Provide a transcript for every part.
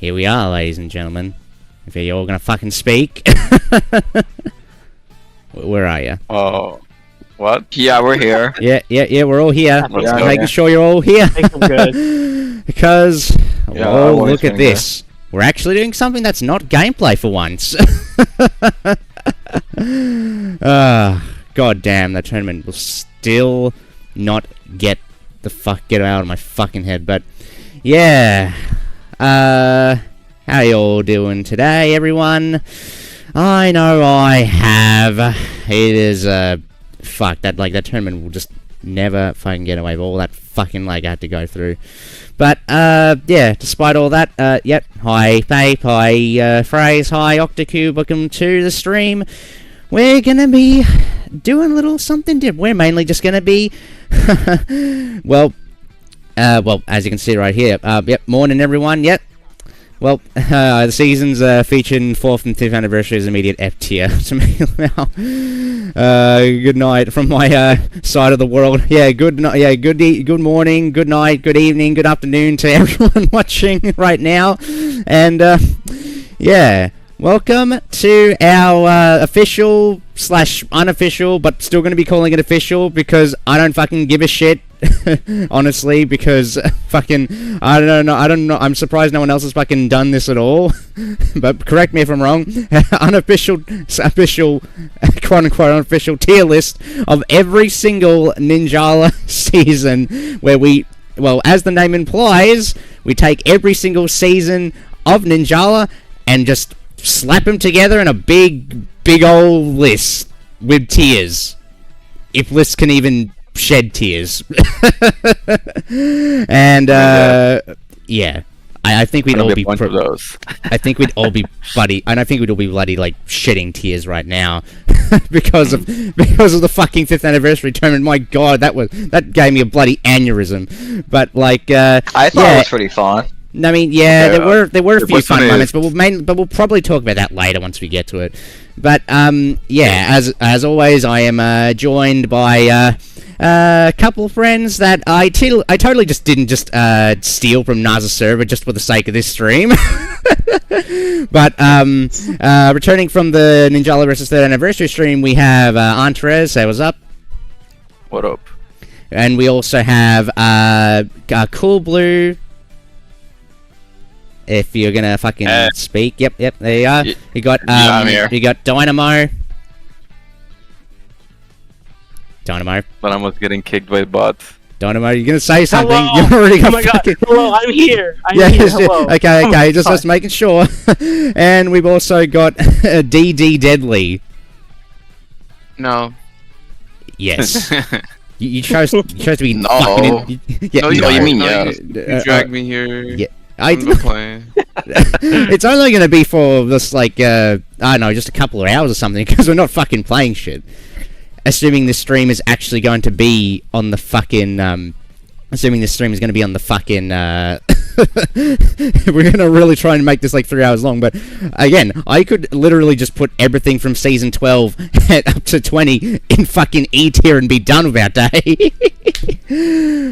here we are, ladies and gentlemen. If you're all gonna fucking speak. Where are you? Oh, what? Yeah, we're here. Yeah, we're all here. Yeah, Making sure you're all here. I think I'm good. Because, look at there. this. We're actually doing something that's not gameplay for once. God damn, that tournament will still not get out of my fucking head. But, yeah. How y'all doing today, everyone? I know I have. It is, fuck, that tournament will just never fucking get away with all that fucking lag I had to go through. But, yeah, despite all that, yep, hi Faith, hi Phrase, hi Octocube, welcome to the stream. We're gonna be doing a little something different. We're mainly just gonna be, well, as you can see right here, yep, morning everyone, yep. Well, the season's featuring 4th and 5th anniversary's immediate F tier to me now. Good night from my side of the world. Yeah, good morning, good night, good evening, good afternoon to everyone watching right now. And yeah, welcome to our official / unofficial, but still going to be calling it official because I don't fucking give a shit. Honestly, because fucking I don't know. I'm surprised no one else has fucking done this at all. But correct me if I'm wrong. Official, quote unquote unofficial tier list of every single Ninjala season, where we, well, as the name implies, we take every single season of Ninjala and just slap them together in a big old list with tiers, if lists can even shed tears. And yeah, I think we'd all be bunch of those. I think we'd all be bloody, and I think we'd all be bloody like shedding tears right now because of the fucking 5th anniversary tournament. My God, that gave me a bloody aneurysm. But like, I thought it was pretty fun. I mean, yeah, there were a few fun moments, but we'll probably talk about that later once we get to it. But yeah, as always, I am joined by a couple of friends that I totally just didn't steal from Naza's server just for the sake of this stream. But returning from the Ninjala vs 3rd anniversary stream, we have Antrez. Say what's up. What up? And we also have Cool Blue. If you're gonna fucking speak, yep, there you are. You got I'm here. You got Dynamo. But I was getting kicked by bots. Dynamo, you're gonna say something? Hello. You already got Oh my God! Hello, I'm here. Hello. Okay, just making sure. And we've also got DD Deadly. No. Yes. you chose to be No. fucking. No, you mean yes. You dragged me here. Yeah. I'm not playing. It's only going to be for this, like, I don't know, just a couple of hours or something, because we're not fucking playing shit. Assuming this stream is actually going to be on the fucking, assuming this stream is going to be on the fucking, we're going to really try and make this, like, 3 hours long, but, again, I could literally just put everything from Season 12 up to 20 in fucking E tier and be done with our day.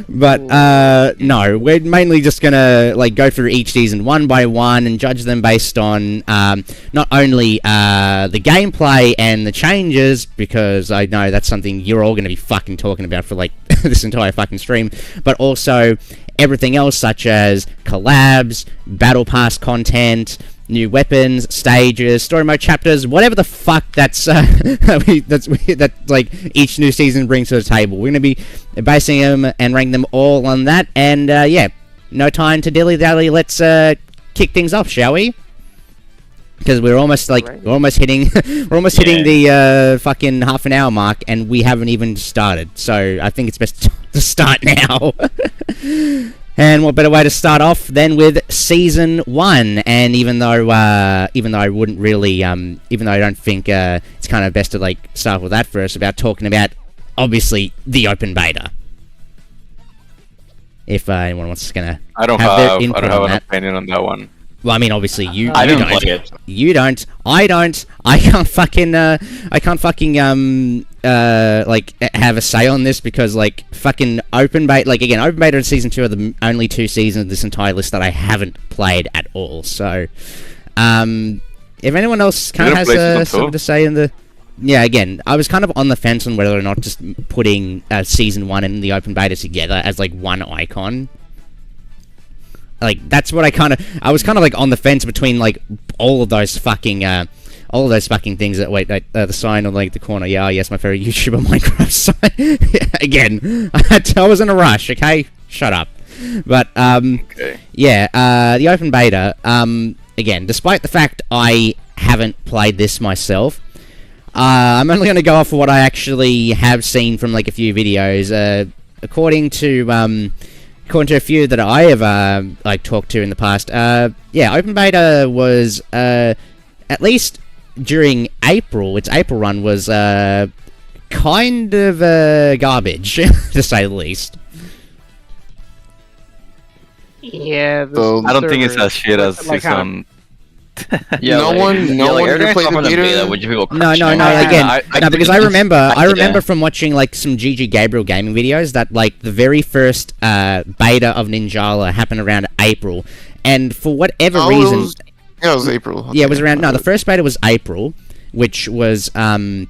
But, no, we're mainly just gonna, like, go through each season one by one and judge them based on, not only, the gameplay and the changes, because I know that's something you're all gonna be fucking talking about for, like, this entire fucking stream, but also everything else, such as collabs, battle pass content, new weapons, stages, story mode chapters, whatever the fuck that's that like each new season brings to the table. We're gonna be basing them and ranking them all on that. And yeah, no time to dilly dally. Let's kick things off, shall we? Because we're almost hitting the fucking half an hour mark, and we haven't even started. So I think it's best to start now. And what better way to start off than with Season 1? And even though I wouldn't really, even though I don't think it's kind of best to like start with that first, about talking about obviously the open beta. If anyone wants to I don't have an opinion on that one. Well, I mean, obviously you. I you didn't don't. play it. You don't. I don't. I can't fucking. I can't fucking like have a say on this because like fucking open beta. Like again, open beta and season 2 are the only 2 seasons of this entire list that I haven't played at all. So, if anyone else kind of has something to say in the. Yeah, again, I was kind of on the fence on whether or not just putting season 1 and the open beta together as like one icon. Like that's what I was kind of like on the fence between like all of those fucking things that the sign on like the corner. Yeah, yes, my favorite YouTuber Minecraft sign. Again, I was in a rush. Okay, shut up. But Okay. yeah, the open beta. Again, despite the fact I haven't played this myself, I'm only going to go off of what I actually have seen from like a few videos. According to a few that I have like talked to in the past, yeah, open beta was at least during April. Its April run was kind of garbage, to say the least. Yeah, So, I don't think it's as shit as like season. no one can play the beta. Which people No, Yeah, again, because I remember from watching like some GG Gabriel gaming videos that like the very first beta of Ninjala happened around April, and for whatever reason, It was April. yeah, it was around. No, the first beta was April, which was like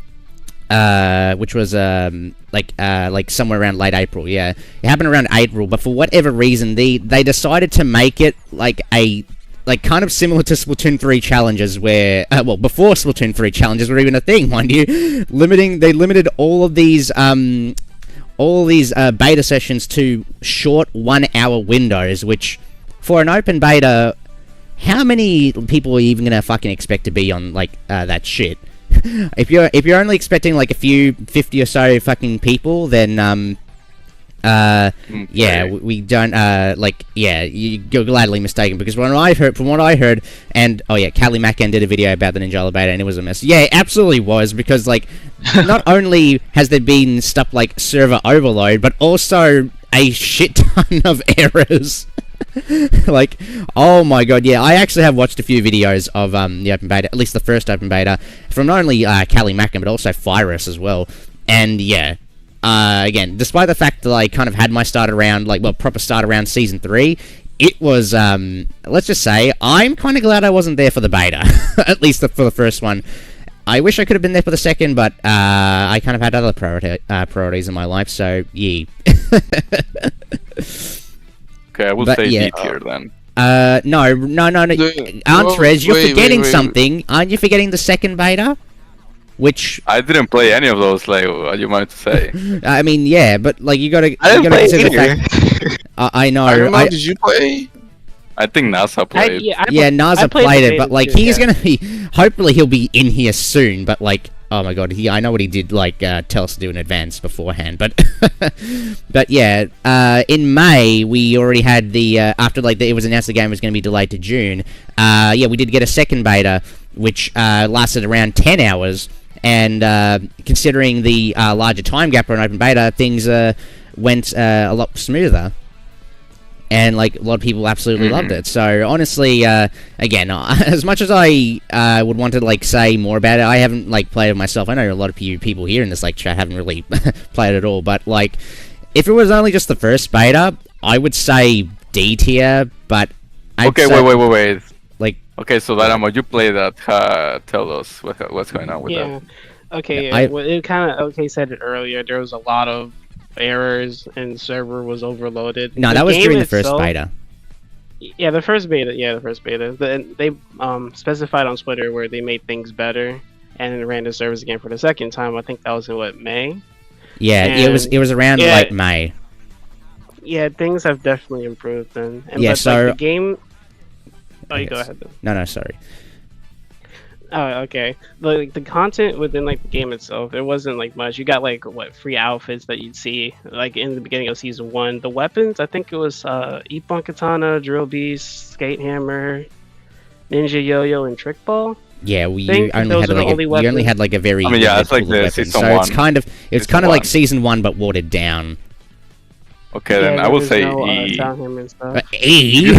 somewhere around late April. Yeah, it happened around April, but for whatever reason, they decided to make it like a. Like, kind of similar to Splatoon 3 challenges where... well, before Splatoon 3 challenges were even a thing, mind you. They limited all of these beta sessions to short 1-hour windows, which, for an open beta, how many people are you even gonna fucking expect to be on, like, that shit? If you're only expecting, like, a few 50 or so fucking people, then, yeah, we don't, like, yeah, you're gladly mistaken, because from what I heard, and, oh yeah, Callie Mackan did a video about the Ninjala beta, and it was a mess. Yeah, it absolutely was, because, like, not only has there been stuff like server overload, but also a shit ton of errors. Like, oh my god, yeah, I actually have watched a few videos of, the open beta, at least the first open beta, from not only, Callie Mackan, but also Fyrus as well, and, yeah. Again, despite the fact that I kind of had my start around, like, well, proper start around Season 3, it was, let's just say, I'm kind of glad I wasn't there for the beta, at least for the first one. I wish I could have been there for the second, but, I kind of had other priorities in my life, so, yeah. Okay, I will say B tier then. No, Antrez, you're forgetting something. Aren't you forgetting the second beta? Which I didn't play any of those. Like, what you wanted to say? I mean, yeah, but like you gotta play consider the fact. I know. Did you play? I think NASA played. NASA played it, but like he's gonna be. Hopefully, he'll be in here soon. But like, oh my god, I know what he did. Like, tell us to do in advance beforehand. But, but yeah, in May we already had the after like it was announced the game was going to be delayed to June. Yeah, we did get a second beta, which lasted around 10 hours. And considering the larger time gap for an open beta, things went a lot smoother. And like a lot of people absolutely loved it. So honestly, again, as much as I would want to like say more about it, I haven't like played it myself. I know a lot of people here in this like chat haven't really played it at all. But like, if it was only just the first beta, I would say D tier. But okay, wait. Like, okay, so Dynamo, you play that. Tell us what's going on with that. Okay, well, it kind of said it earlier. There was a lot of errors and the server was overloaded. No, that was during the first beta. Yeah, the first beta. They specified on Twitter where they made things better and then ran the servers again for the second time. I think that was in May. Yeah, and it was around like May. Yeah, things have definitely improved then. And yeah, so like, the game. Oh, you go ahead then. No, sorry. Oh, okay. The content within like the game itself, there wasn't like much. You got like free outfits that you'd see like in the beginning of season 1. The weapons, I think it was Ippon Katana, Drill Beast, Skate Hammer, Ninja Yo-Yo, and Trick Ball. Yeah, we only had like a very it's like the season so 1. It's kind of like season 1 but watered down. Okay, then I will say E. Sound Hammer and stuff. E.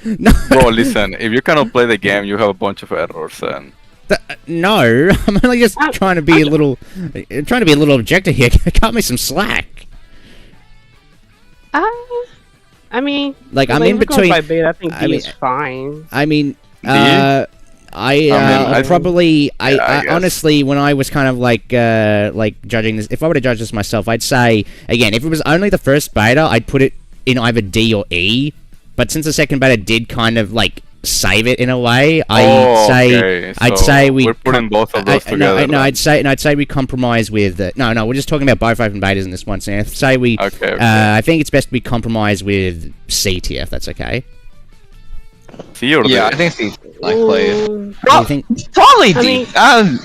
No. Bro, listen. If you cannot play the game, you have a bunch of errors. And No, I'm only just trying to be a little objective here. Cut me some slack. I mean, like I'm in between. By beta, I think D is fine. I mean, I honestly, when I was kind of like judging this, if I were to judge this myself, I'd say again, if it was only the first beta, I'd put it in either D or E. But since the second beta did kind of like save it in a way, I'd say we're putting both of those together. No, I'd say we compromise with no, we're just talking about both open betas in this one. So I'd say we. Okay. I think it's best we compromise with C tier, if that's okay. C or D? Yeah, I think C. I play it. Well, think... Probably D. I'm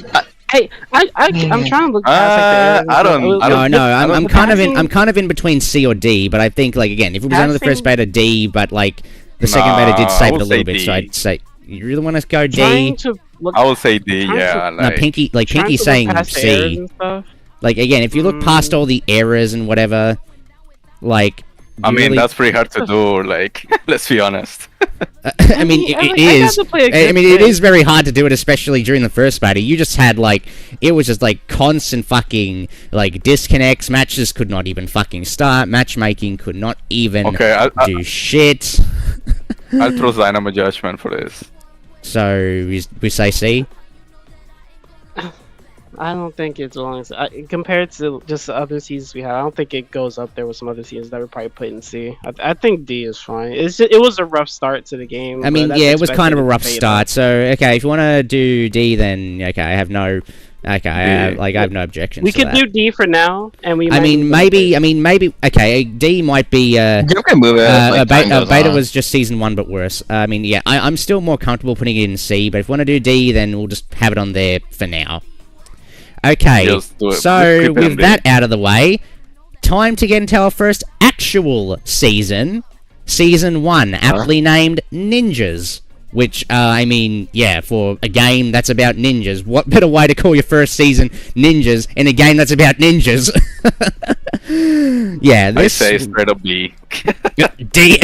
trying to look past I don't. I'm kind of in between C or D, but I think like again, if it was only the first beta, D, but like the second beta did save it a little bit, so I'd say you really want to go D. I would say D. Yeah. No, Pinky's saying C. Like again, if you look past all the errors and whatever, like. I mean, that's pretty hard to do. Like, let's be honest. I mean, it is. I mean, it is very hard to do it, especially during the first beta. You just had like, it was just like constant fucking like disconnects. Matches could not even fucking start. Matchmaking could not even do shit. I'll throw Dynamo Judgment for this. So we say C. I don't think it's long compared to just the other seasons we had. I don't think it goes up there with some other seasons that were probably put in C. I think D is fine. It was a rough start to the game. I mean, yeah, it was kind of a rough start. So okay, if you want to do D, then okay, I have no objections. We could do D for now, and we. Maybe. Okay, D might be. You can move it. Beta was just season 1, but worse. I mean, yeah, I'm still more comfortable putting it in C. But if you want to do D, then we'll just have it on there for now. Okay, so with that out of the way, time to get into our first actual season. Season 1, aptly named Ninjas. Which, I mean, yeah, for a game that's about ninjas, what better way to call your first season Ninjas in a game that's about ninjas? Yeah, this... I say straight up B. D.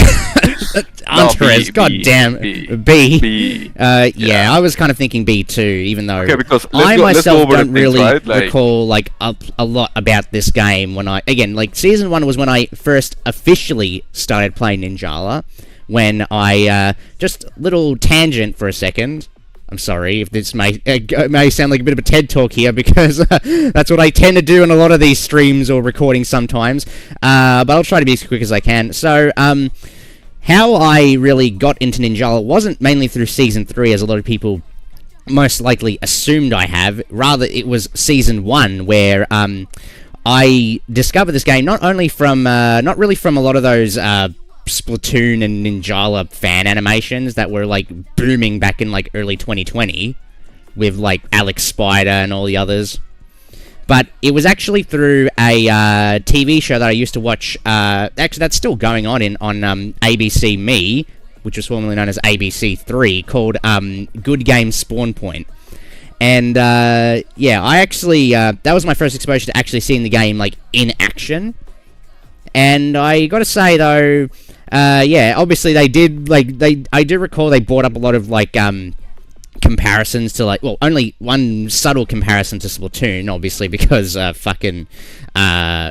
Andres, no, goddamn. B. Yeah, I was kind of thinking B too, even though because I myself don't really recall like a lot about this game. When like season 1 was when I first officially started playing Ninjala. When I just little tangent for a second. I'm sorry if this may sound like a bit of a TED talk here, because that's what I tend to do in a lot of these streams or recordings sometimes. But I'll try to be as quick as I can. So, how I really got into Ninjala wasn't mainly through Season 3, as a lot of people most likely assumed I have. Rather, it was Season 1, where I discovered this game not really from a lot of those Splatoon and Ninjala fan animations that were like booming back in like early 2020 with like Alex Spider and all the others, but it was actually through a TV show that I used to watch. Actually, that's still going on ABC Me, which was formerly known as ABC 3, called Good Game Spawn Point. And yeah, I actually that was my first exposure to actually seeing the game like in action. And I gotta say though, yeah, obviously they did I do recall they brought up a lot of like comparisons to like, well, only one subtle comparison to Splatoon, obviously, because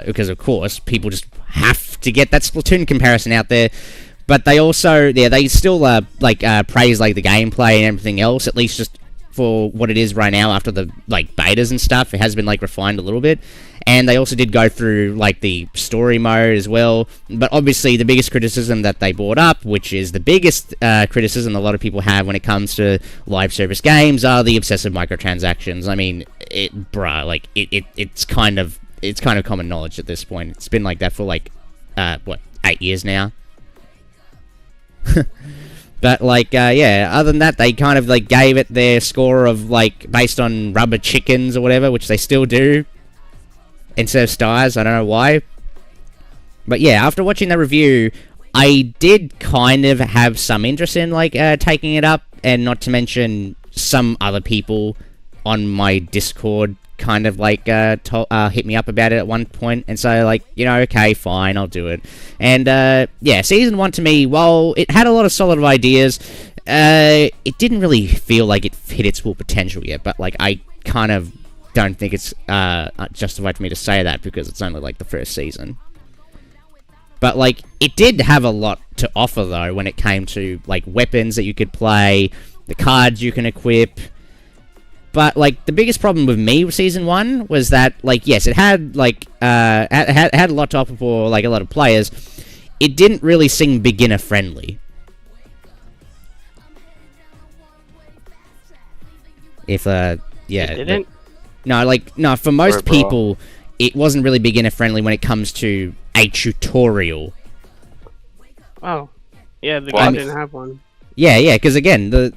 because of course people just have to get that Splatoon comparison out there. But they also, yeah, they still praise like the gameplay and everything else, at least just for what it is right now after the like betas and stuff. It has been like refined a little bit. And they also did go through like the story mode as well. But obviously the biggest criticism that they brought up, which is the biggest criticism a lot of people have when it comes to live service games, are the obsessive microtransactions. I mean, it's kind of common knowledge at this point. It's been like that for like 8 years now. But like yeah, other than that, they kind of like gave it their score of like based on rubber chickens or whatever, which they still do instead of stars. I don't know why. But yeah, after watching the review, I did kind of have some interest in like taking it up, and not to mention some other people on my Discord kind of like hit me up about it at one point, and so like, you know, okay, fine, I'll do it. And yeah, season 1 to me, while it had a lot of solid ideas, it didn't really feel like it hit its full potential yet. But like, I kind of don't think it's justified for me to say that because it's only like the first season. But like, it did have a lot to offer though when it came to like weapons that you could play, the cards you can equip. But like, the biggest problem with me with season 1 was that, like, yes, it had like had a lot to offer for like a lot of players. It didn't really seem beginner friendly. If yeah, It didn't. No, for most people, it wasn't really beginner friendly when it comes to a tutorial. Oh, yeah, the game didn't have one. Yeah, because again, the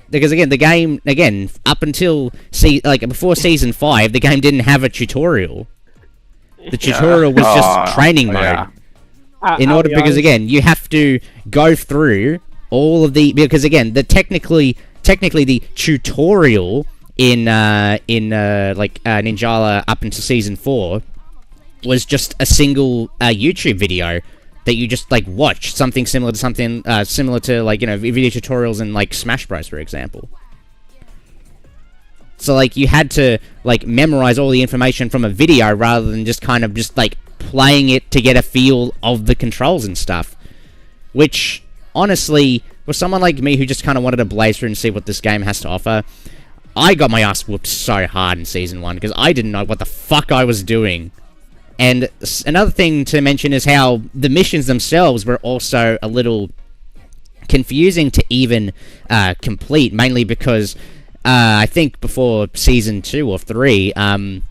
game up until before season 5, the game didn't have a tutorial. The tutorial was just training mode. Yeah. Because again, you have to go through all of the, because again, technically the tutorial in Ninjala up until season 4 was just a single YouTube video that you just like watch, something similar to like, you know, video tutorials in like Smash Bros, for example. So like, you had to like memorize all the information from a video rather than just kind of just like playing it to get a feel of the controls and stuff. Which honestly, for someone like me who just kind of wanted to blaze through and see what this game has to offer, I got my ass whooped so hard in season 1 because I didn't know what the fuck I was doing. And another thing to mention is how the missions themselves were also a little confusing to even complete, mainly because I think before season 2 or 3, the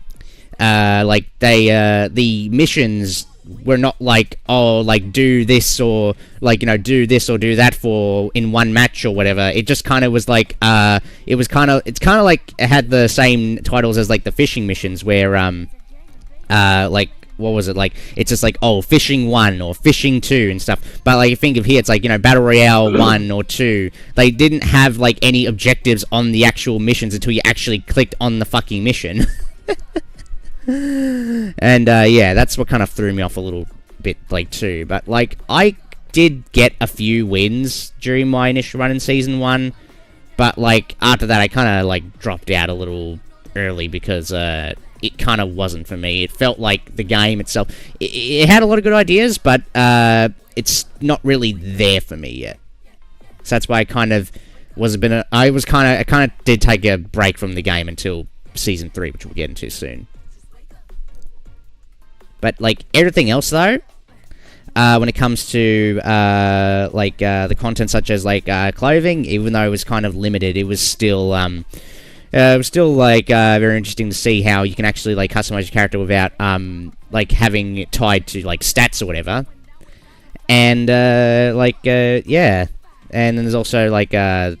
missions were not like, oh, like do this or like, you know, do this or do that for in one match or whatever. It just kind of was like it's kind of like it had the same titles as like the fishing missions where like, what was it, like, it's just like, oh, fishing 1 or fishing 2 and stuff. But like, you think of here, it's like, you know, battle royale 1 or 2. They didn't have like any objectives on the actual missions until you actually clicked on the fucking mission. And yeah, that's what kind of threw me off a little bit, like, too. But like, I did get a few wins during my initial run in season 1, but like, after that I kind of like dropped out a little early because it kind of wasn't for me. It felt like the game itself, it had a lot of good ideas, but it's not really there for me yet. So that's why I kind of was I kind of did take a break from the game until season 3, which we'll get into soon. But like, everything else though, when it comes to the content such as like clothing, even though it was kind of limited, it was still like very interesting to see how you can actually like customize your character without like having it tied to like stats or whatever. And yeah, and then there's also like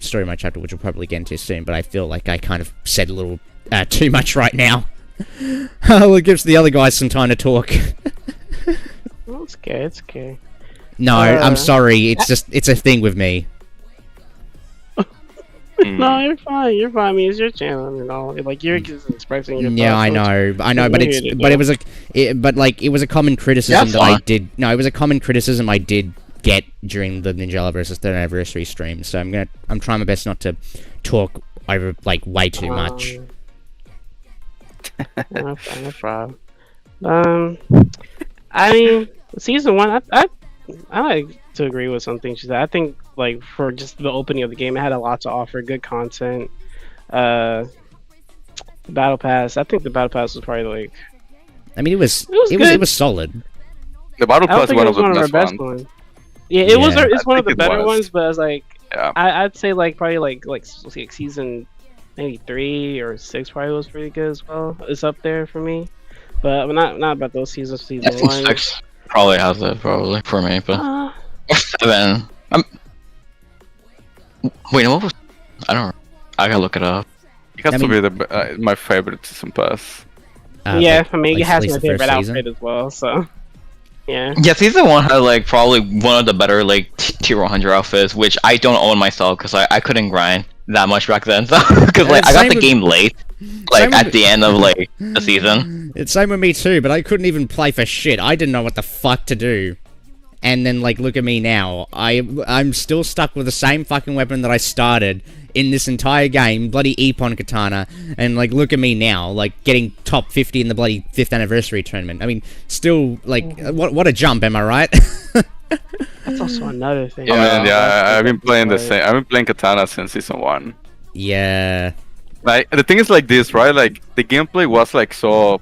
story mode chapter, which we'll probably get into soon. But I feel like I kind of said a little too much right now. Well, it gives the other guys some time to talk. Well, it's okay. It's okay. No, I'm sorry. It's a thing with me. No, you're fine. You're fine. I mean, it's your channel, you know. Like, you're just expressing your thoughts. Yeah, I know, but it was a common criticism that I did. No, it was a common criticism I did get during the Ninjala versus 3rd anniversary stream. So I'm trying my best not to talk over like way too much. No problem. I mean, season 1, I like to agree with something she said. I think like for just the opening of the game, it had a lot to offer, good content. Battle Pass, I think the Battle Pass was probably like, I mean, it was solid. The Battle Pass was one of the best ones. Yeah, it's one of the better ones, but I was like, I'd say like probably like season maybe 3 or 6 probably was pretty good as well. It's up there for me, but not about those seasons. Season 1 6 probably has it for me, but 7. Wait, what was? I don't know. I gotta look it up. It has to be my favorite season pass. Yeah, for me, it has my favorite outfit as well. So, yeah. Yeah, season 1 had like probably one of the better like tier 100 outfits, which I don't own myself because I couldn't grind that much back then. So, because like I got the game late. like at the end of like the season. It's same with me too, but I couldn't even play for shit. I didn't know what the fuck to do. And then like look at me now. I'm still stuck with the same fucking weapon that I started in this entire game, bloody Epon Katana, and like look at me now, like getting top 50 in the bloody 5th anniversary tournament. I mean, still like what a jump, am I right? That's also another thing. I've been playing the same. I've been playing Katana since season 1. Yeah. Like the thing is like this, right? Like the gameplay was like so.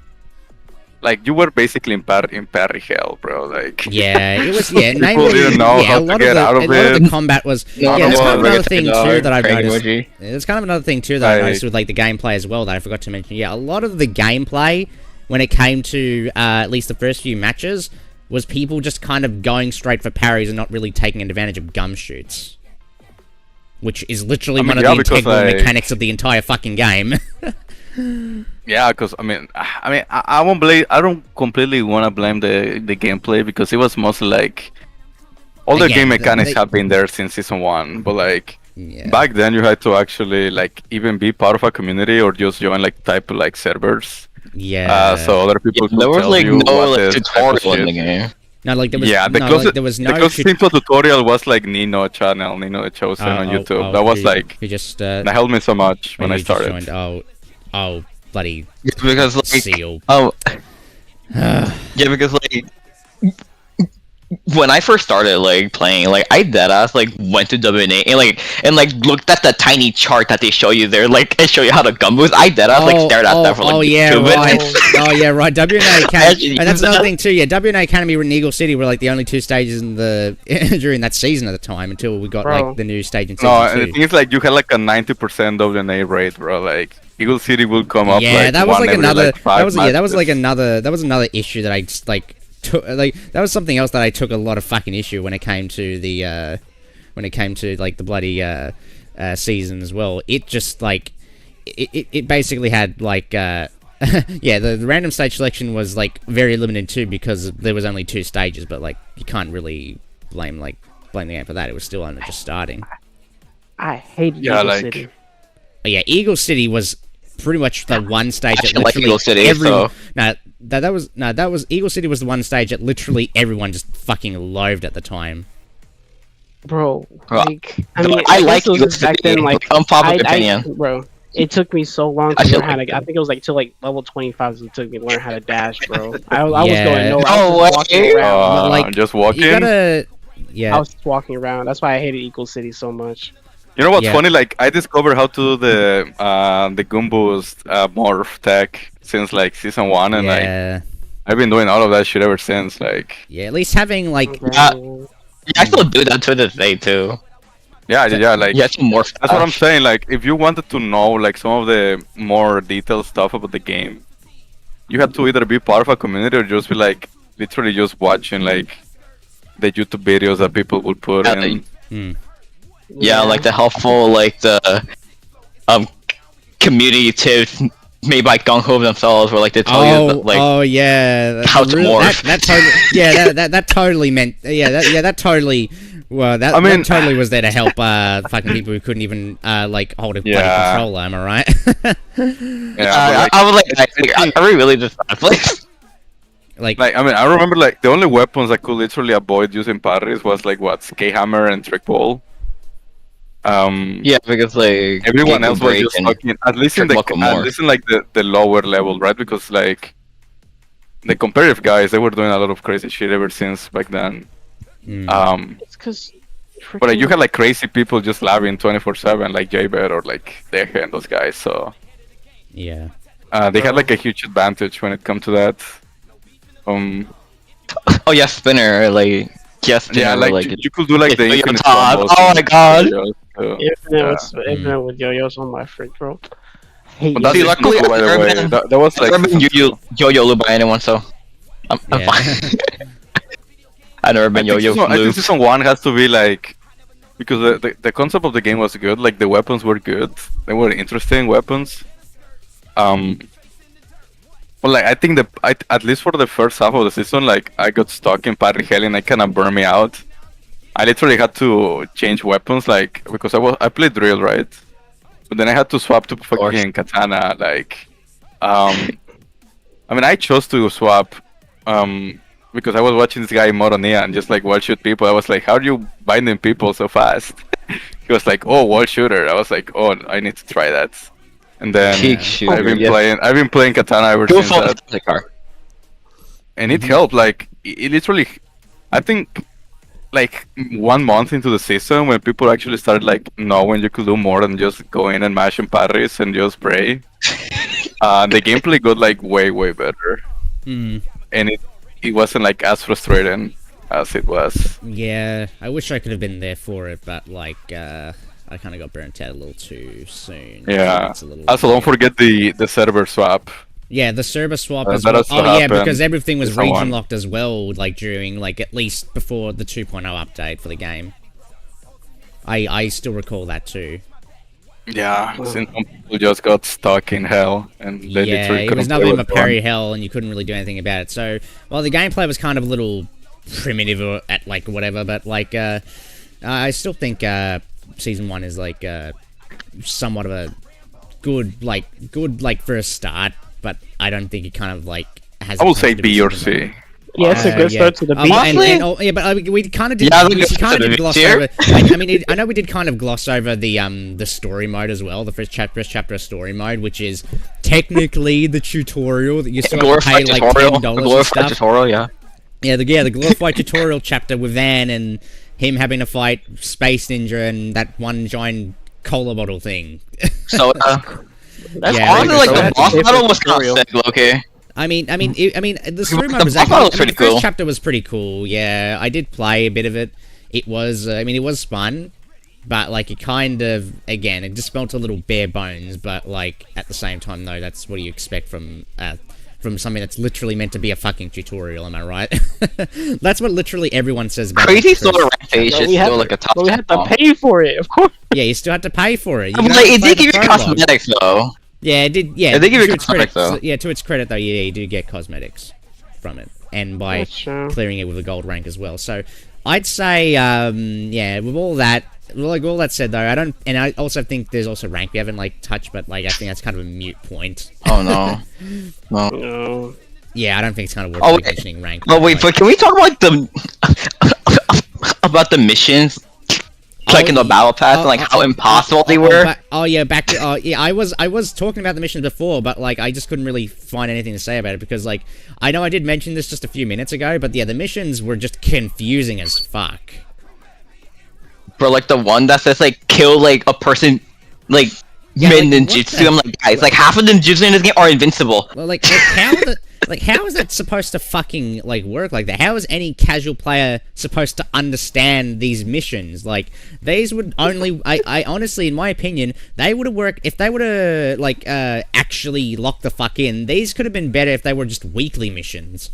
Like you were basically in parry hell, bro. Like yeah, it was. Yeah, people namely, didn't know yeah, how to get out of it. A lot of the combat was. No, yeah, that's kind of no, another thing too that I've noticed. emoji. There's kind of another thing too that I noticed with like the gameplay as well that I forgot to mention. Yeah, a lot of the gameplay when it came to at least the first few matches was people just kind of going straight for parries and not really taking advantage of gum shoots, which is literally one of the integral mechanics of the entire fucking game. Yeah, because I won't blame. I don't completely want to blame the gameplay because it was mostly like all the game mechanics have been there since season 1, but like back then you had to actually like even be part of a community or just join like type of like servers. Yeah. So other people could there was tell like you no what like the tutorial in the game. No, like there was. Yeah, the no, closest, like, there was no. the closest thing to a tutorial was like Nino channel, Nino the Chosen on YouTube. That was like who just that helped me so much when I started. Joined, oh, bloody Because like seal. yeah, because like when I first started like playing, like I deadass like went to WNA and like looked at the tiny chart that they show you there, like and show you how to gun boost. I deadass like stared at that for like 2 minutes. Right. WNA Academy, and that's another thing too. Yeah, WNA Academy and Eagle City were like the only 2 stages in the during that season at the time until we got like the new stage in season 2. No, and the thing is like you had like a 90% WNA rate, bro. Like Eagle City will come up. Yeah, like, that was like another. That was matches. another issue that I just like. Like that was something else that I took a lot of fucking issue when it came to the like the bloody season as well. It just like it basically had like yeah, the random stage selection was like very limited too because there was only 2 stages, but like you can't really blame the game for that. It was still only just starting. I hate Eagle City. But yeah, Eagle City was pretty much the one stage that like literally Eagle City, everyone. That was Eagle City was the one stage that literally everyone just fucking loathed at the time. Bro, like I mean, I like those back then. Like, unpopular opinion, bro. It took me so long to learn how to. I think it was like till like level 25 it took me to learn how to dash, bro. I was going nowhere. I was walking around. Like, just walking. You gotta, yeah. I was just walking around. That's why I hated Eagle City so much. You know what's funny? Like I discovered how to do the Goomboost morph tech since like season 1, and like I've been doing all of that shit ever since. Like at least having like I still do that to this day too. Yeah, like yeah, some more. That's what I'm saying. Like if you wanted to know like some of the more detailed stuff about the game, you had to either be part of a community or just be like literally just watching like the YouTube videos that people would put in. Yeah, like the helpful, like the community tips made by Gung Ho themselves, where like they tell you like how to morph. That totally meant that totally. Well, that totally was there to help fucking people who couldn't even like hold a bloody controller. Am I right? I was like, are we really just that place? Like I mean, I remember like the only weapons I could literally avoid using parries was like what K-Hammer and Trick Ball. Yeah, because like everyone else was just fucking at least in the lower level, right? Because like the competitive guys, they were doing a lot of crazy shit ever since back then. It's because but like, you had like crazy people just laughing 24/7, like Jaybird or like Deje and those guys. So yeah, they had like a huge advantage when it comes to that. Oh yeah, spinner like. Yes, yeah, like you could do like the infinite combos. Oh my god! Infinite with yo-yos on my freak, bro. But that's luckily, by the way, that was like I've never been yo-yo by anyone, so I'm fine. I've never been yo-yo. I think season 1 has to be like because the concept of the game was good. Like the weapons were good. They were interesting weapons. Well, like I think at least for the first half of the season, like I got stuck in parry hell and it kind of burned me out. I literally had to change weapons, like because I played drill, right? but then I had to swap to fucking katana. Like, I mean, I chose to swap, because I was watching this guy Moronia and just like wall shoot people. I was like, how are you binding people so fast? He was like, oh, wall shooter. I was like, oh, I need to try that. And then I've been playing katana ever since that. And it helped. Like, it literally, I think, like 1 month into the season, when people actually started like knowing you could do more than just go in and mash and parries and just spray. The gameplay got like way better. And it wasn't like as frustrating as it was. Yeah, I wish I could have been there for it, but like I kind of got burnt out a little too soon. Yeah. Also, don't forget the server swap. Yeah, the server swap as well. Oh yeah, because everything was region locked as well, like during, like at least before the 2.0 update for the game. I still recall that too. Yeah, since some people just got stuck in hell and they literally couldn't. It was nothing but parry hell, and you couldn't really do anything about it. So, well, the gameplay was kind of a little primitive at like whatever, but like I still think season 1 is like somewhat of a good first start. But I don't think it kind of like has. I will say B or C. Yeah, it's a good start to the B. We kind of did. We kind of did gloss over. I know we did kind of gloss over the story mode as well. The first chapter of story mode, which is technically the tutorial that you still have to pay like $10 and stuff. Tutorial, yeah. Yeah, the glorified tutorial chapter with Van and him having to fight Space Ninja and that one giant cola bottle thing. So. That's honestly like the boss battle was kind of sick, okay. I mean, the story mode was actually the first chapter was pretty cool. Yeah, I did play a bit of it. It was, it was fun, but like it kind of, again, it just felt a little bare bones. But like at the same time, though, that's what you expect from something that's literally meant to be a fucking tutorial. Am I right? That's what literally everyone says about Crazy Solar Rampage is still like a top. But we had to pay for it, of course. Yeah, you still had to pay for it. It did give you cosmetics though. Yeah, it did. Yeah, they give you cosmetics though. Yeah, to its credit though, yeah, you do get cosmetics from it, and by clearing it with a gold rank as well. So I'd say, yeah, with all that, like all that said though, I also think there's also rank we haven't like touched, but like I think that's kind of a moot point. Oh no, no. Yeah, I don't think it's kind of worth mentioning rank. Oh wait, but can we talk about the missions? Like in the battle pass, and like how impossible they were. Back to I was talking about the missions before, but like I just couldn't really find anything to say about it because like I know I did mention this just a few minutes ago, but yeah, the missions were just confusing as fuck. For like the one that says like kill like a person, like mid ninjutsu, I'm like guys, like half of the ninjutsu in this game are invincible. Well, how is that supposed to fucking like work like that? How is any casual player supposed to understand these missions? Like these would only, I honestly, in my opinion, they would have worked if they would have like actually locked the fuck in. These could have been better if they were just weekly missions.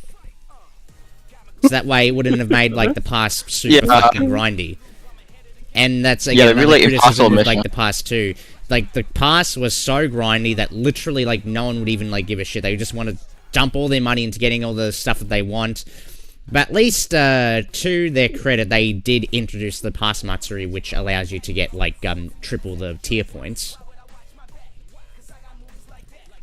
So that way it wouldn't have made like the pass super fucking grindy. And that's again really criticism with like the pass too. Like the pass was so grindy that literally like no one would even like give a shit. They just want to dump all their money into getting all the stuff that they want. But at least to their credit, they did introduce the Pass Matsuri, which allows you to get like triple the tier points.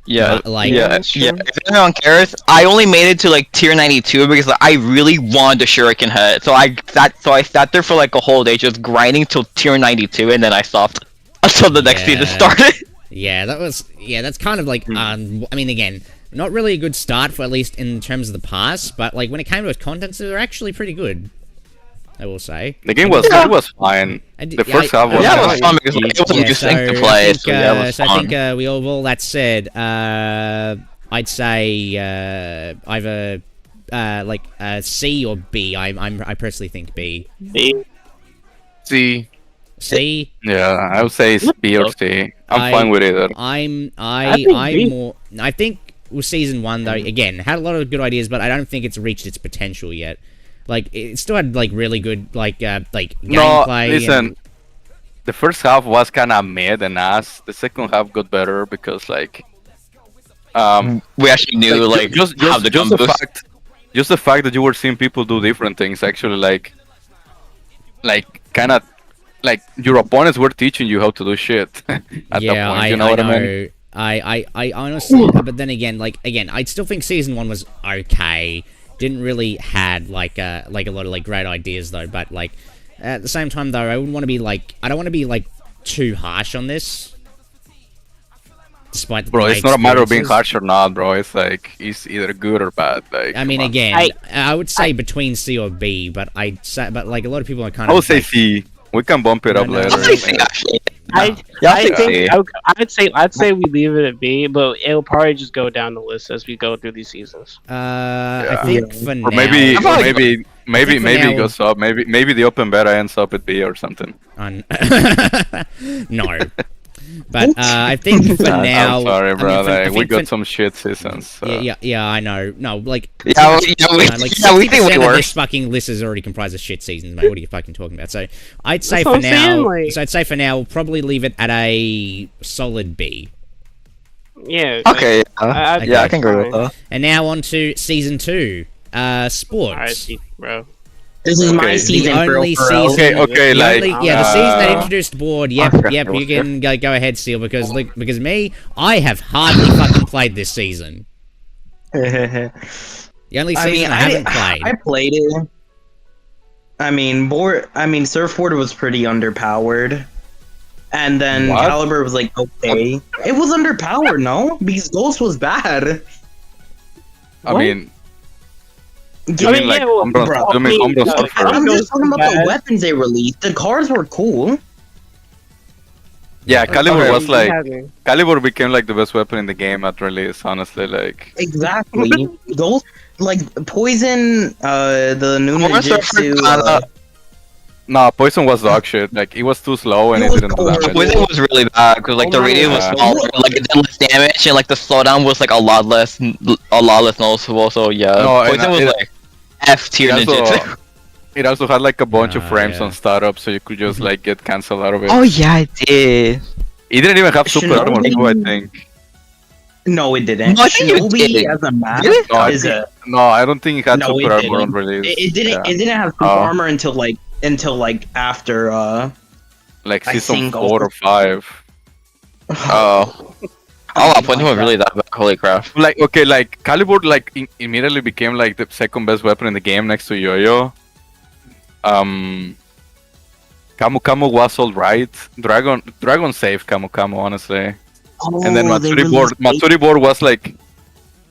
Yeah, if anyone cares, I only made it to like tier 92 because like, I really wanted the Shuriken head. So I sat there for like a whole day just grinding till tier 92, and then I stopped until the next season started. Yeah, that's kind of like I mean, again, not really a good start for at least in terms of the pass, but like when it came to its contents, they were actually pretty good. I will say the game was fine. The first half was fun because it was interesting to play. I think we all that said, I'd say either like C or B. I personally think B. C. C. Yeah, I would say it's B or C. I'm fine with either. I think with season 1 though, again, had a lot of good ideas, but I don't think it's reached its potential yet. Like it still had like really good like gameplay. No, listen. The first half was kind of mid and ass. The second half got better because like we actually knew like how the just the fact that you were seeing people do different things actually like kind of like your opponents were teaching you how to do shit at that point. You know what I mean? I honestly, but then again, I still think season 1 was okay. Didn't really had like a lot of like great ideas though. But like at the same time though, I don't want to be like too harsh on this. Despite bro, it's not a matter of being harsh or not, bro. It's like it's either good or bad. Like I mean, again, I would say between C or B, but like a lot of people are kind of. I would say C. We can bump it up later. I'd say we leave it at B, but it'll probably just go down the list as we go through these seasons. I think for now. Or maybe it goes up. Maybe the open beta ends up at B or something. No. But I think for now. I'm sorry, bro. I mean, we got some shit seasons. So. Yeah, I know. No, like. We think we were. This fucking list is already comprised of shit seasons, mate. What are you fucking talking about? So I'd say for now. We'll probably leave it at a solid B. Yeah. Okay. I can agree with that. And now on to season 2. Sports. Alright, bro. This is my season, the only season. Okay, the season that introduced board. Yep. You can go ahead, Seal, because me, I have hardly fucking played this season. The only season I haven't played. I played it. I mean, Surfboard was pretty underpowered, and then Caliber was like okay. It was underpowered, no, because Ghost was bad. I mean. I'm just talking about the weapons they released. The cars were cool. Yeah, Caliber was like Caliber became like the best weapon in the game at release. Honestly, like exactly. Those like Poison, the new Ninjutsu. No, Poison was dog shit. Like it was too slow and it didn't do damage. Poison was really bad because like the radius was smaller, like it did less damage, and like the slowdown was like a lot less noticeable. So yeah, Poison was like F tier ninjutsu. It also had like a bunch of frames on startup, so you could just like get cancelled out of it. Oh yeah, it did. It didn't even have super armor too, I think. No, it didn't. No, I think it did. As a map no, I don't think it had super armor on release. It didn't. Yeah. It didn't have super armor until like after like season 4 or 5. Poison was really that bad. Holy crap! Like like Caliber like immediately became like the second best weapon in the game next to Yo-Yo. Camu was alright. Dragon saved Camu honestly. And then Matsuri board was like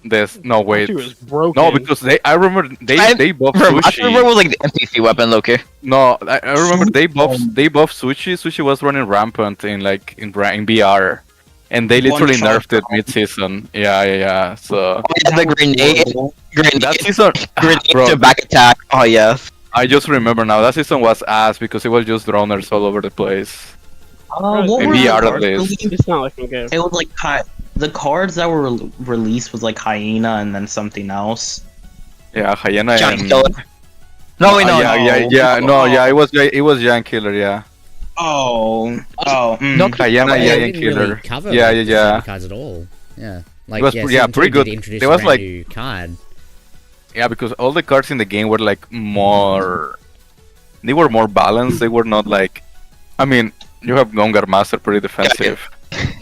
this. No wait, no, because I remember they buffed Sushi. Matsuri board was like the NPC weapon, Loki. No, I remember they buffed Sushi. Sushi was running rampant in BR. And they literally nerfed it mid-season. Yeah. So the grenade that season, to back attack. Oh yes. I just remember now. That season was ass because it was just droners all over the place. What were it's not looking good. It was like the cards that were released was like Hyena and then something else. Yeah, Hyena and. No. It was Giant Killer. Yeah. No, Hyena, Giant Killer. Yeah. Cards at all. Yeah. Like, it was pretty good. There was like new card. Yeah, because all the cards in the game were like more. They were more balanced. They were not like. I mean, you have Gongar Master pretty defensive.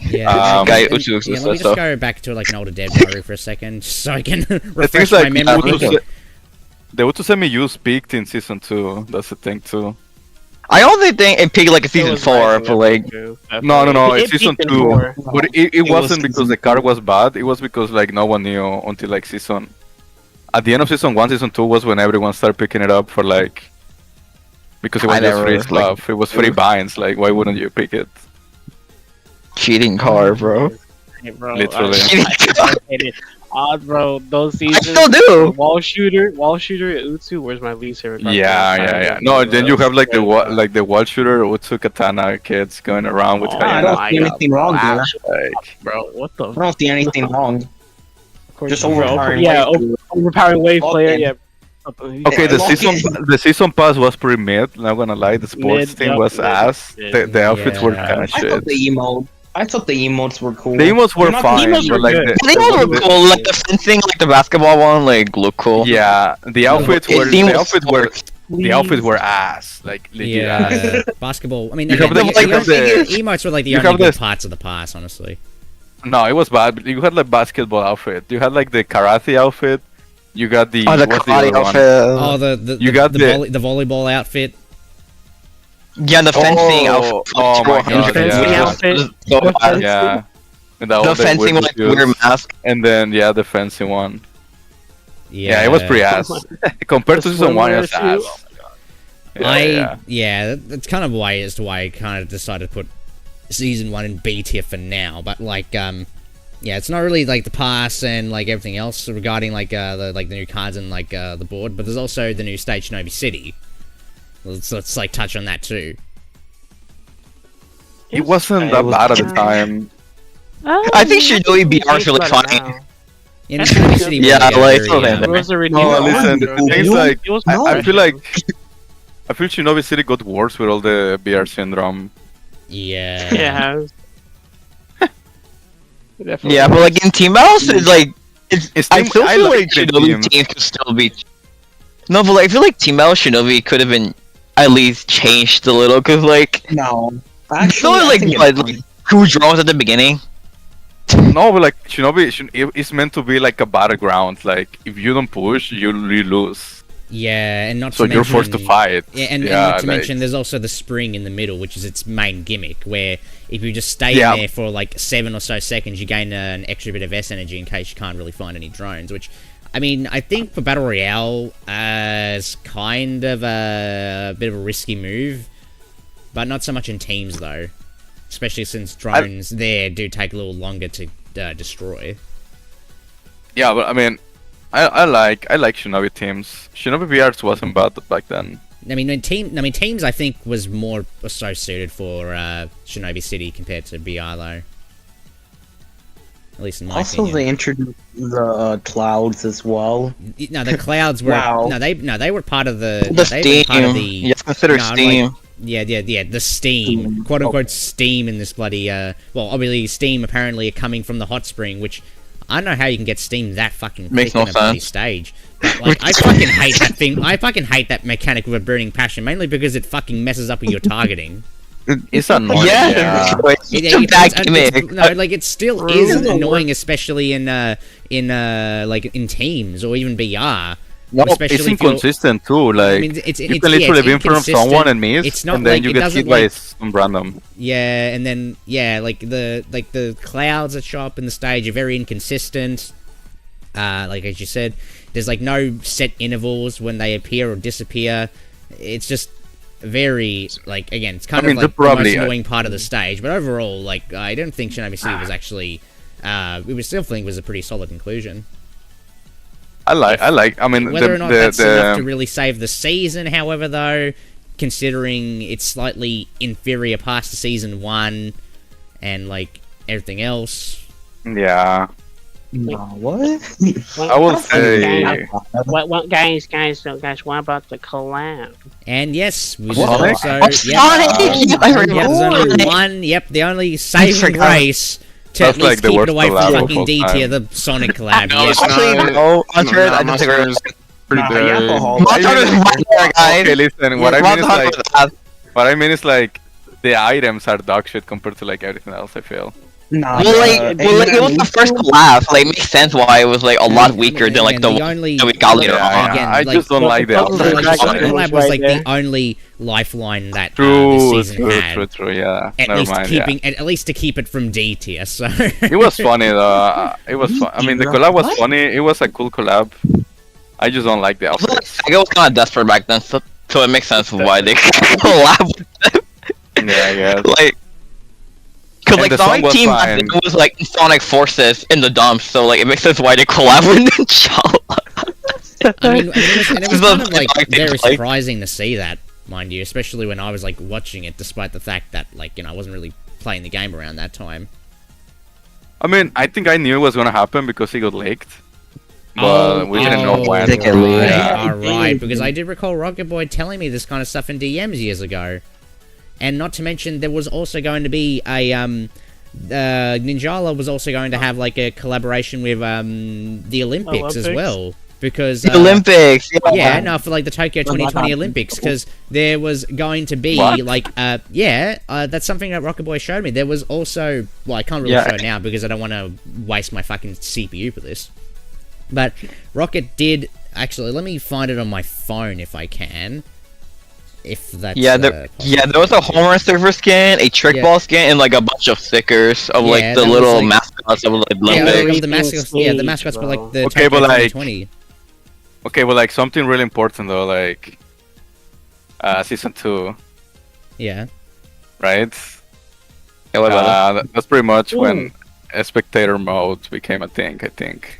Yeah. Let me just go back to like an older Dead Mario for a second, so I can refresh my memory. The Utusemi use peaked in season 2. That's the thing too. I only think it peaked like a season 4, but like no, it's season 2. But it wasn't because the card was bad. It was because like no one knew until like season. At the end of season 1, season 2 was when everyone started picking it up for like. Because it was just free stuff. It was free binds. Like why wouldn't you pick it? Cheating card, bro. Hey, bro. Literally. Bro, those seasons. I still do. Wall shooter, Utsu. Where's my least favorite? Yeah. No, then you have like the wall shooter Utsu Katana kids going around with. I don't see anything wrong there. Bro, what the? I don't see anything wrong. Just overpowering. Overpowering wave player. Yeah. Okay, the season pass was pretty mid. Not gonna lie, the sports thing was ass. The outfits were kind of shit. I thought the emotes were cool. The emotes were fine, but like the emotes were cool. Like the fencing, like the basketball one, like look cool. Yeah, the outfits were the outfits were ass, like legit ass. Yeah, basketball. I mean, You again, have the- the, you have the- emotes were like the you only have good the- parts of the pass, honestly. No, it was bad. But you had like basketball outfit. You had like the karate outfit. You got the Oh, the what's karate other one? outfit. Oh, You got the- volleyball outfit. Yeah, the fencing outfit. Oh my god, Fencing yeah. outfit. So The bad. Yeah. And that The all fencing with like the weird shoes. mask. And then the fencing one. Yeah, Yeah, it was pretty ass. Compared to The season one, it was swimwear ass. shoes. Yeah. That's kind of why as to why I kind of decided to put season 1 in B tier for now. But like, yeah, it's not really like the pass and like everything else regarding like the new cards and like the board. But there's also the new stage Shinobi City. Let's like touch on that too. It wasn't that bad at the time. I think Shinobi BR is really funny. In Shinobi City, Yeah, was, like, very, so It was a No, redeemer. listen, the thing is like, It was I fun. feel like Shinobi City got worse with all the BR syndrome. yeah. Yeah. Definitely. Yeah, but like in Team Mouse, it's like I Team- still I feel like like the Shinobi team. team could still be. No, but like, I feel like Team Mouse Shinobi could have been at least changed a little, cause like No. still Actually, I like think what, it's like two drones at the beginning. No, but like it's meant to be like a battleground. Like if you don't push, you lose. Yeah, and not So to you're mention, forced to fight. Yeah, and not to mention, there's also the spring in the middle, which is its main gimmick, where if you just stay in there for like 7 or so seconds, you gain an extra bit of S energy in case you can't really find any drones, which, I mean, I think for Battle Royale, is kind of a bit of a risky move, but not so much in teams, though. Especially since drones there do take a little longer to destroy. Yeah, but I mean, I like Shinobi teams. Shinobi BRs wasn't bad back then. I mean, teams I think was more so suited for Shinobi City compared to BR though. At least in my also opinion. they introduced the clouds as well. No, the clouds were Wow. they were part of the The they were Steam. part of the You have to consider no, like, Steam. the Steam, quote unquote Steam in this bloody well, obviously Steam apparently are coming from the hot spring, which I don't know how you can get Steam that fucking quick Makes no in a bloody sense. stage. But, like, I fucking hate that thing. I fucking hate that mechanic with a burning passion, mainly because it fucking messes up with your targeting. It's annoying. Yeah, it's It- a it- bad it's- gimmick. no, like it still is Really? annoying, especially in like in teams or even BR. No, especially it's if you're- inconsistent too. Like I mean, it's you can literally be in front of someone and miss, It's not and then like, you it get doesn't hit by like, some random. yeah, and then like the clouds that show up in the stage are very inconsistent. Like as you said, there's like no set intervals when they appear or disappear. It's just very like again, it's kind I mean, of like they're probably- the most annoying part of the stage. But overall, like I don't think Shinobi City was actually. It was still think was a pretty solid inclusion. I like. I mean, Whether or not that's enough to the really save the season, however, though, considering it's slightly inferior past the season 1 and like everything else. yeah. No, what? I will say. What guys, what about the collab? And yes, we What? also Oh, yep, Sonic! I yep, there's only forgot. one. Yep, the only saving forgot. grace to That's at like least the keep it worst away from collab of fucking all D tier, time. the Sonic collab. No, yes. it's Actually, not. no, Hunter, No, I Monster disagree. is pretty Nah, bad. alcohol. Monster is right there, guys. Okay, listen. What I Monster mean is like, is bad. what I mean is like, the items are dog shit compared to like everything else. I feel. Nah, Well, like, it was the first collab. Like, it makes sense why it was like a lot weaker than like Again, the only that we got later Yeah, on. Again, I like, just don't like the well, outside like, Like, design. Sonic Collab collab was right like there. the only lifeline that this True, season had. true. Yeah. At Never least mind. keeping, at least to keep it from D tier. So It was funny though. It was fun. I mean, the collab was funny. It was a cool collab. I just don't like the I feel like outfits. Sega was kind of desperate back then, so it makes sense why they collab with them. Yeah, I guess. Like, cause And like the the song Sonic was team back fine. then was like Sonic Forces in the dumps, so like it makes sense why they collab with Ninjala. I mean, and it was The- kind of like like, very like- surprising to see that, mind you, especially when I was like watching it, despite the fact that like I wasn't really playing the game around that time. I mean, I think I knew it was gonna happen because he got leaked. But we didn't know when. Take it leak. Yeah. Alright, because I did recall Rocket Boy telling me this kind of stuff in DMs years ago. And not to mention, there was also going to be a, Ninjala was also going to have, like, a collaboration with, the Olympics as well. because The Olympics. yeah, no, for like the Tokyo 2020 Olympics, because there was going to be that's something that Rocket Boy showed me. There was also, well, I can't really show it now because I don't want to waste my fucking CPU for this. But Rocket did actually. Let me find it on my phone if I can. If that's there was a home run server skin, a trick ball skin, and like a bunch of stickers of like the little mascots of like Olympics. The mascots for like the okay, Tokyo but like 2020. Okay, but like something really important though, like season 2, Yeah. right? Yeah, what about that? That's pretty much when a spectator mode became a thing, I think.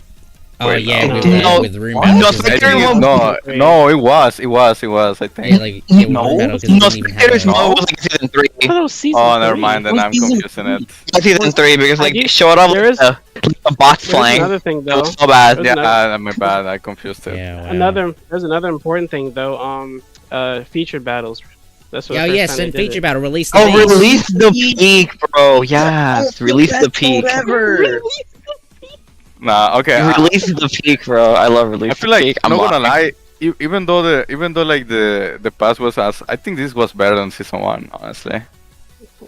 Oh Wait, yeah, no. with room No, battles. spectator mode. No, it was, I think. Yeah, like with room battles, 'cause it No, didn't even have spectators a- mode was like season 3. I thought it was season Oh, never 3. mind, then I'm confusing it. Season 3 because like I it showed up there is- like a bots There's flying. another thing It though. was so bad. There's Yeah, my bad, I confused it. Yeah, wow. There's another important thing though. Featured battles. That's what. Oh the first yes, time they and did feature it. battle release the Oh, beast. release the peak, bro. Yes, release the peak. Ever. Nah, okay. Release the peak, bro. I love release I feel the like peak. I'm not gonna lie. Even though like the past was as, I think this was better than season 1, honestly.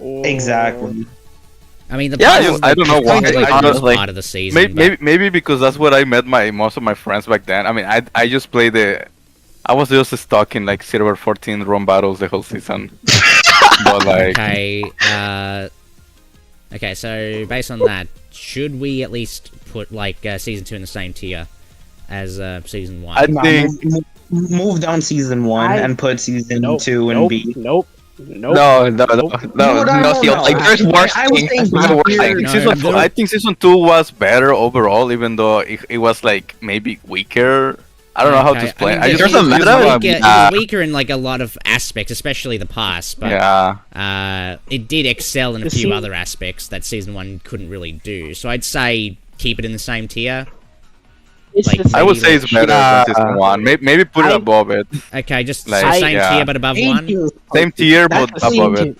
Oh. Exactly. I mean, the Yeah, past is, I don't know is probably, why. like, I the just, best like, part of the season. Maybe because that's where I met most of my friends back then. I mean, I just played I was just stuck in like Silver 14 run battles the whole season. But like, Okay, so based on that, should we at least put like season 2 in the same tier as season 1? I think Move down season 1 and put season 2 in B. Nope. No, No, see, like there's worse I was things. saying There's worse here- things. No, season no, 4, I think season 2 was better overall, even though it was like maybe weaker. I don't know how to explain. I mean, There's it a was meta. weaker, it was weaker in like a lot of aspects, especially the past, but yeah. it did excel in a The few se- other aspects that season 1 couldn't really do. So I'd say keep it in the same tier. It's Like, the same. I would say it's better than season 1. Maybe put it I- above it. Okay, just Like, so same yeah. tier but above 1. Same tier, but That's a C above tier. it.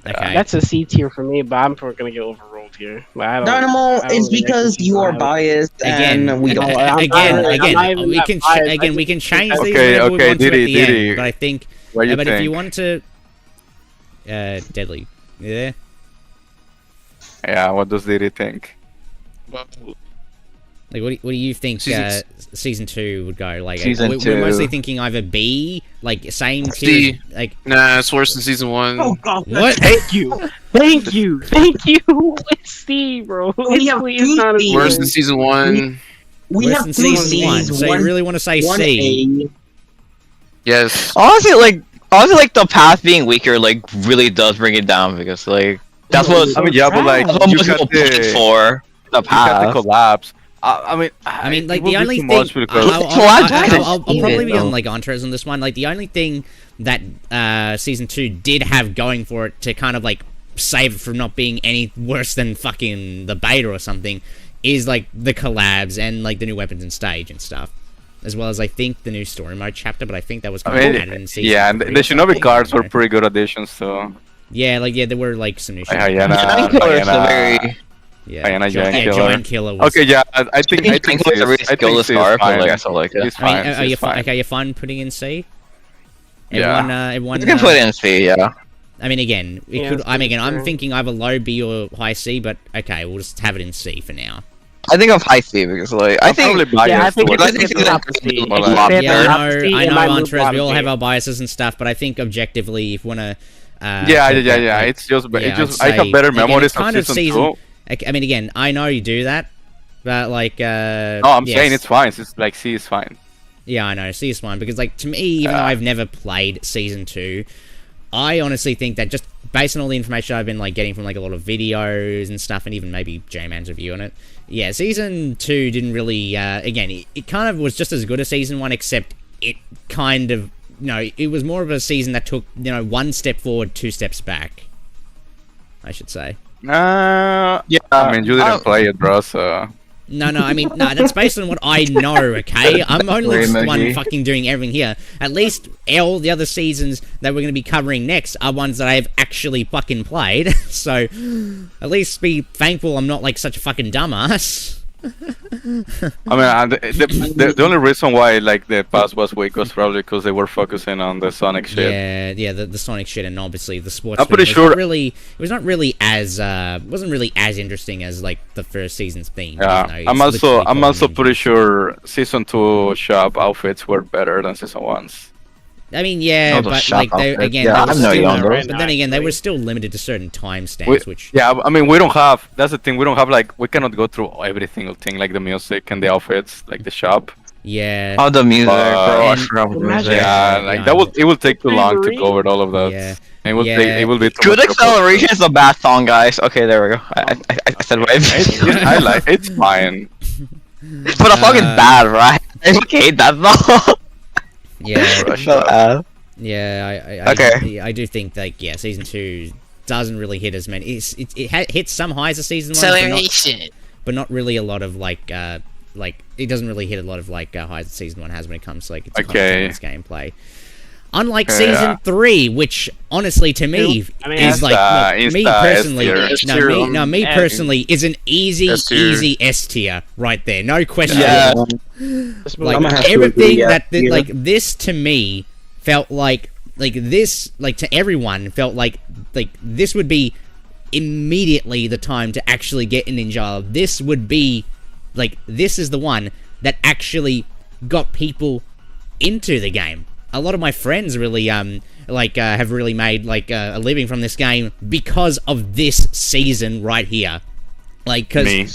Okay. That's a C tier for me, but I'm probably gonna get overruled here. But I don't. Dynamo I don't is really because like you are season biased Again, and we don't. I'm not even we that can biased. we can change Okay, these whenever we okay, want to at Diddy, the Diddy. end. But I think, What do you but think? if you want to, Deadly, yeah. Yeah, what does Diddy think? Like, what do you think Season- season 2 would go? Like, Season we're mostly 2. thinking either B, like same C. tier, like Nah, it's worse than season 1. Oh god. what? Thank you. It's C, bro. We have It's not as two Worse good. than season 1. We Worse have than two season 1. C's. So you really want to say one C? A. Yes. Honestly, like the path being weaker, like really does bring it down because like that's what I mean, yeah, but like that's what you most got people played the for the you got the path. collapse. I mean, Like it would the be only too thing much because I'll Even probably be on though- like Entres on this one. Like the only thing that season 2 did have going for it to kind of like save it from not being any worse than fucking the beta or something is like the collabs and like the new weapons and stage and stuff, as well as I think the new story mode chapter. But I think that was kind of added in season yeah, and the 3 or Shinobi something. cards were pretty good additions too. Yeah, there were like some new shit. Hyena, Giant Killer is a Hyena. very Yeah, Giant Killer. Giant Killer was. Okay, yeah, I think Giant Killer is a really skilled star, but like I still like it. He's I mean, fine. are you he's fine. okay? You're fine putting in C. Yeah. Everyone. You can put it in C, yeah. I mean, again, it Yeah, could. I mean, again, I'm sure. thinking either low B or high C, but okay, we'll just have it in C for now. I think of high C because like I I'm think probably biased Yeah, I think towards I it's think it. it's top like of C. a If lot you say it's Yeah, top I of know, C, I it know, might move Entres, we bottom all have B. our biases and stuff, but I think objectively, if you wanna. Yeah. It's just, I'd I have say, better again, memories it's kind of of season 2. I mean, again, I know you do that, but like. No, I'm saying it's fine. It's like C is fine. Yeah, I know. C is fine because, like, to me, even though I've never played season 2, I honestly think that just based on all the information I've been like getting from like a lot of videos and stuff, and even maybe J-Man's review on it, yeah, season 2 didn't really. Again, it kind of was just as good as season 1, except it kind of it was more of a season that took one step forward, 2 steps back. I should say. Yeah. I mean, you didn't play it, bro. So. No, I mean, no, that's based on what I know, okay? I'm only the one fucking doing everything here. At least all the other seasons that we're going to be covering next are ones that I've actually fucking played. So, at least be thankful I'm not, like, such a fucking dumbass. I mean, the only reason why like the pass was weak was probably because they were focusing on the Sonic shit. Yeah, the Sonic shit, and obviously the sports. I'm pretty was sure. not really, it was not really as wasn't really as interesting as like the first season's theme. Yeah, I'm also pretty sure season 2 shop outfits were better than season 1's. I mean, yeah, the but shop like they outfits. again, Yeah, they I'm were no still, younger. but then again, they were still limited to certain timestamps, We, which yeah, I mean, we don't have. That's the thing. We don't have like we cannot go through every single thing like the music and the outfits, like the shop. yeah, Oh, the music, bro. I and- forgot about the Imagine- music. Yeah, like that will. It will take too long to Favorite? cover all of that. Yeah. It will. Yeah. Take, it will be too Good much to acceleration is a bad song, guys. Okay, there we go. I said right. I like. It's fine. But the song is bad, right? I hate that song. yeah, So bad. yeah. I Okay. I do think like season 2 doesn't really hit as many. It hits some highs of season 1, but not really a lot of like it doesn't really hit a lot of like highs that season 1 has when it comes to like its Okay. content, its gameplay. Unlike Yeah. season 3, which honestly to me I mean, is like look, me Insta, personally, S tier. me Yeah. personally is an easy S tier. S tier right there, no question. Yeah. This movie- Like I'm gonna have to everything agree, yeah. like this to me felt like this like to everyone felt like this would be immediately the time to actually get in Ninjala. This would be like this is the one that actually got people into the game. A lot of my friends really have really made like a living from this game because of this season right here. Like Me. because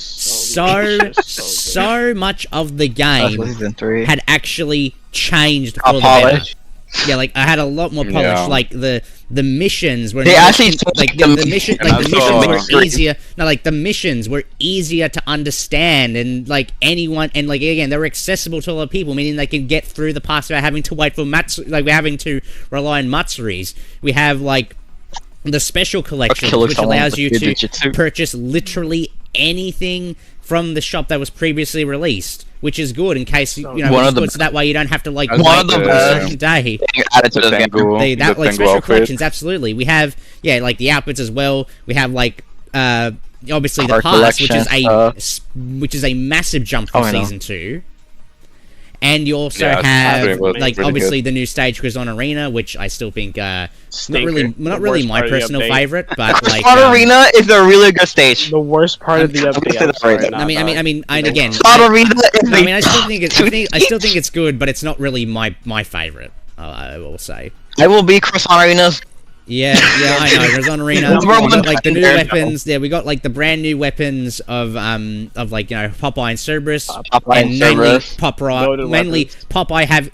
so much of the game Season 3. had actually changed for A the better. polish. Yeah, like I had a lot more polish. Yeah. Like the missions were They not- actually like took the mission and like the also- missions were easier. No, like the missions were easier to understand, and like anyone, and like again they were accessible to a lot of people, meaning they can get through the parts without having to wait for like we're having to rely on Matsuris. We have like the special collection, kill which someone allows with you good to jujitsu. purchase literally anything from the shop that was previously released, which is good in case One which of is the- good, so that way you don't have to like One wait of the for a best- certain day. Added to The this game. Tengu, That the like Tengu special outfit. collections, absolutely. We have like the outfits as well. We have like obviously the Art pass, which is collection, which is a massive jump from Oh, I know. season 2. And you also Yeah, have it was like really obviously good. the new stage Crimson Arena, which I still think not Stinker. really The worst my part of the personal update. favorite, but like Squad Arena is a really good stage. The worst part of the I'm update. gonna say I'm that sorry, right not I mean, that. and again, Squad Arena is I mean, I still think I still it. think it's good, but it's not really my favorite. I will say. I will be Croissant Arenas. Yeah, I know. Crimson Arena, Number we got, one like the new there. weapons. Yeah, we got like the brand new weapons of like Popeye and Cerberus, Popeye and mainly Cerberus. Loaded mainly weapons. Popeye have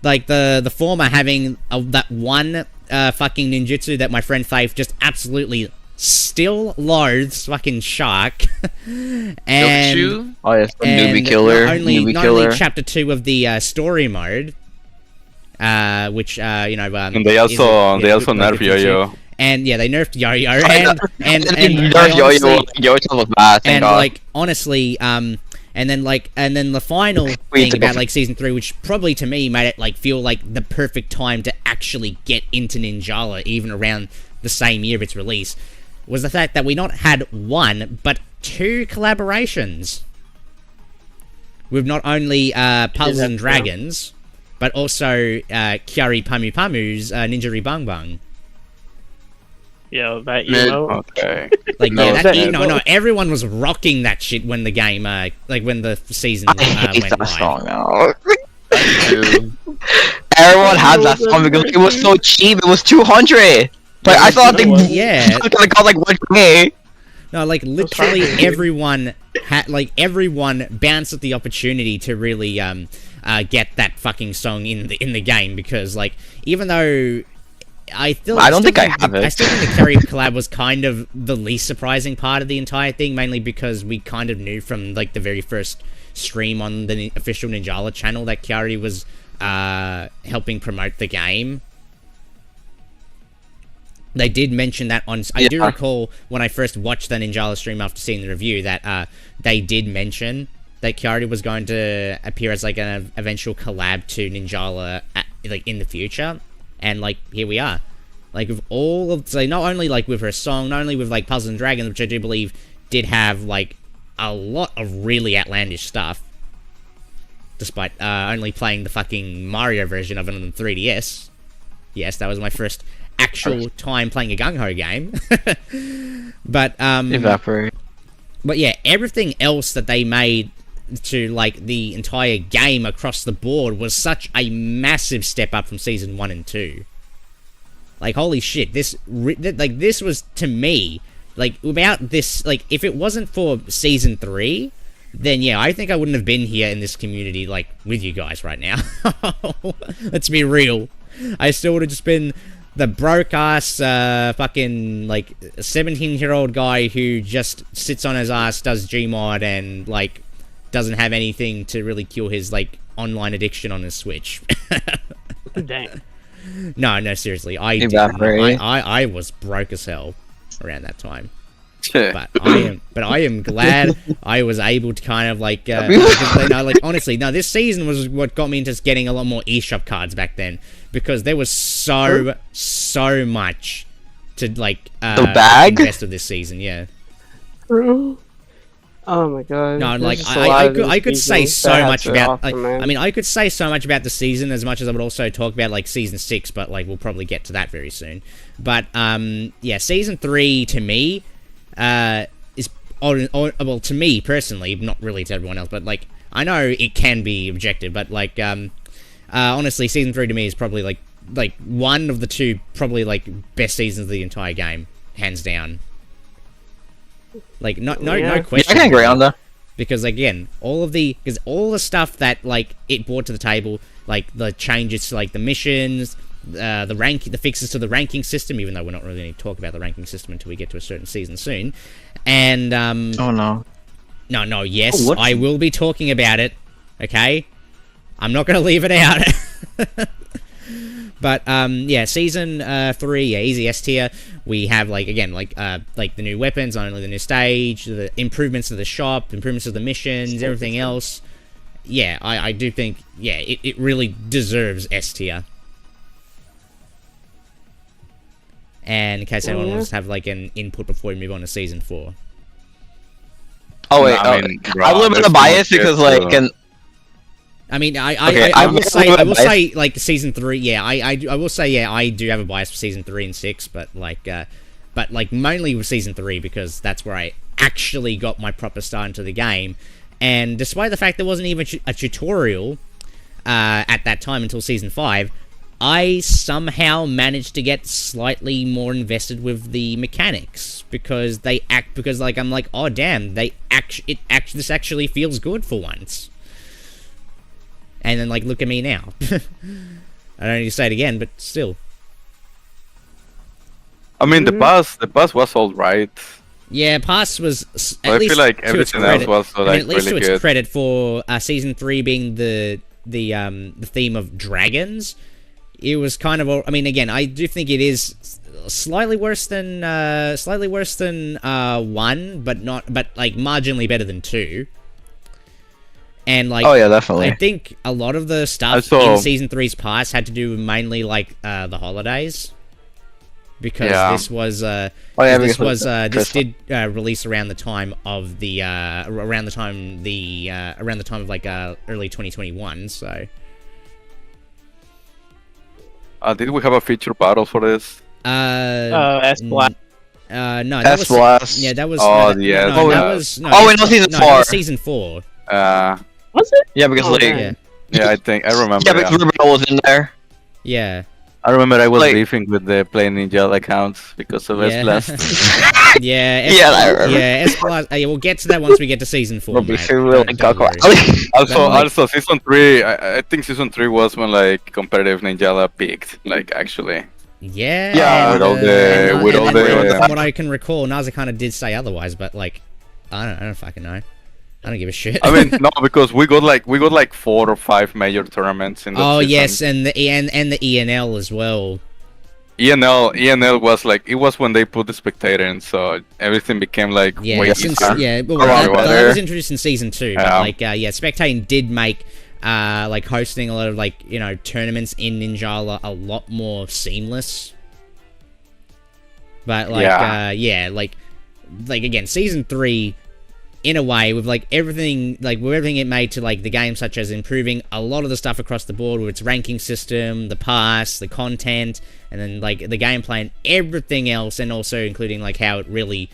like the former having that one fucking ninjutsu that my friend Faith just absolutely still loathes, fucking shark, and Pikachu? Oh yes, the and newbie killer. not Newbie only killer. chapter 2 of the story mode, which And they also nerf Yo-Yo. and yeah, they nerfed Yo-Yo, and Nerf I honestly- Yo-Yo. Yo-Yo look bad. Thank and God. like honestly, and then the final thing about like season 3, which probably to me made it like feel like the perfect time to actually get into Ninjala, even around the same year of its release, was the fact that we not had one but 2 collaborations with not only Puzzles and Dragons, but also Kyari Pamu Pamu's Ninja Bang Bang. Yo, that Mid. emo. Okay. Like No, yeah, that- no, everyone was rocking that shit when the game, like when the season I hate went that live. song now. Dude. Everyone had that song because it was so cheap. It was 200. But I thought they Yeah. it got like 1K. No, like literally everyone had, like everyone bounced at the opportunity to really get that fucking song in the game, because like even though I don't think I have it. I still think the Kerry collab was kind of the least surprising part of the entire thing, mainly because we kind of knew from like the very first stream on the official Ninjala channel that Kyari was helping promote the game. They did mention that on. I do recall when I first watched the Ninjala stream after seeing the review that they did mention that Kyari was going to appear as like an eventual collab to Ninjala like in the future, and like here we are, like with all of, so not only like with her song, not only with like Puzzles and Dragons, which I do believe did have like a lot of really outlandish stuff. Despite only playing the fucking Mario version of it on the 3DS. Yes, that was my first actual time playing a gung-ho game. But Evaporate. But yeah, everything else that they made to like the entire game across the board was such a massive step up from season 1 and 2. Like, holy shit, this was, to me, like, without this, like, if it wasn't for season 3, then yeah, I think I wouldn't have been here in this community, like, with you guys right now. Let's be real. I still would have just been the broke-ass, fucking, like, 17-year-old guy who just sits on his ass, does Gmod, and, like, doesn't have anything to really cure his, like, online addiction on his Switch. Dang. No, seriously, I was broke as hell around that time. But I am glad I was able to kind of like, honestly, no, this season was what got me into getting a lot more eShop cards back then, because there was so much to like the bag invest of this season, yeah. Oh my god. No, like I could say so much about. I could say so much about the season as much as I would also talk about like season 6, but like we'll probably get to that very soon. But yeah, season 3 to me is well, to me personally, not really to everyone else, but like I know it can be objective, but like honestly, season 3 to me is probably like one of the two probably like best seasons of the entire game, hands down. Like, no question. I can agree on that. Because, again, all the stuff that, like, it brought to the table, like, the changes to, like, the missions, the fixes to the ranking system, even though we're not really going to talk about the ranking system until we get to a certain season soon. And, oh, no. No, yes, I will be talking about it, okay? I'm not going to leave it out. But, yeah, season 3, yeah, easy S tier. We have, like, again, like the new weapons, not only the new stage, the improvements to the shop, improvements to the missions, everything else. Yeah, I do think, yeah, it really deserves S tier. And in case anyone wants to have, like, an input before we move on to season 4. Oh, wait, I have a little bit of bias because, like, I mean, I will say, like, season 3, yeah, I will say, yeah, I do have a bias for season 3 and 6, but, like, mainly with season 3, because that's where I actually got my proper start into the game, and despite the fact there wasn't even a tutorial, at that time until season 5, I somehow managed to get slightly more invested with the mechanics, because like, I'm like, oh, damn, this actually feels good for once. And then, like, look at me now. I don't need to say it again, but still. I mean, the bus was all right. Yeah, pass was I feel like everything else was like at least really to its good. credit for season 3 being the theme of dragons. It was kind of. I mean, again, I do think it is slightly worse than 1, but like marginally better than 2. And, like, oh yeah, definitely. I think a lot of the stuff in Season 3's pass had to do with mainly, like, the holidays. Because this was, this did release around the time of the, around the time of, like, early 2021, so. Did we have a feature battle for this? S-Blast. No, that was... S-Blast. Yeah, that was... Oh, Season 4. That was Season 4. Was it? Yeah, because like yeah, I think I remember. Yeah, because Rebel was in there. Yeah. I remember I was beefing with the Play Ninjala accounts because of S-Blast. Yeah, I remember. Yeah, S-Blast. We'll get to that once we get to season 4. Mate. Also, season 3. I think season 3 was when like competitive Ninjala peaked. Like actually. Yeah. With all the. From what I can recall, Naza kind of did say otherwise, but like, I don't fucking know. I don't give a shit. I mean, no, because we got like 4 or 5 major tournaments in the season. Yes, and the ENL as well. ENL was like, it was when they put the spectator in, so everything became like way easier. That was introduced in season 2, but like spectating did make like hosting a lot of like, you know, tournaments in Ninjala a lot more seamless. But like like again, season 3 in a way, with like everything it made to like the game, such as improving a lot of the stuff across the board with its ranking system, the pass, the content, and then like the gameplay and everything else, and also including like how it really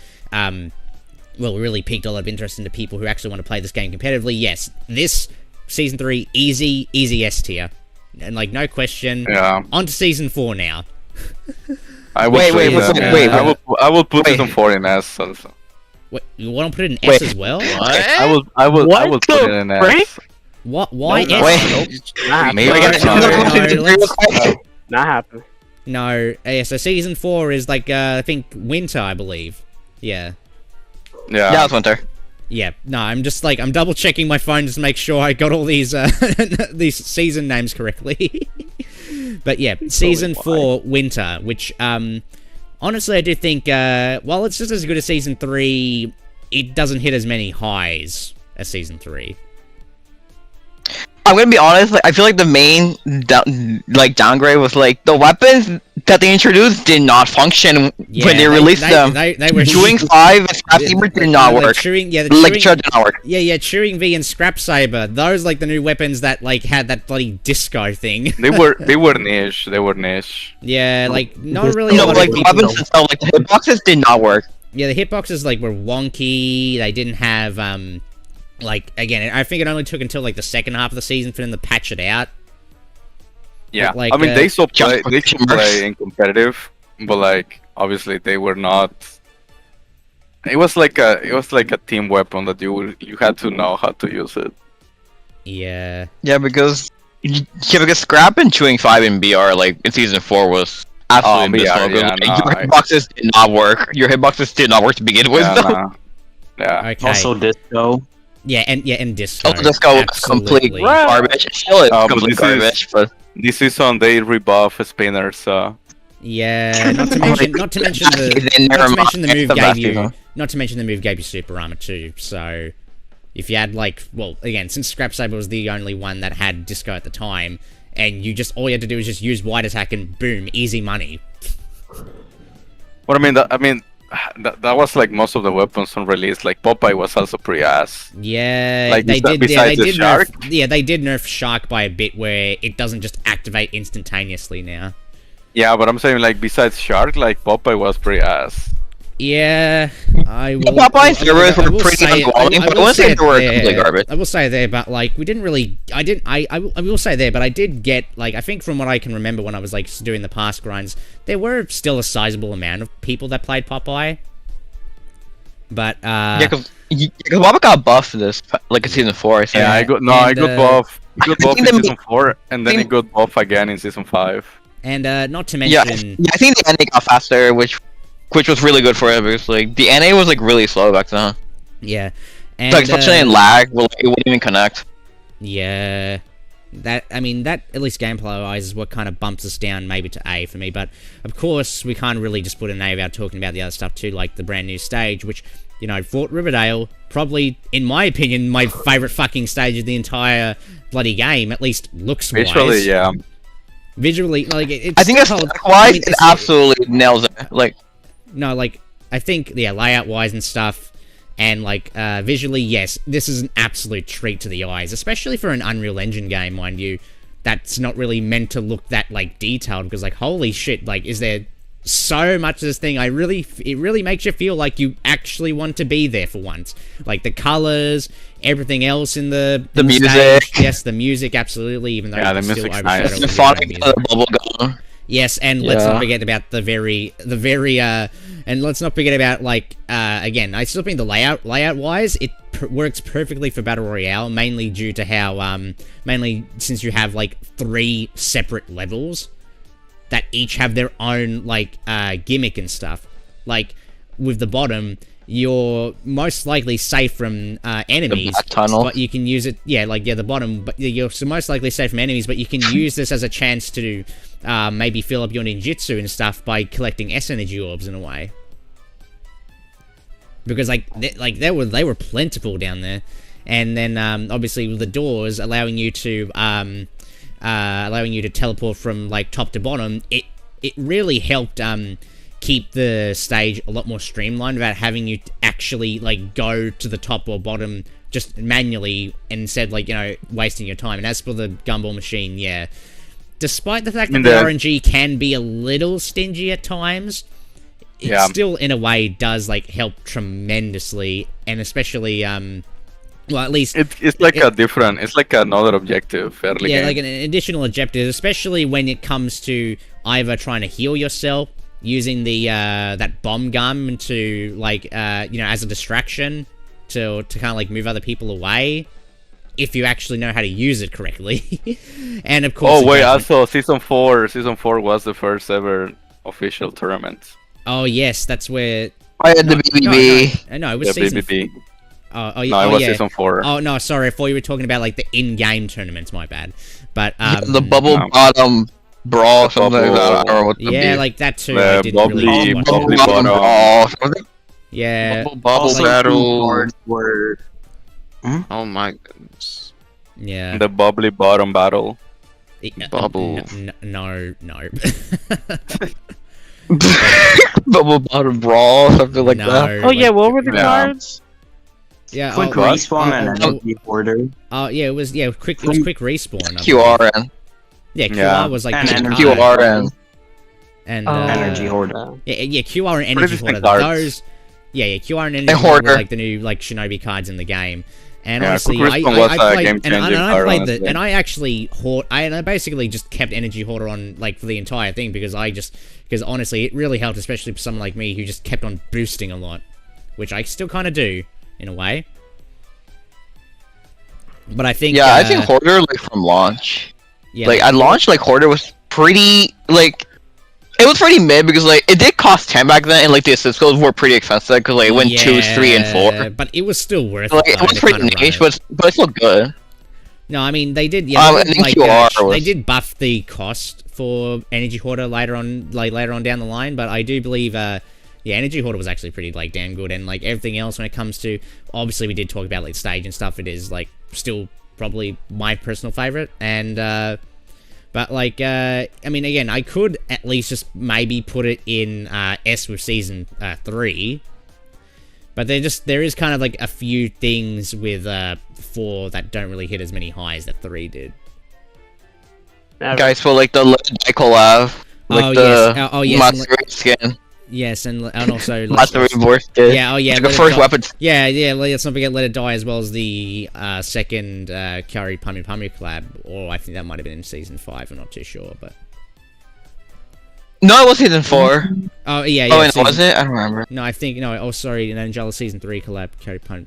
really piqued a lot of interest into people who actually want to play this game competitively. Yes, this season 3 easy S tier, and like no question. Yeah. On to season 4 now. I will I will put season 4 in S also. What, you want to put it in S as well? I will put it in S. What? Why No, S? Not happening. No, yeah, so season 4 is like, I think winter, I believe. Yeah. Yeah, it's winter. Yeah, no, I'm just like, I'm double checking my phone just to make sure I got all these, these season names correctly. But yeah, season 4, winter, which, honestly, I do think, while it's just as good as season 3, it doesn't hit as many highs as season 3. I'm gonna be honest, like, I feel like the main downgrade was like the weapons that they introduced did not function when they released them. They were Chewing 5 and Scrap Saber did not work. Chewing, did not work. Yeah, Chewing V and Scrap Saber. Those like the new weapons that like had that bloody disco thing. They were niche. They were niche. Yeah, like not really. No, like the weapons itself, like the hitboxes did not work. Yeah, the hitboxes like were wonky. They didn't have like, again, I think it only took until like the second half of the season for them to patch it out. Yeah, but, like, I mean they still play in competitive, but like obviously they were not. It was like a team weapon that you had to know how to use it. Yeah. Yeah, because Scrap and Chewing 5 in BR like in season 4 was absolutely abysmal. Yeah, your hitboxes did not work. Your hitboxes did not work to begin with. Yeah. Okay. Also, Disco. Yeah, and Disco. Also, Disco was complete garbage. Still is complete garbage, but this season they rebuff spinners. Yeah, not to mention the move gave you super armor too. So if you had like, well, again, since Scrap Saber was the only one that had Disco at the time, and all you had to do was just use wide attack and boom, easy money. What I mean, that was like most of the weapons on release. Like Popeye was also pretty ass. Yeah, like they did. Besides the shark. They did nerf Shark by a bit where it doesn't just activate instantaneously now. Yeah, but I'm saying like besides Shark, like Popeye was pretty ass. Yeah, I will. Popeye's servers were pretty underwhelming, but I wouldn't say they were complete garbage. I will say there, but like we didn't really. I will say there, but I did get like I think from what I can remember when I was like doing the past grinds, there were still a sizable amount of people that played Popeye. But because Popeye got buffed this like in season 4. So. Yeah, I got buff. He got buff in season 4, and then he got buff again in season 5. And not to mention, yeah, I think the NA got faster, which was really good for it because like the NA was like really slow back then. Yeah, and like especially in lag, where like, it wouldn't even connect. Yeah, that at least gameplay wise is what kind of bumps us down maybe to A for me. But of course, we can't really just put an A without talking about the other stuff too, like the brand new stage, which Fort Riverdale, probably in my opinion, my favorite fucking stage of the entire bloody game, at least looks wise. Visually, yeah. Visually, like it's. I think aesthetic-wise, it absolutely nails it. Like. No, like, I think, yeah, layout-wise and stuff, and, like, visually, yes, this is an absolute treat to the eyes, especially for an Unreal Engine game, mind you, that's not really meant to look that, like, detailed, because, like, holy shit, like, is there so much of this thing, it really makes you feel like you actually want to be there for once. Like, the colors, everything else in the music. Stage, yes, the music, absolutely, even though the music's nice. The phonic bubblegum. Yes, and let's not forget about the very, and let's not forget about, like, again, I still think the layout-wise, it works perfectly for Battle Royale, mainly due to how, mainly since you have, like, 3 separate levels that each have their own, like, gimmick and stuff. Like, with the bottom, you're most likely safe from enemies, but you can use it, the bottom, but you're most likely safe from enemies, but you can use this as a chance to maybe fill up your ninjutsu and stuff by collecting S energy orbs in a way. Because they were plentiful down there, and then obviously with the doors allowing you to teleport from like top to bottom, it really helped keep the stage a lot more streamlined without having you actually like go to the top or bottom just manually, and instead like, you know, wasting your time. And as for the gumball machine, yeah, despite the fact that the RNG can be a little stingy at times, it still in a way does like help tremendously, and especially well, at least it's like a different, it's like another objective early game. like an additional objective, especially when it comes to either trying to heal yourself using the that bomb gun to like you know, as a distraction to kind of like move other people away, if you actually know how to use it correctly. And of course, also season 4 was the first ever official tournament. Oh yes, that's where I had the BBB. No, it was season BBB. Oh, no, it was season 4. Oh no, sorry, I thought you were talking about like the in-game tournaments. My bad. But the bubble bottom brawl, something like that. I don't know what like that too. I didn't really watch bubbly bottom brawl. Yeah. Bubble battle. Were... Oh my goodness. Yeah. The bubbly bottom battle. Bubble. No. Bubble bottom brawl, something like that. Oh yeah, what were the cards? Yeah, quick respawn and energy hoarder. Oh yeah, it was quick respawn. QRN. Yeah, QR was like QRN. And energy hoarder. Yeah, QR and energy hoarder. Those. Yeah, QR and energy hoarder were like the new like Shinobi cards in the game. And honestly, I played, and I actually I basically just kept energy hoarder on like for the entire thing because honestly it really helped, especially for someone like me who just kept on boosting a lot, which I still kind of do in a way. But I think I think hoarder like from launch. Yeah, like at launch, like hoarder was pretty like. It was pretty mid because like it did cost 10 back then, and like the assist codes were pretty expensive because like it went 2, 3, and 4. But it was still worth it. Like, it was pretty niche, but it's still good. No, I mean they did. I think they did buff the cost for energy hoarder later on down the line. But I do believe, energy hoarder was actually pretty like damn good, and like everything else when it comes to, obviously we did talk about like stage and stuff. It is like still probably my personal favorite, and. But like, I mean, again, I could at least just maybe put it in S with season 3. But there is kind of like a few things with 4 that don't really hit as many highs that 3 did. Guys, for like the collab, like Master skin. Yes, and also Master Reborn skin. Yeah, the first weapon. Yeah, let's not forget Let It Die, as well as the second Curry Pummy collab, or I think that might have been in season 5. I'm not too sure, but no, it was season 4. Oh yeah. Oh, and was it? I don't remember. No, I think no. Oh, sorry, Ninjala season 3 collab Curry Pummy.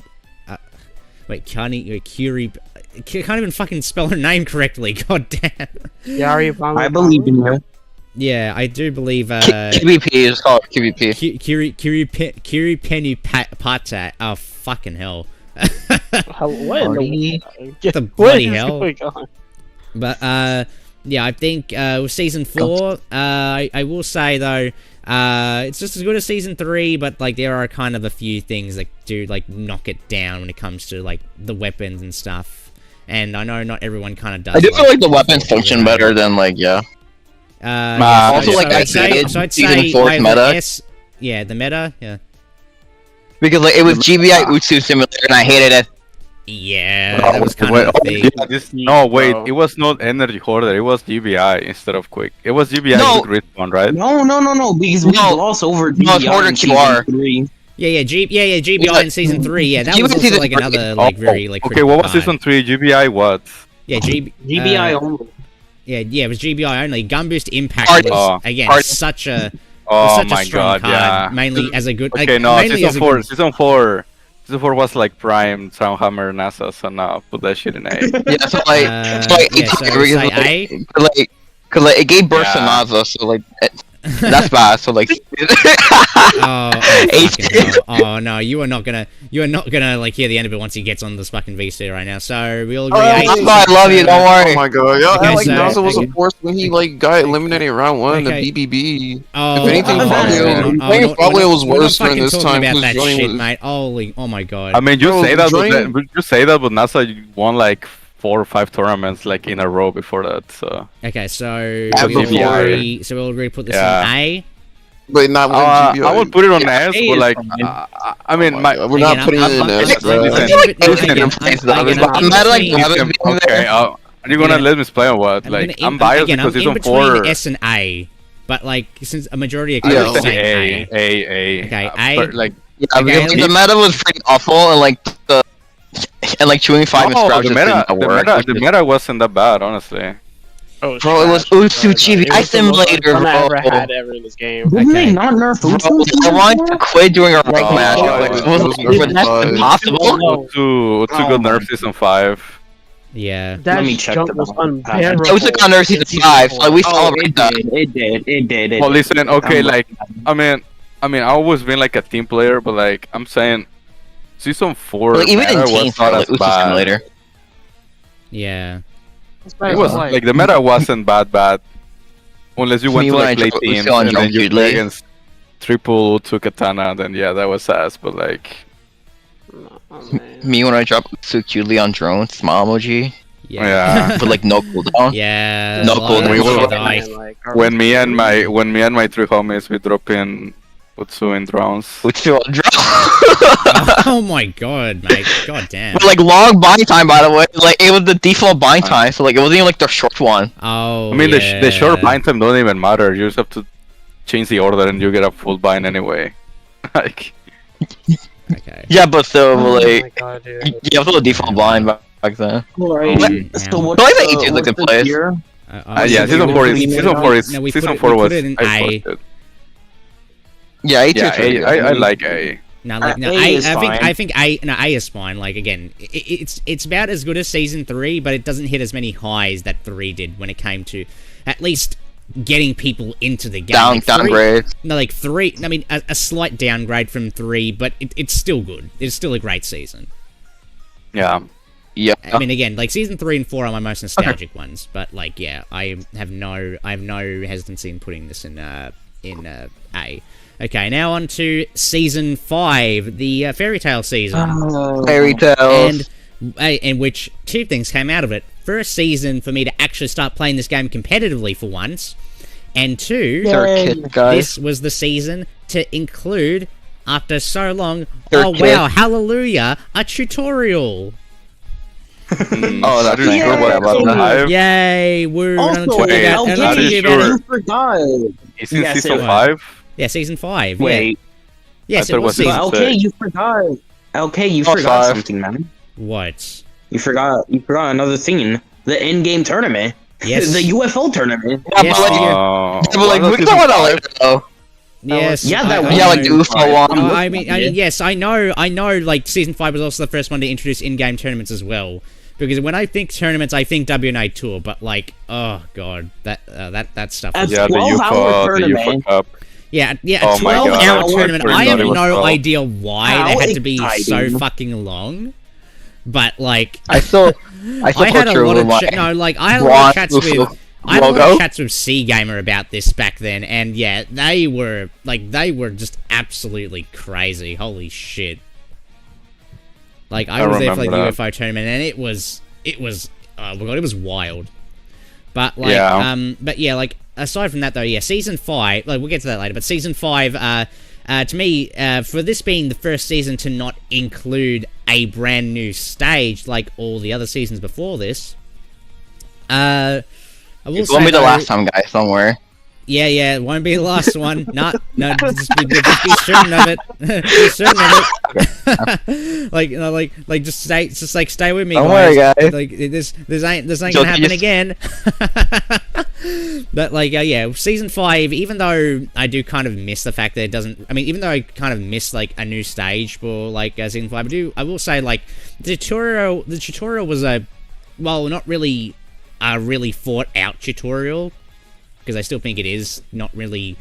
Wait, Kiri. I can't even fucking spell her name correctly. God damn. I believe in you. Yeah, I do believe QVP is called QVP. Kiri Penny Pata. Oh fucking hell. What the bloody hell? But yeah, I think with season 4, I will say though, it's just as good as season 3, but like there are kind of a few things that do like knock it down when it comes to like the weapons and stuff. And I know not everyone kind of does. I do feel like the weapons function better than like also like I'd say season 4's meta. Yeah, the meta, yeah. Because like it was GBI Utsu Simulator and I hated it. Yeah, that was kind of the thing. It was not energy hoarder. It was GBI instead of quick. It was GBI with respawn, right? No. Because we glossed over GBI it's hoarder QR. 3. Yeah, GBI in season 3. Yeah, that was also like another like very like. Okay, what was season 3? GBI what? Yeah, GBI only. Yeah, it was GBI only. Gun Boost Impact was again such a strong card, mainly as a good. Okay, no, season 4 was like Prime, Soundhammer, NASA, so no, put that shit in A. Yeah, so like it gave birth to NASA, so like that's bad. So like, oh no, you are not gonna like hear the end of it once he gets on this fucking VC right now. So we'll agree. I love you. Don't worry. Oh my god, yeah, okay, like NASA was a force when he like got eliminated round 1 in the BBB. Oh, if anything, probably was worse during this time. About that shit, mate. Holy, oh my god. I mean, you say that, but NASA won like 4 or 5 tournaments like in a row before that. So okay, so we'll agree to put this in A. but not with GBI. I would put it on S, A but is like, fine. I mean, We're not putting it in S, bro. Are you gonna let me play or what? Like, I'm biased because I'm in season between 4. S and A, but like since a majority of I critics would say say A. Okay, But, like, Yeah, Okay, because the meta was pretty awful, and like chewing 5 and no, Sprout the just did not work. the meta wasn't that bad, honestly. Oh, Bro, it was Utsuchi It was the most Simulator, fun I ever bro. had ever in this game. Didn't Okay. they not nerf Bro, Utsu? I wanted to quit during a rank Oh, match. yeah, Like, it was was but that's nerfed. impossible. No. Utsu got Oh my nerfed season 5. yeah. That Let me check jump the was battle. unbearable. Utsu got nerfed season 5, so we Oh, celebrate it that. did. It did. Well, listen, okay, like, I mean, I always been like a team player, but like, I'm saying, season 4 Like, even in meta teams, was not like as Utsu bad. Simulator. Yeah. It was like the meta wasn't bad, unless you went Me to when like I play drove teams Utsu on and then Drone you Dude play League. against triple Utsu Katana. Then yeah, that was ass. But like, Me when I drop Utsu cutely on drone, smile emoji, yeah. with like no cooldown. Yeah. No, like, cool, we will- like, when me and my 3 homies we drop in Utsu in drones. Utsu on drone. oh my god, mate. God damn. With like long bind time, by the way. Like it was the default bind time, so like it wasn't even like the short one. Oh. I mean, yeah. the short bind time don't even matter. You just have to change the order and you get a full bind anyway. Like, Okay. Yeah, but still, Oh like my god, dude. you have the default bind back then. Alright. Yeah. So what's Don't even the, eat it like what's the the place. tier? yeah, season 4 is we put was it in I A. forced it. Yeah, Yeah, I like A. No, like no, A I is think fine. A is fine. Like again, it's about as good as season 3, but it doesn't hit as many highs that 3 did when it came to at least getting people into the game. Like, 3 downgrade. No, like 3. I mean, a slight downgrade from 3, but it's still good. It's still a great season. Yeah. Yeah. I mean, again, like season 3 and 4 are my most nostalgic ones, but like, yeah, I have no hesitancy in putting this in A. Okay, now on to season 5, the fairy tale season. Fairy tales. And in which 2 things came out of it. First season for me to actually start playing this game competitively for once, and 2, They're kids, guys. this was the season to include, after so long, They're oh kids. wow, hallelujah, a tutorial. Oh, that's Yeah. right. What about that? 5? Yay, woo, Also, I'm not wait, talking about, how do you sure? you forgot. It's in Yes, season it was. 5? Yeah, season 5. Wait, Yeah. Yes, I thought it was it was season. but okay, you forgot. Okay, you Oh, forgot 5. something, man. What? You forgot another thing. The in-game tournament. Yes. The UFO tournament. Yeah, Yes, but like, Oh. but, like, we can talk about that later, though. Yes. Yeah, I- that I was- Yeah, like know. UFO one. I mean, yes, I know, like, Season 5 was also the first one to introduce in-game tournaments as well. Because when I think tournaments, I think WNA Tour, but, like, oh, God, that stuff A was... Yeah, the 12-hour UFO tournament. Cup. Yeah, Oh a my God, 12-hour I tournament. really I have thought it was no 12. idea why How they had to be so exciting. fucking long. But, like... I still I had a picture lot with of my I had a lot of chats bronze with I had a lot logo. of chats with C Gamer about this back then, and yeah, they were just absolutely crazy. Holy shit! Like I was there for like the remember UFO tournament, and it was oh my god, it was wild. But like but yeah, like aside from that though, yeah, season 5, like we'll get to that later, but season 5 to me, for this being the first season to not include a brand new stage like all the other seasons before this, I will It say won't be the though- last time, guys. Somewhere. Yeah, it won't be the last one. No, just be certain of it. Be certain of it. like, just stay with me, Don't guys. worry, guys. Like, this ain't So gonna happen just- again. But like, yeah, season 5. Even though I do kind of miss the fact that it doesn't. I mean, even though I kind of miss like a new stage for like season 5, I will say like the tutorial was not really a really thought out tutorial. Because I still think it is not really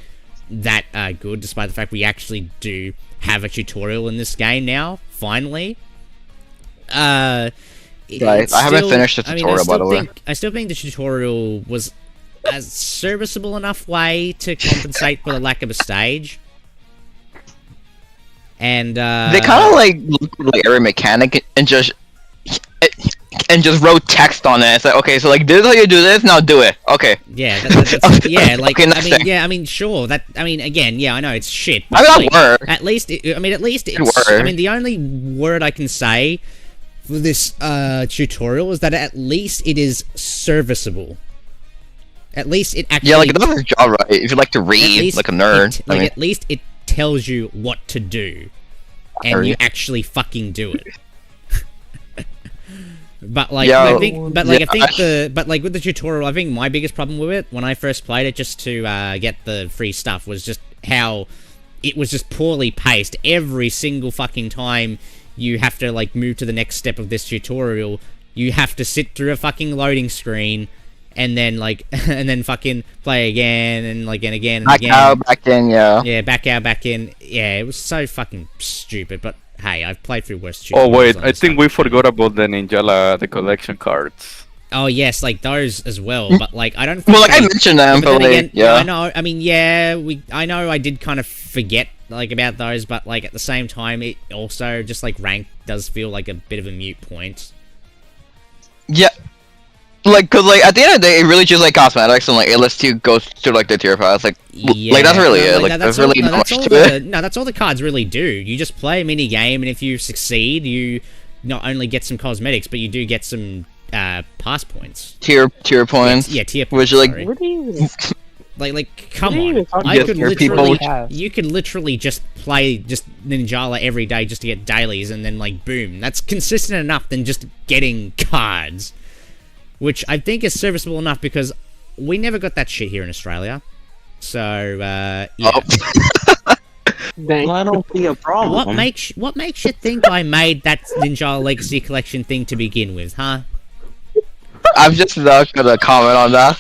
that good, despite the fact we actually do have a tutorial in this game now, finally. Right, I haven't finished the tutorial, by the way. I still think the tutorial was a serviceable enough way to compensate for the lack of a stage. And They kind of like look like every mechanic and just and just wrote text on it. It's like, okay, so like this is how you do this. Now do it. Okay. Yeah, that's, yeah, like Okay, I mean, yeah, I mean, sure. That I mean, again, yeah, I know it's shit. I mean, like, that worked. at least, it's. worked. I mean, the only word I can say for this tutorial is that at least it is serviceable. At least it actually. Yeah, like it does its job right. If you like to read, like a nerd. Like at least it tells you what to do, and you actually fucking do it. But like, I think with the tutorial, I think my biggest problem with it when I first played it, just to get the free stuff, was just how it was just poorly paced. Every single fucking time you have to like move to the next step of this tutorial, you have to sit through a fucking loading screen, and then like, and then fucking play again, and like, and again, and again. Back out, back in, yeah. Yeah, back out, back in. Yeah, it was so fucking stupid, but hey, I've played through worse tutorials. Oh wait, I think we forgot about the Ninjala, the collection cards. Oh yes, like those as well, but like I don't think well, like I mentioned them, but like, again, yeah. I know, I mean, yeah, I know I did kind of forget like about those, but like at the same time, it also just like rank does feel like a bit of a moot point. Yeah. Like, cause like at the end of the day, it really just like cosmetics and like it lets you go through like the tier pass. Like, like that's really it. Like, there's really not much to it. No, that's all the cards really do. You just play a mini game, and if you succeed, you not only get some cosmetics, but you do get some pass points. Tier points. Yeah, tier points. Which like, like, come on! I could literally, you could literally just play just Ninjala every day just to get dailies, and then like boom, that's consistent enough than just getting cards. Which I think is serviceable enough because we never got that shit here in Australia. So, yeah. Well, I don't see a problem. What makes you think I made that Ninjala Legacy Collection thing to begin with, huh? I'm just not gonna comment on that.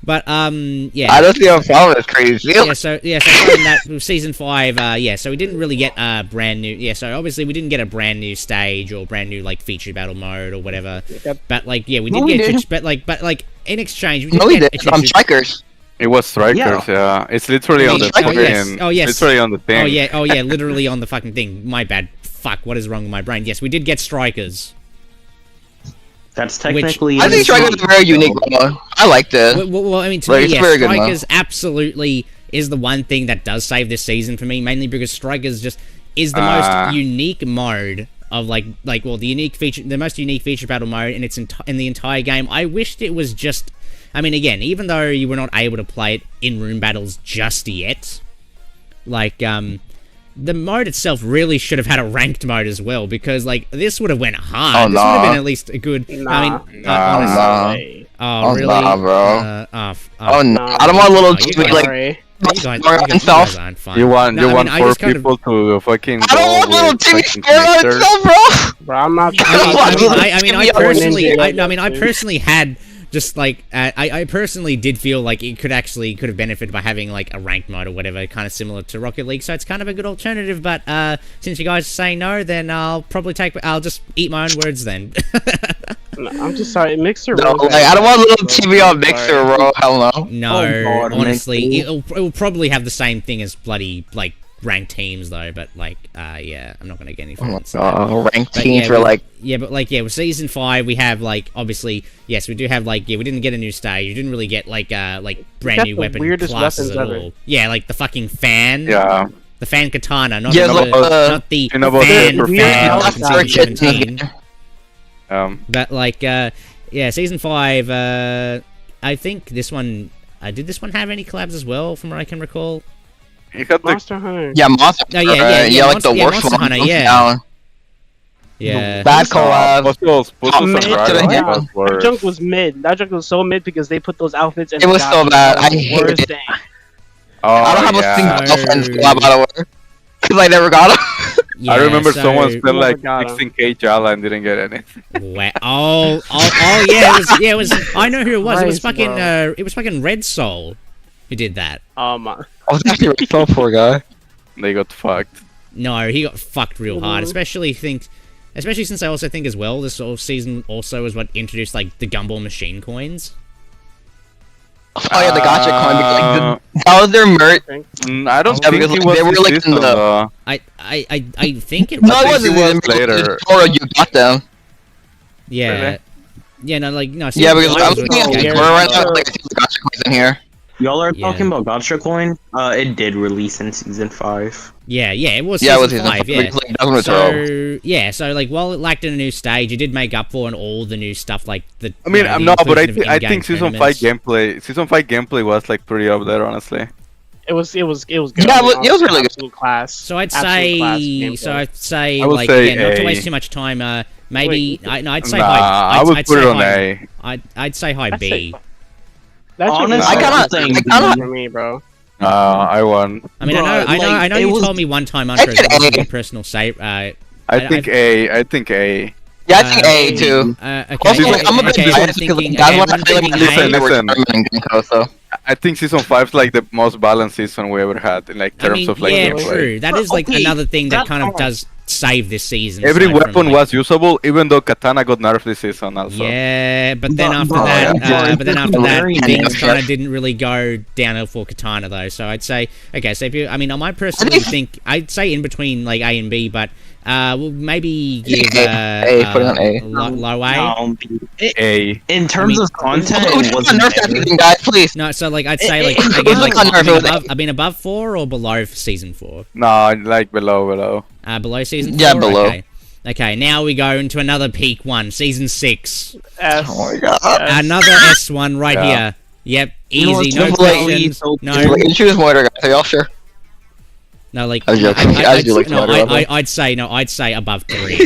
But yeah. I don't see a problem. It's crazy. So from that with season 5, so we didn't really get a brand new. Yeah, so obviously we didn't get a brand new stage or brand new like featured battle mode or whatever. Yep. But like, yeah, we did but like in exchange, we did get strikers. It was strikers, yeah. It's literally on the thing. Oh yes. Literally on the thing. Oh yeah, literally on the fucking thing. My bad. Fuck, what is wrong with my brain? Yes, we did get strikers. That's technically. I think strikers is a very unique one. I liked it. Well, I mean, to me, yeah, strikers absolutely is the one thing that does save this season for me, mainly because strikers just is the most unique mode of the most unique feature battle mode in in the entire game. I wished it was just. I mean, again, even though you were not able to play it in room battles just yet, like, the mode itself really should have had a ranked mode as well, because, like, this would have went hard. This would have been at least a good... honestly... Oh, really? Nah, bro. Oh, no. I don't want a little... You want 4 people to fucking... I don't want little Timmy scared on himself, bro! Bro, I'm not... I personally had... Just like I personally did feel like it could have benefited by having like a ranked mode or whatever, kind of similar to Rocket League. So it's kind of a good alternative. But since you guys say no, then I'll just eat my own words then. No, I'm just sorry, Mixer. No, like, I don't want a little TV on Mixer, bro. Hell no. No, honestly, it will probably have the same thing as bloody like ranked teams though. But like, yeah, I'm not gonna get any further. Ranked teams were like. Yeah, but like, yeah, with season 5, we have like obviously, yes, we do have like, yeah, we didn't get a new stage. We didn't really get like brand new weapon classes at all. Yeah, like the fucking fan. Yeah. The fan katana, not not the fan. But like, yeah, season 5. I think this one. Did this one have any collabs as well, from what I can recall? You got Monster Hunter. Yeah, Monster Hunter. Yeah, like the worst Monster one. Hunter, yeah. Yeah. Bad collab. That junk was mid. That junk was so mid because they put those outfits in. It was so bad. I hate it. I don't have a single offense collab, by the way. Because I never got them. Yeah, I remember someone spent like 16k Jala and didn't get anything. Wow. Oh, yeah, it was. I know who it was. It was fucking Red Soul who did that. I was actually Red Soul, poor guy. They got fucked. No, he got fucked real hard. Especially since I also think as well, this season also is what introduced like the Gumball machine coins. Oh yeah, the gotcha coin. That was their merch. I don't Yeah, think because it like, was they were this like in season, the. though. I think it No, was. it wasn't. it was Because later. Toro, you got them. Yeah. Really? Yeah, no, like, no. Yeah, because I I'm was looking at with- the Toro right now. Like I see the gotcha coins in here. Y'all are Yeah. talking about Gacha Coin? It did release in season 5. Yeah, it was Yeah, it was season season 5, yeah. Because, like, that was Toro. So, yeah, so, like, while it lacked in a new stage, it did make up for in all the new stuff, like, the I mean, you know, the no, but I inclusion of in-game think season 5 tournaments. gameplay was like pretty up there, honestly. It was good. Yeah, it was really good. Absolute class. So I'd Absolute class say, I would like, say again, not to A. waste too much time, maybe, I'd say Nah, high, I would I'd put say it on high, A. I'd say high I'd B. say- That's Honestly, I kinda- for me, bro. I won. I mean, Bro, I know it you was- told me one time, Andres, said this is A. your personal say, I think A. Yeah, I think A too. okay, Also, Season- like, I'm a bit okay, biased I'm because thinking, that's okay, what I I'm feel like thinking my A. favorite Listen. tournament in Genko, so. I think season 5 is like the most balanced season we ever had in like I terms mean, of like yeah, gameplay. true. That is like Okay, another thing that that's kind of fine. does save this season. Every aside from, weapon like- was usable, even though Katana got nerfed this season also. Yeah, but then after Bro, that, yeah. but then after that, Very things nice. kind of didn't really go downhill for Katana though. So I'd say, okay, so if you, I mean, I might personally think I'd say in between like A and B, but we'll maybe give A, put it on A. low A. No, A. in terms I mean- of content, Who's it on wasn't nerf that better. season, guys, please? No, so like I'd say like It- again, it- like on I've been Nerf, above, I've been above 4 or below season 4. No, like below. Below season 4. Yeah, below. Okay. Okay, now we go into another peak one, season 6. S. Oh my god. Another S1 right Yeah. here. Yep, You know easy, what's no really questions. No, You choose Motor, guys. Are y'all sure? no, like I was joking. I do like no, Motor, by the way. I'd say above 3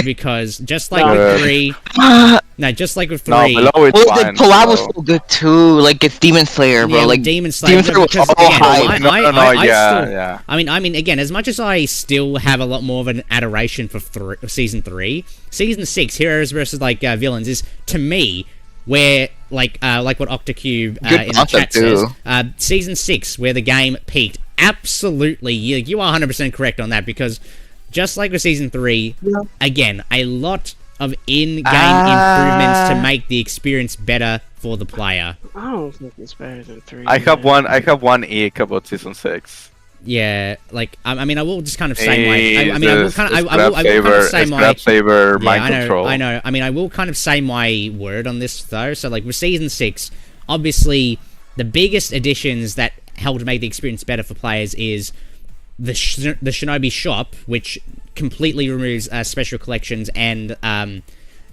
because just like with No. 3, no, just like with No, 3. below it's Well, the fine. collab was below. so good too. Like, it's Demon Slayer, bro. Yeah, like, Demon Slayer, Demon Slayer was because, all again, high. Yeah. I mean, again, as much as I still have a lot more of an adoration for season 3, season 6, Heroes versus like Villains, is to me where like what Octocube Good in the concept, chat says, too. season 6 where the game peaked. Absolutely, you are 100% correct on that because just like with season 3, again, a lot of in-game improvements to make the experience better for the player. I don't think it's better than 3. I have one ick about season 6. Yeah, like I mean, I will just kind of say my. I mean, I will kind of. I will kind saver, of say my. grab saver, Yeah, mind control. I know. I mean, I will kind of say my word on this though. So, like with season 6, obviously, the biggest additions that helped make the experience better for players is the Shinobi shop, which completely removes special collections and